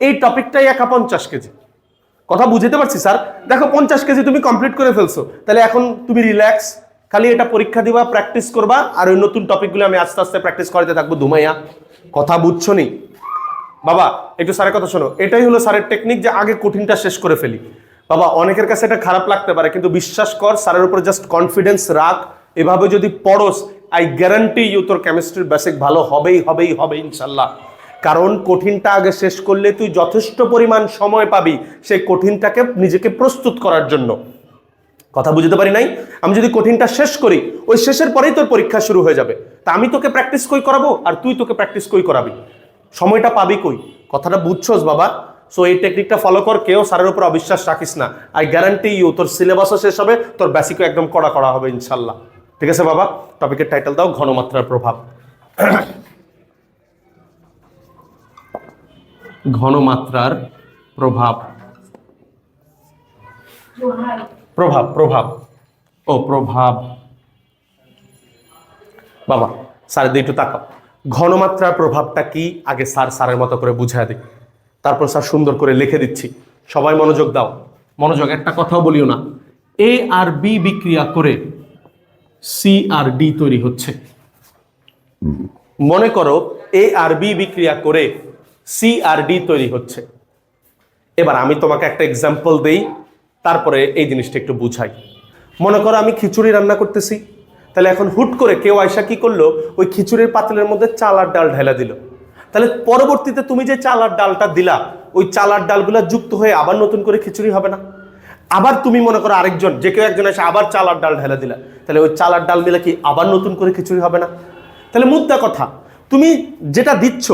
এই টপিকটাই একা 50 কেজি। কথা বুঝতে পারছি স্যার। দেখো 50 কেজি তুমি কমপ্লিট করে ফেলছো, তাহলে এখন তুমি রিল্যাক্স, খালি এটা পরীক্ষা দিবা, প্র্যাকটিস করবা, আর ওই নতুন টপিকগুলো আমি আস্তে আস্তে প্র্যাকটিস করতে থাকবো ধুমাইয়া। কথা বুঝছো নি বাবা? একটু স্যারের কথা শোনো। এটাই হলো স্যারের টেকনিক, যে আগে কঠিনটা শেষ করে ফেলি। বাবা অনেকের কাছে এটা খারাপ লাগতে পারে, কিন্তু বিশ্বাস কর, স্যারের উপর জাস্ট কনফিডেন্স রাখ। এভাবে যদি পড়োস, আই গ্যারান্টি ইউ তোর কেমিস্ট্রির বেসিক ভালো হবেই হবেই হবে ইনশাল্লাহ। কারণ কঠিনটা আগে শেষ করলে তুই যথেষ্ট পরিমাণ সময় পাবি সেই কঠিনটাকে নিজেকে প্রস্তুত করার জন্য। কথা বুঝতে পারি নাই? আমি যদি কঠিনটা শেষ করি, ওই শেষের পরেই তোর পরীক্ষা শুরু হয়ে যাবে। তা আমি তোকে প্র্যাকটিস কই করাবো, আর তুই তোকে প্র্যাকটিস কই করাবি? সময়টা পাবি কই? কথাটা বুঝছোস বাবা? সো এই টেকনিকটা ফলো কর, কেউ স্যারের উপর অবিশ্বাস রাখিস না। আই গ্যারান্টি ইউ তোর সিলেবাসও শেষ হবে, তোর বেসিকও একদম কড়া করা হবে ইনশাল্লাহ। ঠিক আছে বাবা? টপিকের টাইটেল দাও, ঘনমাত্রার প্রভাব। ঘনমাত্রার প্রভাব। প্রভাব প্রভাব ও প্রভাব। বাবা স্যারের দিকে একটু তাকাও। ঘনমাত্রার প্রভাবটা কি আগে স্যারের মতো করে বুঝায় দিই, তারপর স্যার সুন্দর করে লিখে দিচ্ছি। সবাই মনোযোগ দাও, মনোযোগ। একটা কথাও বলিও না। এ আর বি বিক্রিয়া করে সি আর ডি তৈরি হচ্ছে। মনে করো এ আর বি বিক্রিয়া করে সি আর ডি তৈরি হচ্ছে। এবার আমি তোমাকে একটা এক্সাম্পল দেই, তারপরে এই জিনিসটা একটু বুঝাই। মনে করো আমি খিচুড়ি রান্না করতেছি, তাহলে এখন হুট করে কেউ আয়সা কি করলো, ওই খিচুড়ির পাতিলের মধ্যে চাল আর ডাল ঢেলা দিল। তাহলে পরবর্তীতে তুমি যে চাল আর ডালটা দিলা, ওই চাল আর ডালগুলা যুক্ত হয়ে আবার নতুন করে খিচুড়ি হবে না? আবার তুমি মনে করো আরেকজন, যে কেউ একজন এসে আবার চাল আর ডাল ঢেলা দিলা, তাহলে ওই চাল আর ডাল মিলে কি আবার নতুন করে খিচুড়ি হবে না? তাহলে মুদ্রা কথা, তুমি যেটা দিচ্ছ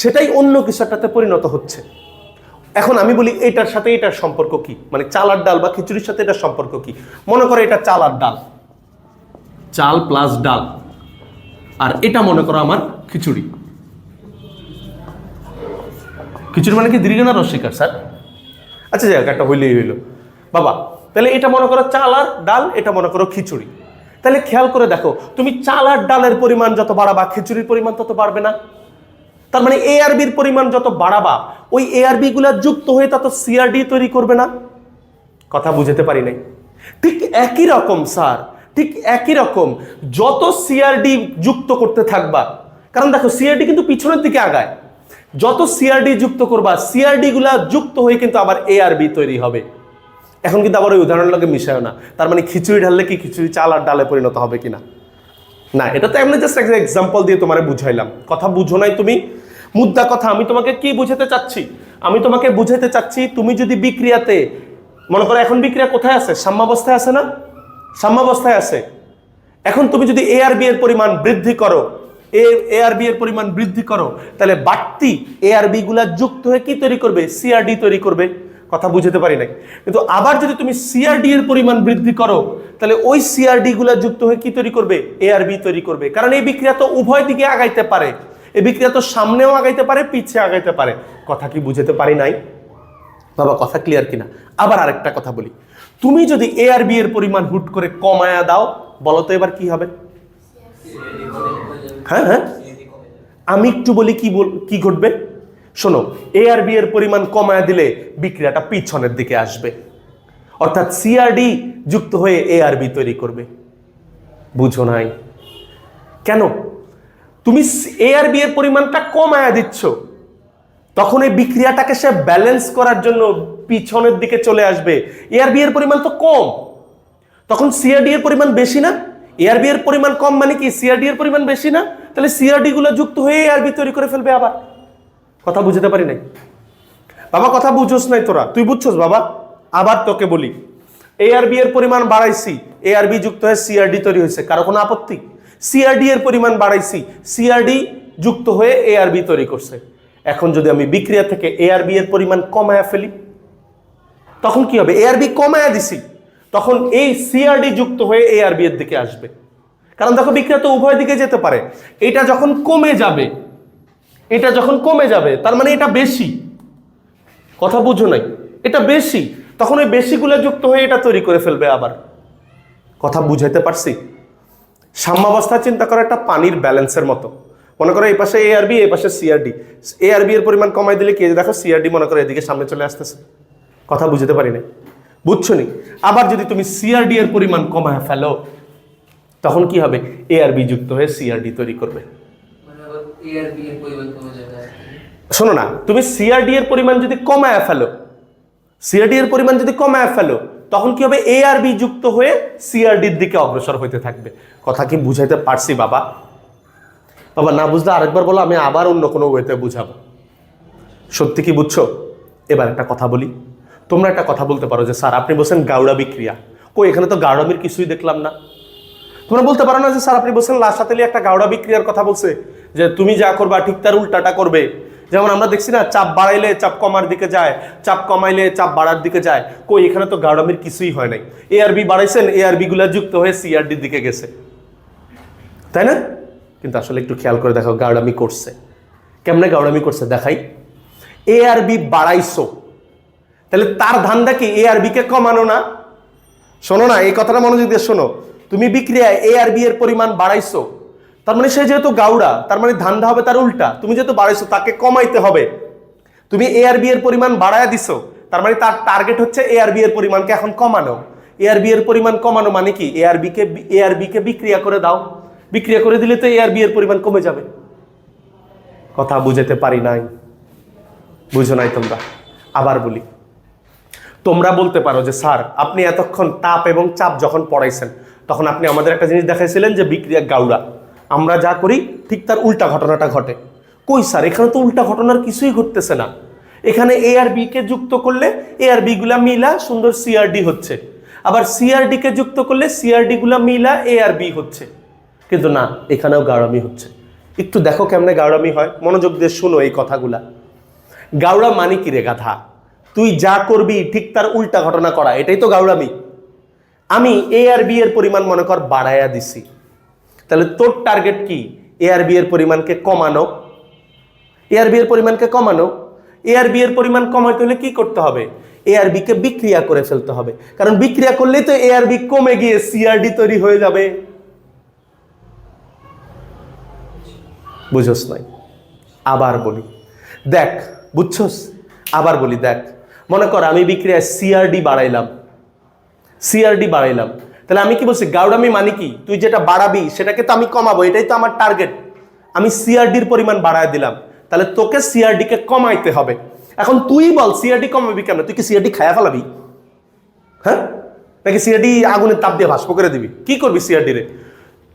সেটাই অন্য কিছু একটাতে পরিণত হচ্ছে। এখন আমি বলি এটার সাথে এটার সম্পর্ক কি, মানে চাল আর ডাল বা খিচুড়ির সাথে এটার সম্পর্ক কি? মনে করো এটা চাল আর ডাল, চাল প্লাস ডাল, আর এটা মনে করো আমার খিচুড়ি। খিচুড়ি মানে কি দীর্ঘ না রসিকার স্যার? আচ্ছা যাই হোক, একটা হইলেই হইলো বাবা। তাহলে এটা মনে করো চাল আর ডাল, এটা মনে করো খিচুড়ি। তাহলে খেয়াল করে দেখো, তুমি চাল আর ডালের পরিমাণ যত বাড়াবা খিচুড়ির পরিমাণ তত বাড়বে না? তার মানে এ আর বির পরিমাণ যত বাড়াবা, ওই এ আর বি গুলা যুক্ত হয়ে তত সিআরডি তৈরি করবে না? কথা বুঝতে পারি নাই? ঠিক একই রকম স্যার, ঠিক একই রকম যত সিআরডি যুক্ত করতে থাকবা, কারণ দেখো সিআরডি কিন্তু পিছনের দিকে আগায়, যত সিআরডি যুক্ত করবা সিআরডি গুলা যুক্ত হয়ে কিন্তু আবার এ আর বি তৈরি হবে। এখন কিন্তু আবার ওই উদাহরণ লাগে মিশায় না। তার মানে খিচুড়ি ঢাললে কি খিচুড়ি চাল আর ডালে পরিণত হবে কিনা? না, এটা তো এমনি জাস্ট একটা এক্সাম্পল দিয়ে তোমারে বুঝাইলাম। কথা বুঝো নাই তুমি? মুদ্রা কথা। আমি তোমাকে কি বুঝাতে চাচ্ছি? আমি তোমাকে বুঝাতে চাচ্ছি, তুমি যদি বিক্রিয়াতে মনে করো, এখন বিক্রিয়া কোথায় আছে? সাম্যাবস্থায় আছে না? সাম্যাবস্থায় আছে। এখন তুমি যদি এ আর বি এর পরিমাণ বৃদ্ধি করো, এ আর বি এর পরিমাণ বৃদ্ধি করো, তাহলে বাড়তি এ আর বি গুলা যুক্ত হয়ে কি তৈরি করবে? সিআরডি তৈরি করবে। কথা বুঝতে পারি নাই? কিন্তু আবার যদি তুমি সিআরডি এর পরিমাণ বৃদ্ধি করো, তাহলে ওই সিআরডি গুলা যুক্ত হয়ে কি তৈরি করবে? এ আর বি তৈরি করবে। কারণ এই বিক্রিয়া তো উভয় দিকে আগাইতে পারে, এই বিক্রিয়া তো সামনেও আগাইতে পারে, পিছে আগাইতে পারে। কথা কি বুঝতে পারি নাই বাবা? কথা ক্লিয়ার কিনা? আবার আরেকটা কথা বলি, তুমি যদি এ আর বি এর পরিমাণ হুট করে কমায়া দাও, বলো তো এবার কি হবে? হ্যাঁ হ্যাঁ, আমি একটু বলি কি ঘটবে। শোনো, এ আর বি এর পরিমাণ কমায়া দিলে বিক্রিয়াটা পিছনের দিকে আসবে, অর্থাৎ সিআরডি যুক্ত হয়ে এ আর বি তৈরি করবে। বুঝো নাই কেন? তুমি এ আর বি এর পরিমাণটা কমায়া দিচ্ছ, তখন এই বিক্রিয়াটাকে সে ব্যালেন্স করার জন্য পিছনের দিকে চলে আসবে। এ আর বি এর পরিমাণ তো কম, তখন সিআরডি এর পরিমাণ বেশি না? এ আর বি এর পরিমাণ কম মানে কি সিআরডি এর পরিমাণ বেশি না? তাহলে সিআরডি গুলো যুক্ত হয়ে এ আর বি তৈরি করে ফেলবে আবার। কথা বুঝতে পারি নাই বাবা? কথা বুঝোস নাই তোরা? তুই বুঝছোস বাবা? আবার তোকে বলি, এ আর বি এর পরিমাণ বাড়াইছি, এ আর বি যুক্ত হয়ে সিআরডি তৈরি হয়েছে, কারো কোনো আপত্তি? সিআরডি এর পরিমাণ বাড়াইছি, সিআরডি যুক্ত হয়ে এ আর বি তৈরি করছে। এখন যদি আমি বিক্রিয়া থেকে এ আর বি এর পরিমাণ কমায়া ফেলি, তখন কি হবে? এ আর বি কমায়া দিছি, তখন এই সিআরডি যুক্ত হয়ে এ আর বি এর দিকে আসবে। কারণ দেখো বিক্রিয়া তো উভয় দিকে যেতে পারে। এটা যখন কমে যাবে, এটা যখন কমে যাবে, তার মানে এটা বেশি। কথা বুঝো নাই? এটা বেশি, তখন ওই বেশিগুলো যুক্ত হয়ে এটা তৈরি করে ফেলবে আবার। কথা বুঝাইতে পারছি? সাম্যাবস্থা চিন্তা করা একটা পানির ব্যালেন্সের মতো। মনে করো এই পাশে এ আর বি, এই পাশে সিআরডি। এ আর বি এর পরিমাণ কমাই দিলে কি দেখো সিআরডি মনে করো এদিকে সামনে চলে আসতেছে। কথা বুঝতে পারি না, বুঝছো নি? আবার যদি তুমি সিআরডি এর পরিমাণ কমায় ফেলো তখন কি হবে? এ আর বি যুক্ত হয়ে সিআরডি তৈরি করবে। শোনো না, তুমি সিআরডি এর পরিমাণ যদি কমায় ফেলো, সিআরডি এর পরিমাণ যদি কমায় ফেলো তখন কি হবে? এ আর বি যুক্ত হয়ে সিআরডির দিকে অগ্রসর হইতে থাকবে। কথা কি বুঝাইতে পারছি বাবা? বাবা না বুঝলে আরেকবার বলো, আমি আবার অন্য কোনো ওয়েতে বুঝাবো। সত্যি কি বুঝছো? এবার একটা কথা বলি, তোমরা একটা কথা বলতে পারো যে স্যার আপনি বলছেন গাউড়া বিক্রিয়া, কই এখানে তো গাউড়ামির কিছুই দেখলাম না। তোমরা বলতে পারো না যে স্যার আপনি বলছেন লাসাতেলি একটা গাউড়া বিক্রিয়ার কথা বলছে, যে তুমি যা করবা ঠিক তার উল্টাটা করবে। যেমন আমরা দেখছি না, চাপ বাড়াইলে চাপ কমার দিকে যায়, চাপ কমাইলে চাপ বাড়ার দিকে যায়। কই এখানে তো গাউড়ামির কিছুই হয় নাই। এ আর বি বাড়াইছেন, এ আর বি গুলা যুক্ত হয়ে সিআরডির দিকে গেছে, তাই না? কিন্তু আসলে একটু খেয়াল করে দেখো গাউড়ামি করছে। কেমনে গাউড়ামি করছে দেখাই। এ আর বি বাড়াইছো, তাহলে তার ধান্দা কি এ আর বি কে কমানো না? শোনো না, এই কথাটা মনোযোগ দিয়ে শোনো। তুমি বিক্রিয়ায় এ আর বি এর পরিমাণ বাড়াইছো, তার মানে সে যেহেতু গাউড়া, তার মানে ধান্দা হবে তার উল্টা। তুমি যেহেতু বাড়াইছো তাকে কমাইতে হবে। তুমি এ আর বি এর পরিমাণ বাড়ায় দিছো, তার মানে তার টার্গেট হচ্ছে এ আর বি এর পরিমাণকে এখন কমানো। এ আর বি এর পরিমাণ কমানো মানে কি? এ আর বি কে বিক্রিয়া করে দাও। বিক্রিয়া করে দিলে তো এ আর বি এর পরিমাণ কমে যাবে। কথা বুঝাতে পারি নাই? বুঝো নাই তোমরা? আবার বলি, তোমরা বলতে পারো যে স্যার আপনি এতক্ষণ তাপ এবং চাপ যখন পড়াইছেন তখন আপনি আমাদের একটা জিনিস দেখাইছিলেন যে বিক্রিয়া গাউড়া, আমরা যা করি ঠিক তার উল্টা ঘটনাটা ঘটে। কই স্যার, এখানে তো উল্টা ঘটনার কিছুই ঘটতেছে না। এখানে এ আর বি কে যুক্ত করলে এ আর বি গুলা মিলা সুন্দর সিআরডি হচ্ছে, আবার সিআরডি কে যুক্ত করলে সিআরডি গুলা মিলা এ আর বি হচ্ছে। কিন্তু না, এখানেও গাউড়ামি হচ্ছে। একটু দেখো কেমনে গাউড়ামি হয়, মনোযোগ দিয়ে শুনো এই কথাগুলা। গাউড়া মানে কি রে গাধা? তুই যা করবি ঠিক তার উল্টা ঘটনা করা, এটাই তো গাউড়ামি। আমি এ আর বি এর পরিমাণ মনে কর বাড়াইয়া দিছি, তাহলে তোর টার্গেট কি? এ আর বি এর পরিমাণকে কমানো। এ আর বি এর পরিমাণকে কমানো। এ আর বি এর পরিমাণ কমাইতে হলে কি করতে হবে? এ আর বি কে বিক্রিয়া করে ফেলতে হবে, কারণ বিক্রিয়া করলেই তো এ আর বি কমে গিয়ে সিআরডি তৈরি হয়ে যাবে। বুঝোস নাই? আবার বলি দেখ, বুঝছস? আবার বলি দেখ, মনে কর আমি বিক্রিয়ায় সিআরডি বাড়াইলাম, সিআরডি বাড়াইলাম, তাহলে আমি কি বলছি? গাউড়ামি মানে কি? তুই যেটা বাড়াবি সেটাকে তো আমি কমাবো, এটাই তো আমার টার্গেট। আমি সিআরডির পরিমাণ বাড়ায় দিলাম, তাহলে তোকে সিআরডি কে কমাইতে হবে। এখন তুই বল সিআরডি কমাবি কেন? তুই কি সিআরডি খায়া ফেলাবি? হ্যাঁ, নাকি সিআরডি আগুনের তাপ দিয়ে ভাস্প করে দিবি? কি করবি সিআরডি রে?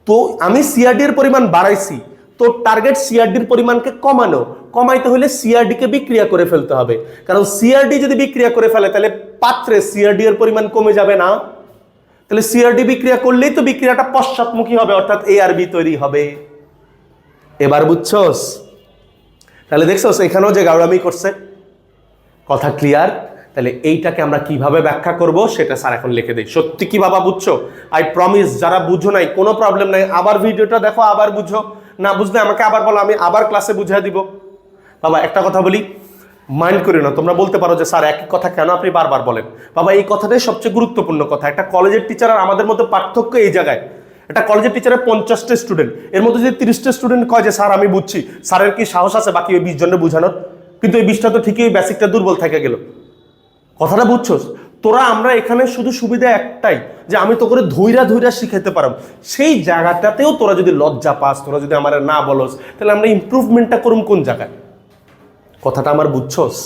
তো আমি সিআরডি এর পরিমাণ বাড়াইছি, তোর টার্গেট সিআরডির পরিমাণকে কমানো। কমাইতে হলে সিআরডি কে বিক্রিয়া করে ফেলতে হবে, কারণ সিআরডি যদি বিক্রিয়া করে ফেলে তাহলে পাত্রে সিআরডি এর পরিমাণ কমে যাবে না? তাহলে সিআরডি বিক্রিয়া করলেই তো বিক্রিয়াটা পশ্চাৎমুখী হবে, অর্থাৎ এ আর বি তৈরি হবে। এবার বুঝছস? তাহলে দেখছস এখানেও যে গাউড়ামি করছে। কথা ক্লিয়ার? তাহলে এইটাকে আমরা কিভাবে ব্যাখ্যা করব সেটা স্যার এখন লিখে দেই। সত্যি কি বাবা বুঝছো? আই প্রমিস, যারা বুঝো নাই কোনো প্রবলেম নাই, আবার ভিডিওটা দেখো, আবার বুঝো। না বুঝলে আমাকে আবার বলো, আমি আবার ক্লাসে বুঝিয়ে দিব। বাবা একটা কথা বলি, মাইন্ড করি না। তোমরা বলতে পারো যে স্যার একই কথা কেন আপনি বারবার বলেন? বাবা এই কথাটাই সবচেয়ে গুরুত্বপূর্ণ কথা। একটা কলেজের টিচার আর আমাদের মধ্যে পার্থক্য এই জায়গায়। একটা কলেজের টিচারের 50টা স্টুডেন্ট, এর মধ্যে যদি 30টা স্টুডেন্ট কয় যে স্যার আমি বুঝছি, স্যারের কি সাহস আছে বাকি ওই 20 জনের বোঝানোর? কিন্তু এই 20টা তো ঠিকই ওই বেসিকটা দুর্বল থেকে গেল। কথাটা বুঝছোস? তোরা আমরা এখানে শুধু সুবিধা একটাই যে আমি তো করে ধৈরা ধৈরা শিখাইতে পারব। সেই জায়গাটাতেও তোরা যদি লজ্জা পাস, তোরা যদি আমার না বলস, তাহলে আমরা ইমপ্রুভমেন্টটা করুম কোন জায়গায়? কথাটা আমার বুঝছোস?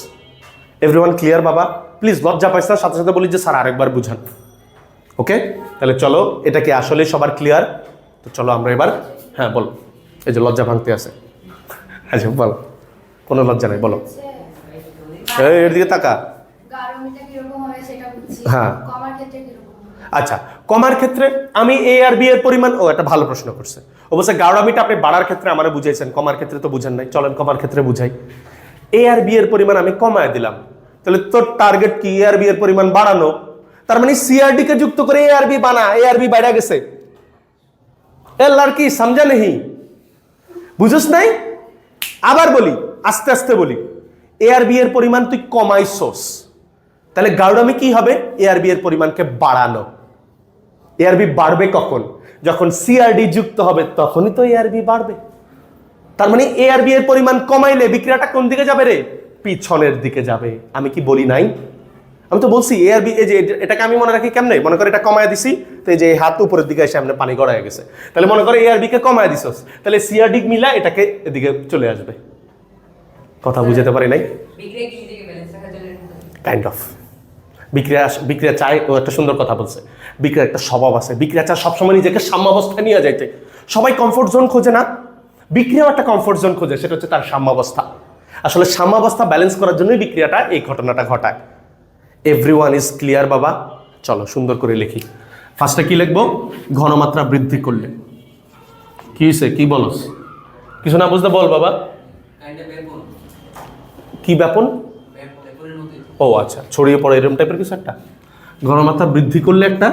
এভরিওয়ান ক্লিয়ার বাবা? প্লিজ লজ্জা পাইস না, সাথে সাথে বলি যে স্যার আরেকবার বুঝান। ওকে, তাহলে চলো, এটা কি আসলে সবার ক্লিয়ার? তো চলো আমরা এবার, হ্যাঁ বলো। এই যে লজ্জা ভাঙতে আছে। আচ্ছা বলো, কোনো লজ্জা নাই, বলো। এর দিকে তাকা। হ্যাঁ আচ্ছা, কমার ক্ষেত্রে আমি এ আর বি এর পরিমাণ, ও একটা ভালো প্রশ্ন করছে। অবশ্যই গাউড়ামিটা আপনি বাড়ার ক্ষেত্রে আমারে বুঝাইছেন, কমার ক্ষেত্রে তো বুঝেন নাই। চলেন কমার ক্ষেত্রে বুঝাই। এ আর বি এর পরিমাণ আমি কমায় দিলাম, তাহলে তোর টার্গেট কি? এ আর বি এর পরিমাণ বাড়ানো। তার মানে সিআরডি কে যুক্ত করে এ আর বি বানা, এ আর বি বাইরে গেছে। এ লড়কি সমঝা নেই? বুঝছ নাই? আবার বলি, আস্তে আস্তে বলি, এ আর বি এর পরিমাণ তুই কমাইছস, তাহলে গাউড়ামি কি হবে? এ আর বি এর পরিমাণকে বাড়ানো। এ আর বি বাড়বে কখন? যখন সিআরডি যুক্ত হবে তখনই তো এ আর বি বাড়বে। তার মানে এ আর বি এর পরিমাণ কমাইলে বিক্রিয়াটা কোন দিকে যাবে রে? পিছনের দিকে যাবে। আমি কি বলি নাই? আমি তো বলছি এ আর বি, এই যে এটাকে আমি মনে রাখি কেমনে, মনে করে এটা কমায় দিছি, তো এই যে হাত উপরের দিকে এসে সামনে পানি গড়ায় গেছে, তাহলে মনে করে এ আর বি কে কমায় দিছস, তাহলে সি আর ডি মিলা এটাকে এদিকে চলে আসবে। কথা বুঝাতে পারি নাই? কাইন্ড অফ বিক্রিয়া চায়, ও একটা সুন্দর কথা বলছে, বিক্রিয়ার একটা স্বভাব আছে, বিক্রিয়া চায় সবসময় নিজেকে সাম্যাবস্থায় নিয়ে যাইতে। সবাই কমফোর্ট জোন খোঁজে না, বিক্রিয়াও একটা কমফোর্ট জোন খোঁজে, সেটা হচ্ছে তার সাম্যাবস্থা। আসলে সাম্যাবস্থা ব্যালেন্স করার জন্যই বিক্রিয়াটা এই ঘটনাটা ঘটায়। এভরিওয়ান ইজ ক্লিয়ার বাবা? চলো সুন্দর করে লিখি। ফার্স্টে কি লিখবো? ঘনমাত্রা বৃদ্ধি করলে কি হয়েছে, কি বলস? কিছু না বুঝতে বল বাবা। কি ব্যাপন? ও আচ্ছা, ছড়িয়ে পড়ে এরকম টাইপের কিছু একটা। ঘনমাত্রা বৃদ্ধি করলে একটা,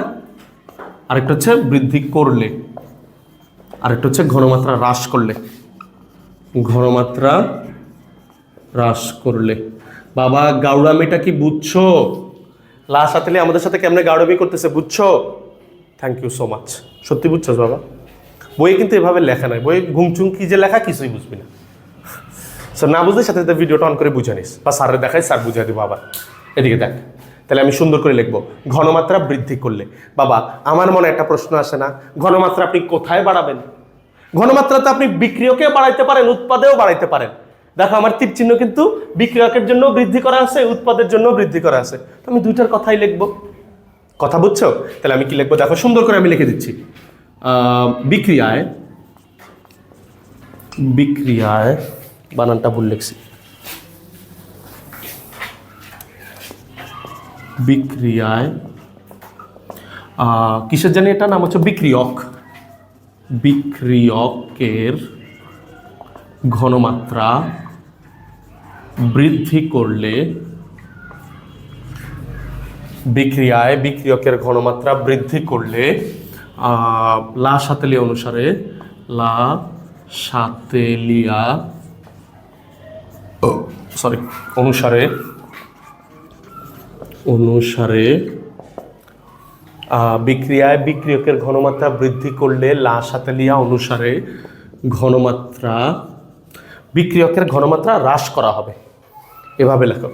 আরেকটা হচ্ছে বৃদ্ধি করলে, আরেকটা হচ্ছে ঘনমাত্রা হ্রাস করলে। ঘনমাত্রা হ্রাস করলে। বাবা গাউড়ামিটা কি বুঝছো? লাশ আতেলে আমাদের সাথে কেমনে গাউড়ামি করতেছে বুঝছো? Thank you so much. সত্যি বুঝছো বাবা? বইয়ে কিন্তু এভাবে লেখা নাই, বইয়ে ঘুমচুং কি যে লেখা কিছুই বুঝবি না। স্যার না বুঝলে সাথে সাথে ভিডিওটা অন করে বুঝে নিস, বা স্যারের দেখাই, স্যার বুঝিয়ে দিব আবার। এদিকে দেখ, তাহলে আমি সুন্দর করে লিখবো ঘনমাত্রা বৃদ্ধি করলে। বাবা আমার মনে একটা প্রশ্ন আসে না, ঘনমাত্রা আপনি কোথায় বাড়াবেন? ঘনমাত্রা তো আপনি বিক্রিয়কে বাড়াইতে পারেন, উৎপাদেও বাড়াইতে পারেন। দেখো আমার তীর চিহ্ন কিন্তু বিক্রিয়কের জন্য বৃদ্ধি করা আছে, উৎপাদের জন্য বৃদ্ধি করা আছে, তো আমি দুইটার কথাই লিখবো। কথা বুঝছো? তাহলে আমি কি লিখবো দেখো সুন্দর করে আমি লিখে দিচ্ছি। বিক্রিয়ায়, বিক্রিয়ায় বানানটা ভুল লিখছি, বিক্রিয়ায় কিসের জানি এটা নাম হচ্ছে বিক্রিয়ক, বিক্রিয়কের ঘনমাত্রা বৃদ্ধি করলে, বিক্রিয়ায় বিক্রিয়কের ঘনমাত্রা বৃদ্ধি করলে লা সাতেলিয়া অনুসারে, লা সাতেলিয়া সরি অনুসারে, অনুসারে বিক্রিয়ায় বিক্রিয়কের ঘনমাত্রা বৃদ্ধি করলে লা সাতেলিয়া অনুসারে ঘনমাত্রা, বিক্রিয়কের ঘনমাত্রা হ্রাস করা হবে। এভাবে লেখো,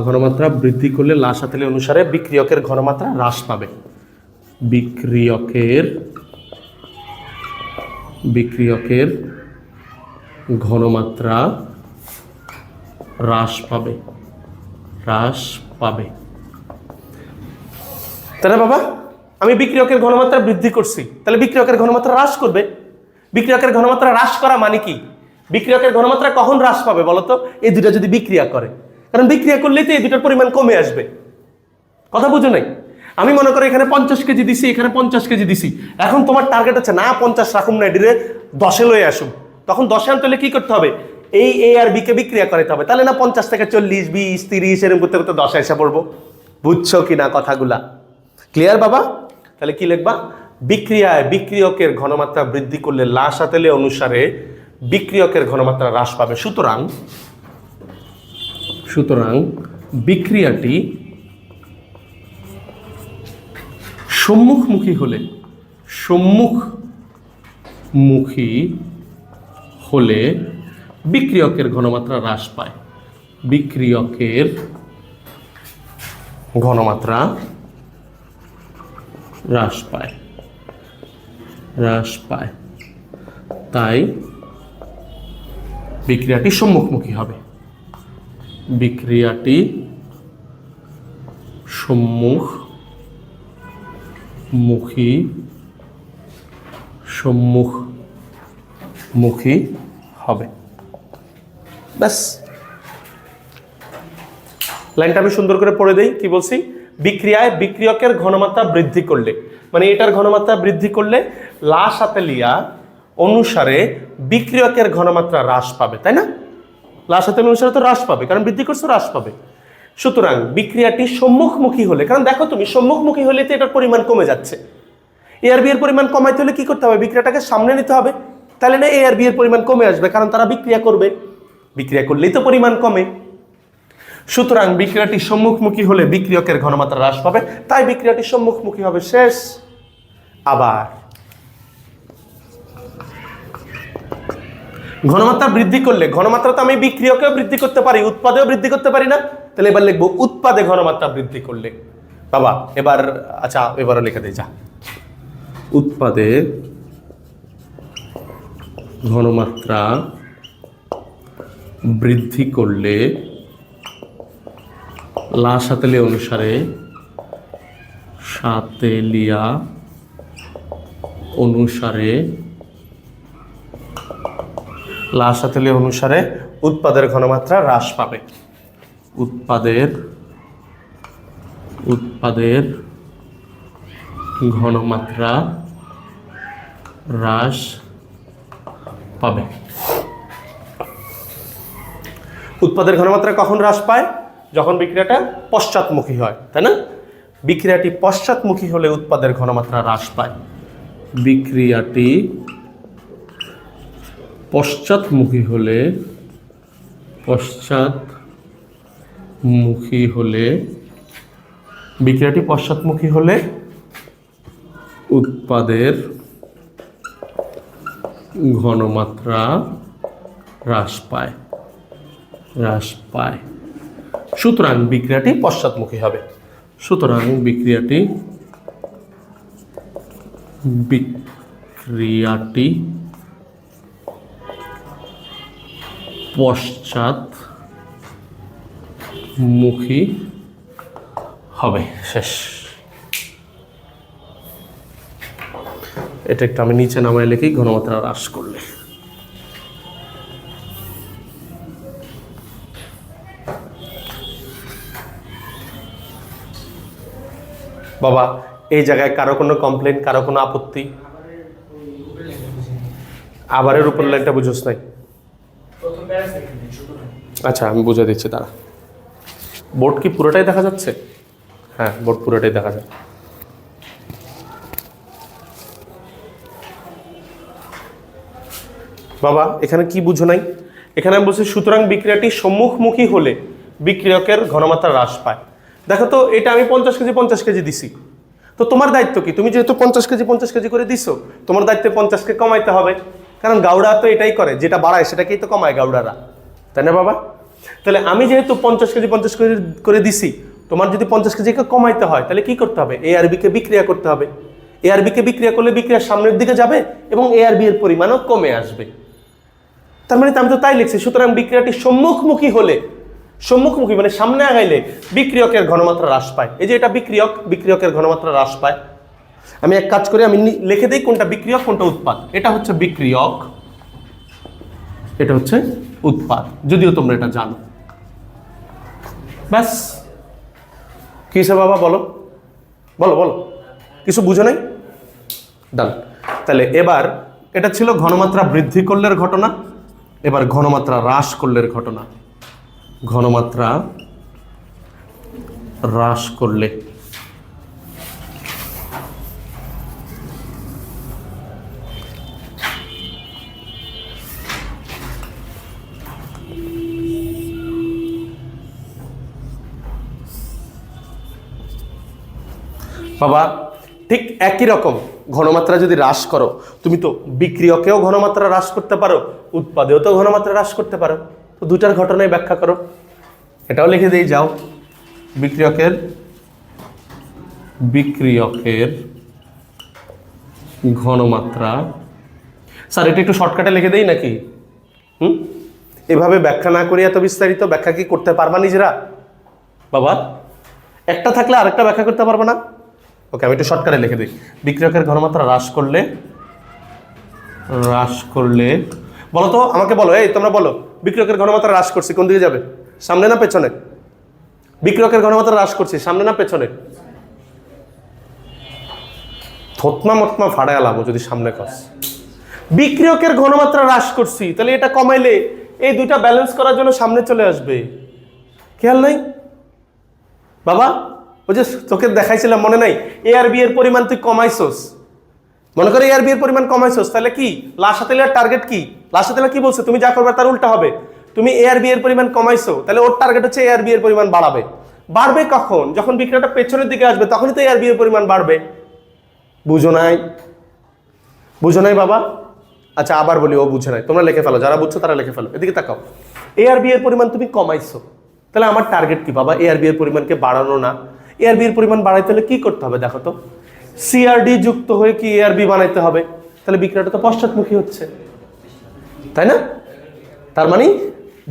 ঘনমাত্রা বৃদ্ধি করলে লা সাতেলিয়া অনুসারে বিক্রিয়কের ঘনমাত্রা হ্রাস পাবে। বিক্রিয়কের, বিক্রিয়কের ঘনমাত্রা হ্রাস পাবে, হ্রাস পাবে। তাহলে বাবা আমি বিক্রিয়কের ঘনমাত্রা বৃদ্ধি করছি, তাহলে বিক্রিয়কের ঘনমাত্রা হ্রাস করবে। বিক্রিয়কের ঘনমাত্রা হ্রাস করা মানে কি? বিক্রিয়কের ঘনমাত্রা কখন হ্রাস পাবে বলতো? এই দুটা যদি বিক্রিয়া করে, কারণ বিক্রিয়া করলেই তো এই দুটার পরিমাণ কমে আসবে। কথা বুঝো নাই? আমি মনে করি এখানে 50 কেজি দিছি, এখানে 50 কেজি দিছি, এখন তোমার টার্গেট হচ্ছে না 50 রাখুন না, এডিরে 10-এ লয়ে আসুন। তখন 10-এ আনতে হলে কি করতে হবে? এই এ আর বি কে বিক্রিয়া করাতে হবে, তাহলে না 50 থেকে 40, 20, 30 এরকম করতে করতে 10-এ এসে পড়বো। বুঝছো কি না কথাগুলা? ক্লিয়ার বাবা? তাহলে কি লিখবা? বিক্রিয়ায় বিক্রিয়কের ঘনমাত্রা বৃদ্ধি করলে লা সাতেলিয়া অনুসারে বিক্রিয়কের ঘনমাত্রা হ্রাস পাবে। সুতরাং, সুতরাং বিক্রিয়াটি সম্মুখমুখী হলে, সম্মুখমুখী হলে বিক্রিয়কের ঘনমাত্রা হ্রাস পায়। বিক্রিয়কের ঘনমাত্রা হ্রাস পায়, হ্রাস পায়। তাই বিক্রিয়াটি সম্মুখমুখী হবে। বিক্রিয়াটি সম্মুখমুখী, সম্মুখমুখী হবে। ব্যাস, লাইনটা আমি সুন্দর করে পড়ে দেই। কি বলছি? বিক্রিয়ায় বিক্রিয়কের ঘনমাত্রা বৃদ্ধি করলে, মানে এটার ঘনমাত্রা বৃদ্ধি করলে লা সাতেলিয়া অনুসারে বিক্রিয়কের ঘনমাত্রা হ্রাস পাবে, তাই না? লা সাতেলিয়া অনুসারে তো হ্রাস পাবে, কারণ বৃদ্ধি করছে, হ্রাস পাবে। সুতরাং বিক্রিয়াটি সম্মুখমুখী হলে, কারণ দেখো তুমি সম্মুখমুখী হলে তো এটার পরিমাণ কমে যাচ্ছে। এ আর বি এর পরিমাণ কমাইতে হলে কি করতে হবে? বিক্রিয়াটাকে সামনে নিতে হবে, তাহলে না এ আর বি এর পরিমাণ কমে আসবে, কারণ তারা বিক্রিয়া করবে। বিক্রিয়া করলেই তো পরিমাণ কমে। সুতরাং বিক্রিয়াটি সম্মুখমুখী হলে বিক্রিয়কের ঘনমাত্রা হ্রাস পাবে, তাই বিক্রিয়াটি সম্মুখমুখী হবে। শেষ। আবার ঘনমাত্রা বৃদ্ধি করলে, ঘনমাত্রা তো আমি বিক্রিয়কেও বৃদ্ধি করতে পারি, উৎপাদেও বৃদ্ধি করতে পারি না? তাহলে এবার লিখবো উৎপাদে ঘনমাত্রা বৃদ্ধি করলে। বাবা এবার আচ্ছা এবারও লিখে দেই যা, উৎপাদে ঘনমাত্রা বৃদ্ধি করলে লা সাতেলিয়া অনুসারে লা সাতেলিয়া অনুসারে উৎপাদের ঘনমাত্রা হ্রাস পাবে। উৎপাদের ঘনমাত্রা হ্রাস পাবে। উৎপাদের ঘনমাত্রা কখন হ্রাস পায়? যখন বিক্রিয়াটা পশ্চাৎমুখী হয়, তাই না? বিক্রিয়াটি পশ্চাৎমুখী হলে উৎপাদের ঘনমাত্রা হ্রাস পায়। বিক্রিয়াটি পশ্চাৎমুখী হলে উৎপাদের ঘনমাত্রা হ্রাস পায়। সুতরাং বিক্রিয়াটি পশ্চাৎমুখী হবে। সুতরাং বিক্রিয়াটি পশ্চাৎমুখী হবে। শেষ। এটা একটু আমি নিচে নামায় লিখি, ঘনমাত্রা হ্রাস করলে। বাবা এই জায়গায় কারো কোনো কমপ্লেন, কারো কোনো আপত্তি? আবারের উপর লাইনটা বুঝোস নাই? আচ্ছা আমি বুঝে দিচ্ছি, দাঁড়া। বোর্ড কি পুরোটাই দেখা যাচ্ছে? হ্যাঁ বোর্ড পুরোটাই দেখা যায়। বাবা এখানে কি বুঝো নাই? এখানে আমি বলছি সুতরাং বিক্রিয়াটি সম্মুখমুখী হলে বিক্রিয়কের ঘনমাত্রা হ্রাস পায়। দেখো তো এটা আমি 50 কেজি দিছি, তো তোমার দায়িত্ব কি? তুমি যেহেতু 50 কেজি করে দিছো, তোমার দায়িত্বে 50কে কমাইতে হবে, কারণ গাউড়া তো এটাই করে, যেটা বাড়ায় সেটাকেই তো কমায় গাউড়ারা, তাই না বাবা? তাহলে আমি যেহেতু 50 কেজি করে দিছি, তোমার যদি 50 কেজিকে কমাইতে হয় তাহলে কি করতে হবে? এ আর বি কে বিক্রিয়া করতে হবে। এ আর বি কে বিক্রিয়া করলে বিক্রিয়া সামনের দিকে যাবে এবং এ আর বি এর পরিমাণও কমে আসবে। তার মানে আমি তো তাই লিখছি। সুতরাং বিক্রিয়াটি সম্মুখমুখী হলে, সম্মুখমুখী মানে সামনে আগাইলে বিক্রিয়কের ঘনমাত্রা হ্রাস পায়। এই যে এটা বিক্রিয়কের ঘনমাত্রা হ্রাস পায়। আমি এক কাজ করি, আমি লিখে দিই কোনটা বিক্রিয়ক কোনটা উৎপাদ। এটা হচ্ছে বিক্রিয়ক, এটা হচ্ছে উৎপাদ, যদিও তোমরা এটা জানো। ব্যাস। কি সে বাবা বলো বলো বলো, কিছু বুঝো নাই? ডান। তাহলে এবার এটা ছিল ঘনমাত্রা বৃদ্ধি করলের ঘটনা, এবার ঘনমাত্রা হ্রাস করলের ঘটনা। ঘনমাত্রা হ্রাস করলে বাবা ঠিক একই রকম ঘনমাত্রা যদি হ্রাস করো, তুমি তো বিক্রিয়কেও ঘনমাত্রা হ্রাস করতে পারো, উৎপাদেও তো ঘনমাত্রা হ্রাস করতে পারো। তো দুটার ঘটনায় ব্যাখ্যা করো। এটাও লিখে দিয়ে যাও, বিক্রিয়কের ঘনমাত্রা। স্যার এটা একটু শর্টকাটে লিখে দেই নাকি? এভাবে ব্যাখ্যা না করি এত বিস্তারিত ব্যাখ্যা কি করতে পারবা নিজেরা? বাবা একটা থাকলে আরেকটা ব্যাখ্যা করতে পারবো না? ওকে আমি একটু শর্টকাটে লিখে দিই। বিক্রিয়কের ঘনমাত্রা হ্রাস করলে বলো তো, আমাকে বলো, এই তোমরা বলো, বিক্রিয়কের ঘনমাত্রা হ্রাস করছি কোন দিকে যাবে? সামনে না পেছনে? বিক্রিয়কের ঘনমাত্রা হ্রাস করছি সামনে না পেছনে? থতমা মতমা ফাড়ায় লাভ যদি সামনে কস। বিক্রিয়কের ঘনমাত্রা হ্রাস করছি, তাহলে এটা কমাইলে এই দুইটা ব্যালেন্স করার জন্য সামনে চলে আসবে। খেয়াল নাই বাবা? ওই যে তোকে দেখাইছিলাম মনে নাই, এ আর বি এর পরিমাণ তুই কমাইছস, মনে করে এ আর বি এর পরিমাণ কমাইছস, তাহলে কি লাসাতেলিয়ার টার্গেট কি? লাসাতেলিয়া কি বলছে? তুমি যা করবে তার উল্টা হবে। তুমি এ আর বি এর পরিমাণ কমাইছো, তাহলে ওর টার্গেট হচ্ছে এ আর বি এর পরিমাণ বাড়াবে। বাড়বে কখন? যখন বিক্রিয়াটা পেছনের দিকে আসবে, তখনই তো এ আর বি এর পরিমাণ বাড়বে। বুঝো নাই বাবা? আচ্ছা আবার বলি, ও বুঝে নাই, তোমরা লিখে ফেলো, যারা বুঝছো তারা লিখে ফেলো। এদিকে তাকাও, এ আর বি এর পরিমাণ তুমি কমাইছো, তাহলে আমার টার্গেট কি বাবা? এ আর বি এর পরিমাণকে বাড়ানো না। এ আর বি এর পরিমাণ বাড়াইতে হলে কি করতে হবে দেখো তো, সিআরডি যুক্ত হয়ে কি এ আর বি বানাইতে হবে, তাহলে বিক্রিয়াটা তো পশ্চাৎমুখী হচ্ছে, তাই না? তার মানে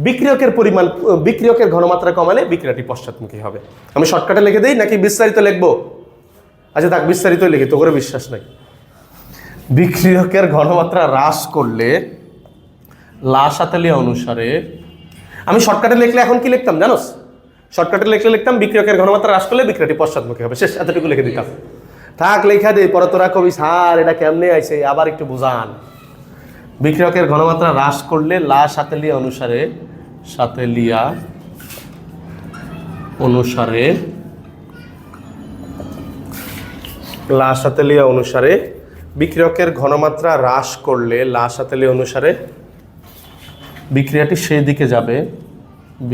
বিক্রিয়কের পরিমাণ, বিক্রিয়কের ঘনমাত্রা কমালে বিক্রিয়াটি পশ্চাৎমুখী হবে। আমি শর্টকাটে লিখে দেই নাকি বিস্তারিত লিখবো? আচ্ছা থাক, বিস্তারিত লিখি, তো করে বিশ্বাস নাই। বিক্রিয়কের ঘনমাত্রা হ্রাস করলে লা সাতেলিয়া অনুসারে, আমি শর্টকাটে লিখলে এখন কি লিখতাম জানোস? শর্টকাটে লিখতাম বিক্রিয়কের ঘনমাত্রা হ্রাস করলে বিক্রিয়াটি পশ্চাৎমুখী হবে, শেষ, এতটুকু লিখে দিতাম। থাক লেখা দে, পরে তোরা কবি স্যার এটা কেমনে আইছে আবার একটু বুঝান। বিক্রিয়কের ঘনমাত্রা হ্রাস করলে লা সাতেলিয়া অনুসারে, সাতেলিয়া অনুসারে, লা সাতেলিয়া অনুসারে বিক্রিয়কের ঘনমাত্রা হ্রাস করলে লা সাতেলিয়া অনুসারে বিক্রিয়াটি সেই দিকে যাবে,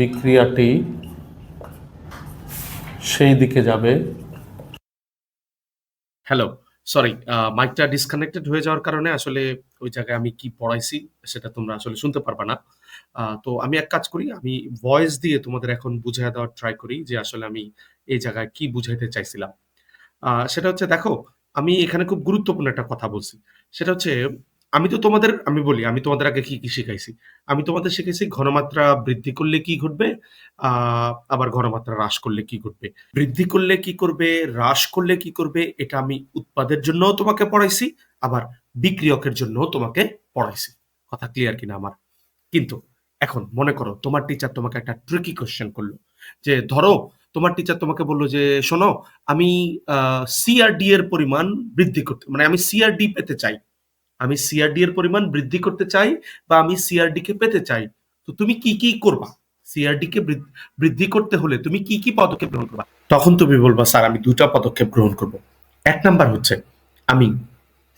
বিক্রিয়াটি সেই দিকে যাবে। হ্যালো, সরি, মাইকটা ডিসকানেক্টেড হয়ে যাওয়ার কারণে আসলে ওই জায়গায় আমি কি পড়াইছি সেটা তোমরা আসলে শুনতে পারবা না। তো আমি এক কাজ করি, আমি ভয়েস দিয়ে তোমাদের এখন বুঝিয়ে দেওয়ার ট্রাই করি যে আসলে আমি এই জায়গায় কি বুঝাইতে চাইছিলাম। সেটা হচ্ছে দেখো, আমি এখানে খুব গুরুত্বপূর্ণ একটা কথা বলছি। সেটা হচ্ছে আমি তোমাদের আগে কি শিখাইছি। আমি তোমাদের শিখেছি ঘনমাত্রা বৃদ্ধি করলে কি ঘটবে, আবার ঘনমাত্রা হ্রাস করলে কি ঘটবে। বৃদ্ধি করলে কি করবে, হ্রাস করলে কি করবে, এটা আমি উৎপাদের জন্য তোমাকে পড়াইছি, আবার বিক্রিয়কের জন্য তোমাকে পড়াইছি। কথা ক্লিয়ার কিনা আমার? কিন্তু এখন মনে করো তোমার টিচার তোমাকে একটা ট্রিকি কোশ্চেন করলো, যে ধরো তোমার টিচার তোমাকে বললো যে শোনো, আমি সিআরডি এর পরিমাণ বৃদ্ধি করতে, মানে আমি সিআরডি পেতে চাই, আমি সিআরডি এর পরিমাণ বৃদ্ধি করতে চাই, বা আমি সিআরডি কে পেতে চাই, তো তুমি কি কি করবা? সিআরডি কে বৃদ্ধি করতে হলে তুমি কি কি পদক্ষেপ গ্রহণ করবা? তখন তুমি বলবা স্যার আমি দুটা পদক্ষেপ গ্রহণ করব। এক নাম্বার হচ্ছে, আমি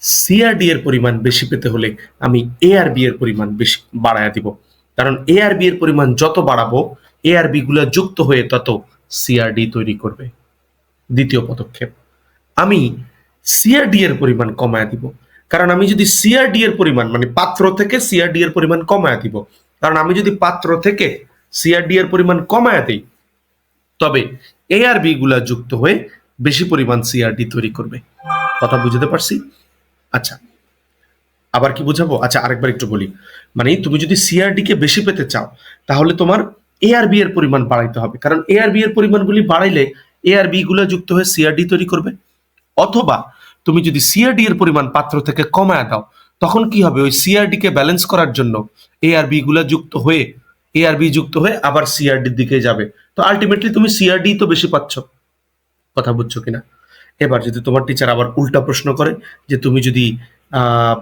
সিআরডি এর পরিমাণ বেশি পেতে হলে আমি এআরবি এর পরিমাণ বেশি বাড়ায় দিব, কারণ এআরবি এর পরিমাণ যত বাড়াবো এআরবি গুলা যুক্ত হয়ে তত সিআরডি তৈরি করবে। দ্বিতীয় পদক্ষেপ, আমি সিআরডি এর পরিমাণ কমায় দিব, কারণ আমি যদি সিআরডি এর পরিমাণ, মানে পাত্র থেকে সিআরডি এর পরিমাণ কমায় দিব, কারণ আমি যদি পাত্র থেকে সিআরডি এর পরিমাণ কমায় দিই, তবে এআরবি গুলা যুক্ত হয়ে বেশি পরিমাণ সিআরডি তৈরি করবে। কথা বুঝতে পারছি? আচ্ছা, আবার কি বুঝাবো? আচ্ছা আরেকবার একটু বলি, মানে তুমি যদি সিআরডি কে বেশি পেতে চাও তাহলে তোমার এআরবি এর পরিমাণ বাড়াইতে হবে, কারণ এআরবি এর পরিমাণগুলি বাড়াইলে এআরবি গুলা যুক্ত হয়ে সিআরডি তৈরি করবে। অথবা তুমি যদি সিআরডি এর পরিমাণ পাত্র থেকে কমায় দাও, তখন কি হবে, ওই সিআরডি কে ব্যালেন্স করার জন্য এআরবি গুলা যুক্ত হয়ে, এআরবি যুক্ত হয়ে আবার সিআরডির দিকে যাবে, তো আলটিমেটলি তুমি সিআরডি তো বেশি পাচ্ছ। কথা বুঝছো কিনা? এবার যদি তোমার টিচার আবার উল্টা প্রশ্ন করে যে তুমি যদি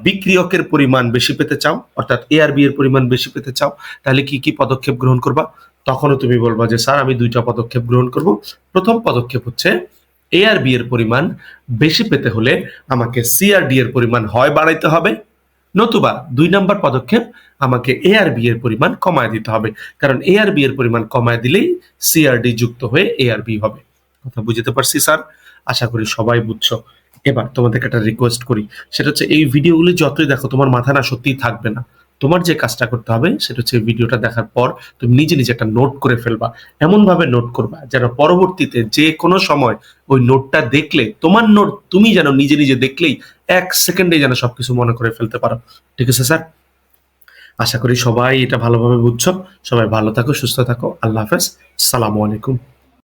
বিক্রিয়কের পরিমাণ বেশি পেতে চাও, অর্থাৎ এআরবি এর পরিমাণ বেশি পেতে চাও, তাহলে কি কি পদক্ষেপ গ্রহণ করবা? তখনও তুমি বলবা যে স্যার আমি দুইটা পদক্ষেপ গ্রহণ করব। প্রথম পদক্ষেপ হচ্ছে, এআরবি এর পরিমাণ বেশি পেতে হলে আমাকে সিআরডি এর পরিমাণ হয় বাড়াইতে হবে, নতুবা 2 নাম্বার পদক্ষেপ, আমাকে এআরবি এর পরিমাণ কমায় দিতে হবে, কারণ এআরবি এর পরিমাণ কমায় দিলেই সিআরডি যুক্ত হয়ে এআরবি হবে। কথা বুঝতে পারছি স্যার? আশা করি সবাই বুঝছো। এবার তোমাদেরকে একটা রিকোয়েস্ট করি, সেটা হচ্ছে এই ভিডিওগুলি যতই দেখো তোমার মাথা না সত্যিই থাকবে না। তোমার যে কাজটা করতে হবে সেটা হচ্ছে ভিডিওটা দেখার পর তুমি নিজে নিজে একটা নোট করে ফেলবা, এমন ভাবে নোট করবা যেন পরবর্তীতে যে কোনো সময় ওই নোটটা দেখলে তোমার নোট তুমি যেন নিজে নিজে দেখলেই 1 সেকেন্ডে যেন সবকিছু মনে করে ফেলতে পারো। ঠিক আছে স্যার? আশা করি সবাই এটা ভালোভাবে বুঝছো। সবাই ভালো থাকো, সুস্থ থাকো। আল্লাহ হাফেজ, সালামু আলাইকুম।